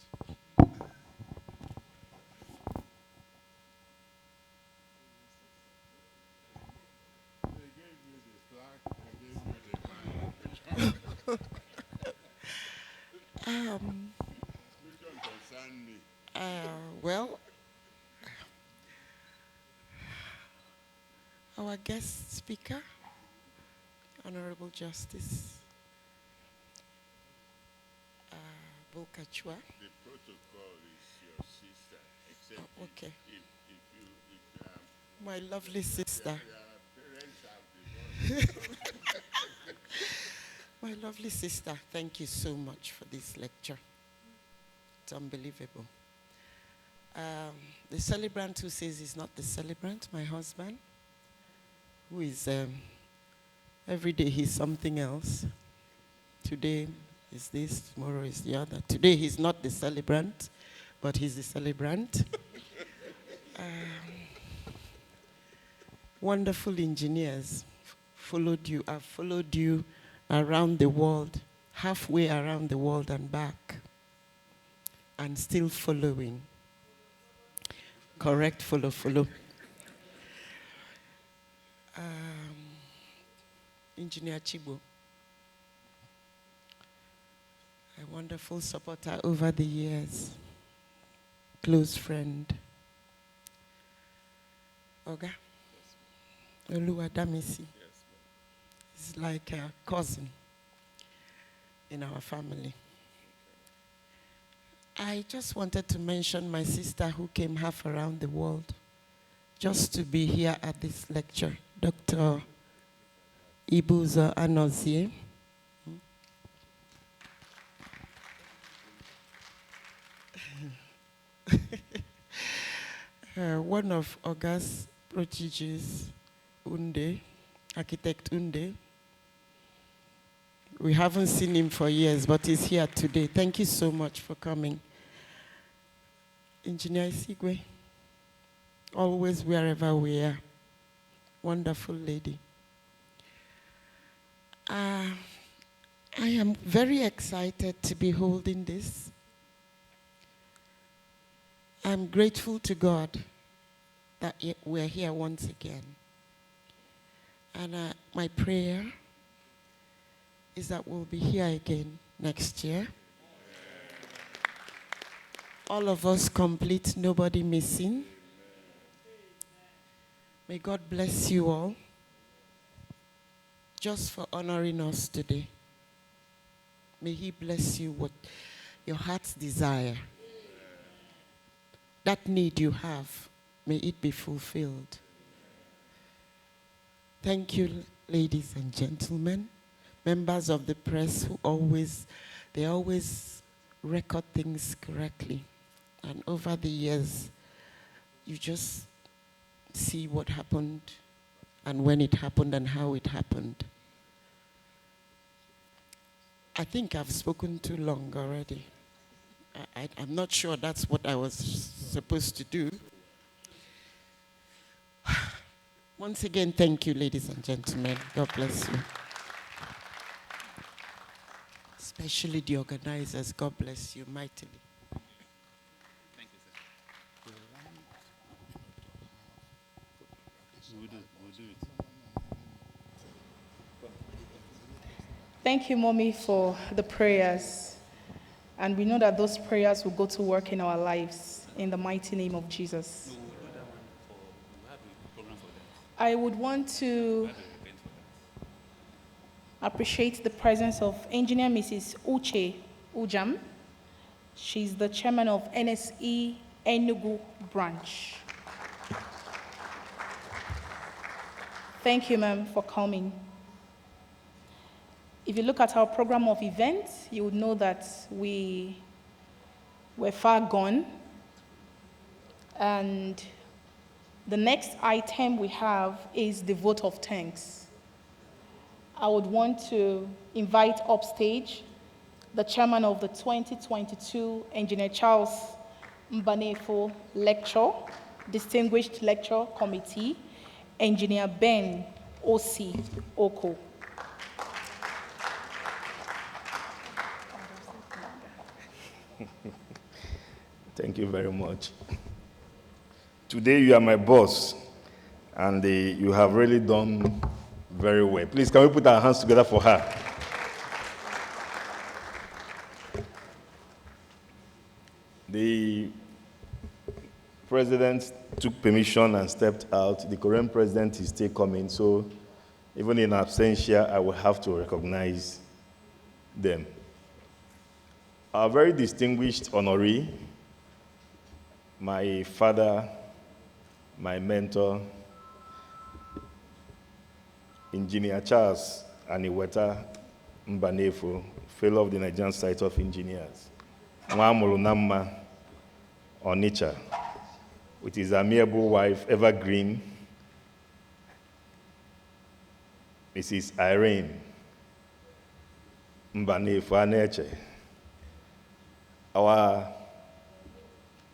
Well, our guest speaker, Honorable Justice Bolkachua. The protocol is your sister, except okay. if my lovely sister. Parents have My lovely sister, thank you so much for this lecture. It's unbelievable. The celebrant who says he's not the celebrant, my husband, who is, every day he's something else. Today is this, tomorrow is the other. Today he's not the celebrant, but he's the celebrant. Wonderful engineers followed you. I've followed you around the world, halfway around the world and back, and still following. Correct, follow. Engineer Chibo, a wonderful supporter over the years, close friend. Oga, Oluwadamisi is like a cousin in our family. I just wanted to mention my sister who came half around the world just to be here at this lecture, Dr. Ibuzo Anozie. One of Oga's proteges, Unde, architect Unde. We haven't seen him for years, but he's here today. Thank you so much for coming. Engineer Isigwe, always wherever we are. Wonderful lady. I am very excited to be holding this. I'm grateful to God that we're here once again. And my prayer is that we'll be here again next year. All of us complete, nobody missing. May God bless you all just for honoring us today. May He bless you with your heart's desire. That need you have, may it be fulfilled. Thank you, ladies and gentlemen, members of the press who always record things correctly. And over the years, you just see what happened and when it happened and how it happened. I think I've spoken too long already. I'm not sure that's what I was supposed to do. Once again, thank you, ladies and gentlemen. God bless you. Especially the organizers, God bless you mightily. Thank you, sir. We'll do it. Thank you, Mommy, for the prayers. And we know that those prayers will go to work in our lives in the mighty name of Jesus. I would want to appreciate the presence of Engineer Mrs. Uche Ujam. She's the chairman of NSE Enugu branch. Thank you, ma'am, for coming. If you look at our program of events, you would know that we're far gone. And the next item we have is the vote of thanks. I would want to invite upstage the chairman of the 2022 Engineer Charles Mbanefo Lecture, Distinguished Lecture Committee, Engineer Ben O.C. Oko. Thank you very much. Today you are my boss, and you have really done very well. Please, can we put our hands together for her? The president took permission and stepped out. The current president is still coming, so even in absentia, I will have to recognize them. Our very distinguished honoree, my father, my mentor, Engineer Charles Aniweta Mbanefo, fellow of the Nigerian Society of Engineers. Mwamulu Namma Onitsha, with his amiable wife, Evergreen, Mrs. Irene Mbanefo Aneche. Our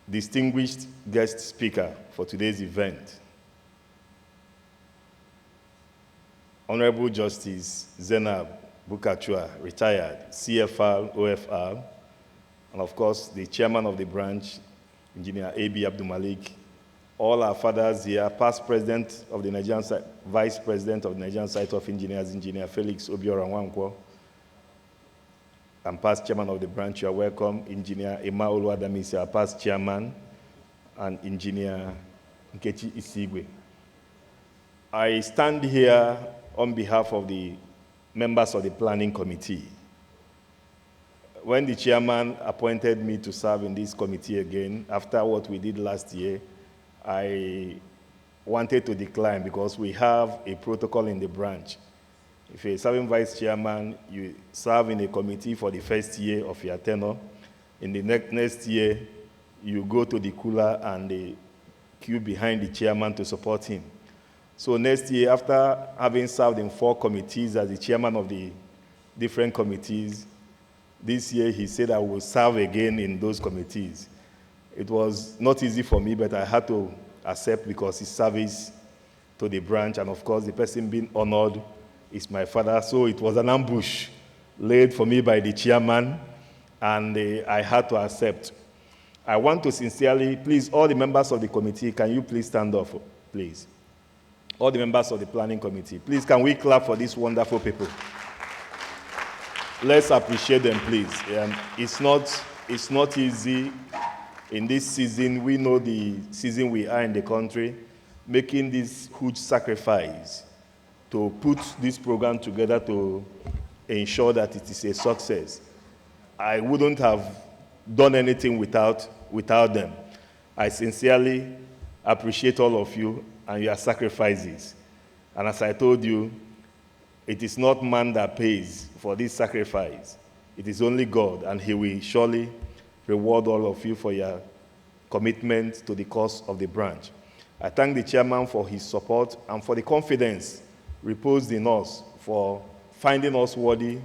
distinguished guest speaker for today's event, Honorable Justice Zainab Bukachua, retired, CFR, OFR, and of course, the chairman of the branch, Engineer A.B. Abdul Malik, all our fathers here, past president of the Nigerian vice president of the Nigerian Society of Engineers, Engineer Felix Obiora Nwankwo, and past chairman of the branch, you are welcome. Engineer Emma Oluwadamisi, our past chairman, and Engineer Nkechi Isigwe. I stand here on behalf of the members of the planning committee. When the chairman appointed me to serve in this committee again, after what we did last year, I wanted to decline because we have a protocol in the branch. If you're a serving vice chairman, you serve in a committee for the first year of your tenure. In the next year, you go to the cooler and queue behind the chairman to support him. So next year, after having served in 4 committees as the chairman of the different committees, this year he said I will serve again in those committees. It was not easy for me, but I had to accept because his service to the branch, and of course the person being honored is my father, so it was an ambush laid for me by the chairman, and I had to accept. I want to sincerely, please, all the members of the committee, can you please stand up, please? All the members of the planning committee, please, can we clap for these wonderful people? Let's appreciate them, please. It's not easy in this season. We know the season we are in the country, making this huge sacrifice to put this program together to ensure that it is a success. I wouldn't have done anything without them. I sincerely appreciate all of you and your sacrifices. And as I told you, it is not man that pays for this sacrifice. It is only God, and he will surely reward all of you for your commitment to the cause of the branch. I thank the chairman for his support and for the confidence reposed in us for finding us worthy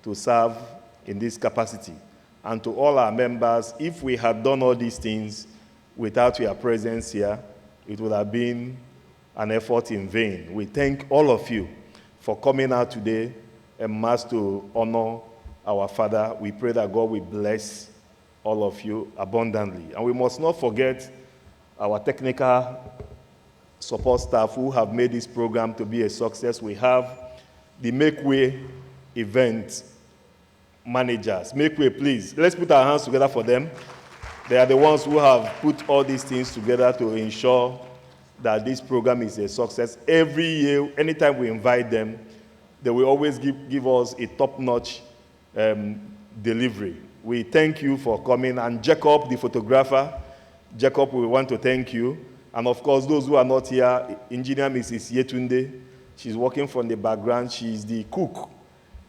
to serve in this capacity. And to all our members, if we had done all these things without your presence here, it would have been an effort in vain. We thank all of you for coming out today en masse to honor our father. We pray that God will bless all of you abundantly. And we must not forget our technical support staff who have made this program to be a success. We have the Make Way event managers. Make way, please. Let's put our hands together for them. They are the ones who have put all these things together to ensure that this program is a success. Every year, anytime we invite them, they will always give us a top-notch delivery. We thank you for coming. And Jacob, the photographer, Jacob, we want to thank you. And of course, those who are not here, Engineer Mrs. Yetunde, she's working from the background. She's the cook,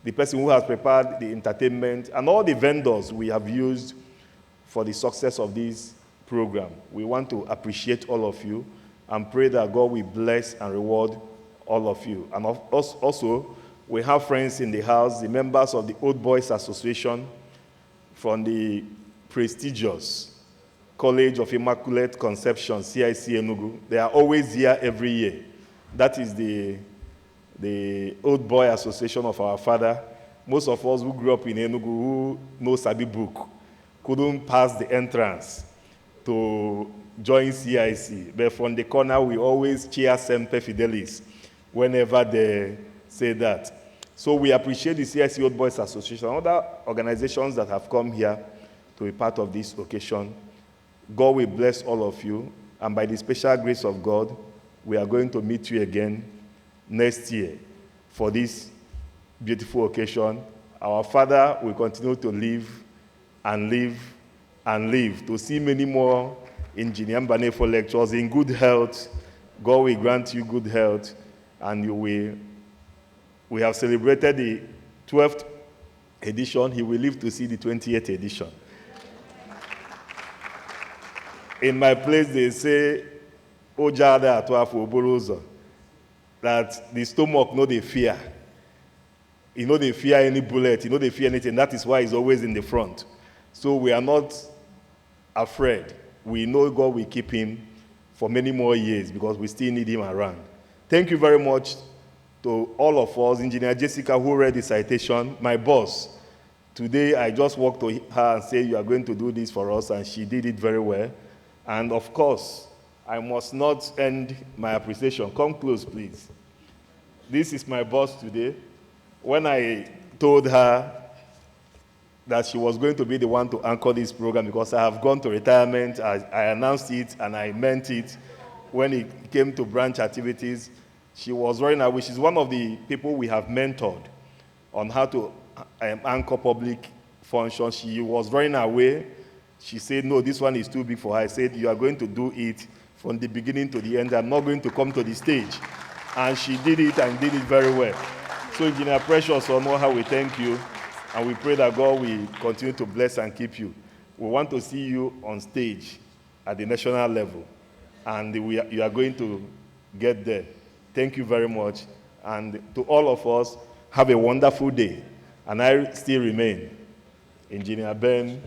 the person who has prepared the entertainment, and all the vendors we have used for the success of this program. We want to appreciate all of you and pray that God will bless and reward all of you. And also, we have friends in the house, the members of the Old Boys Association from the prestigious College of Immaculate Conception, CIC Enugu. They are always here every year. That is the Old Boy Association of our father. Most of us who grew up in Enugu, who know Sabi Book, couldn't pass the entrance to join CIC. But from the corner, we always cheer Semper Fidelis whenever they say that. So we appreciate the CIC Old Boys Association and other organizations that have come here to be part of this occasion. God will bless all of you, and by the special grace of God, we are going to meet you again next year for this beautiful occasion. Our Father will continue to live and live and live to see many more Engineer Mbanefo lectures in good health. God will grant you good health, and we have celebrated the 12th edition. He will live to see the 28th edition. In my place, they say, Ojada atuafu oborozo, that the stomach no dey fear. You know they fear any bullet, you know they fear anything. That is why he's always in the front. So we are not afraid. We know God will keep him for many more years because we still need him around. Thank you very much to all of us. Engineer Jessica, who read the citation, my boss. Today, I just walked to her and said, you are going to do this for us, and she did it very well. And of course, I must not end my appreciation. Come close, please. This is my boss today. When I told her that she was going to be the one to anchor this program because I have gone to retirement, I announced it and I meant it. When it came to branch activities, she was running away. She's one of the people we have mentored on how to anchor public functions. She was running away. She said, no, this one is too big for her. I said, you are going to do it from the beginning to the end. I'm not going to come to the stage. And she did it and did it very well. So, Engineer Precious Onoha, we thank you. And we pray that God will continue to bless and keep you. We want to see you on stage at the national level. And you are going to get there. Thank you very much. And to all of us, have a wonderful day. And I still remain Engineer Ben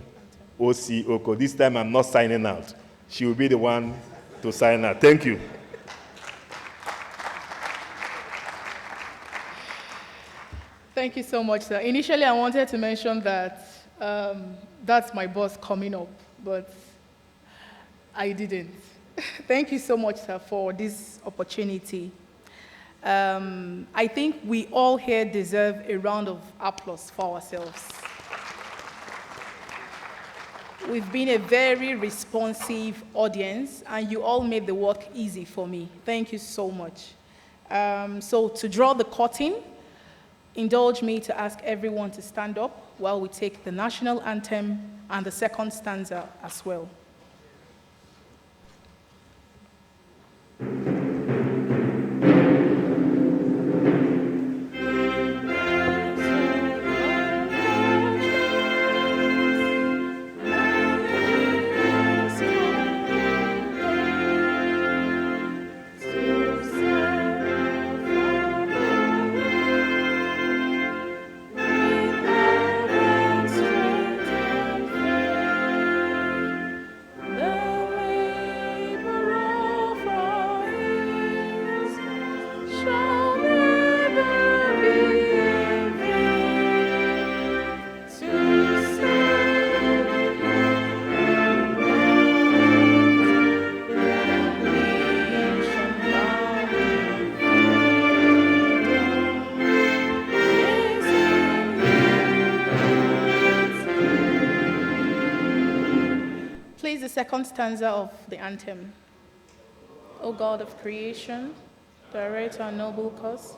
O.C. Oko. This time I'm not signing out. She will be the one to sign out. Thank you. Thank you so much, sir. Initially, I wanted to mention that that's my boss coming up, but I didn't. Thank you so much, sir, for this opportunity. I think we all here deserve a round of applause for ourselves. We've been a very responsive audience, and you all made the work easy for me. Thank you so much. So to draw the curtain, indulge me to ask everyone to stand up while we take the national anthem and the second stanza as well. second stanza of the anthem. O God of creation, direct our noble cause,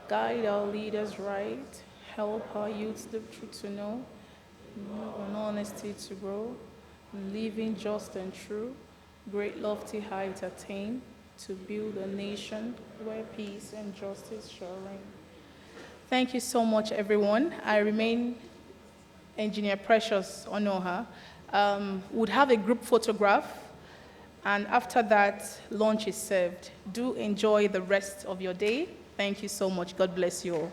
guide our leaders right, help our youth the truth to know, and honesty to grow, living just and true, great lofty heights attain, to build a nation where peace and justice shall reign. Thank you so much, everyone. I remain Engineer Precious Onoha. Would have a group photograph, and after that, lunch is served. Do enjoy the rest of your day. Thank you so much. God bless you all.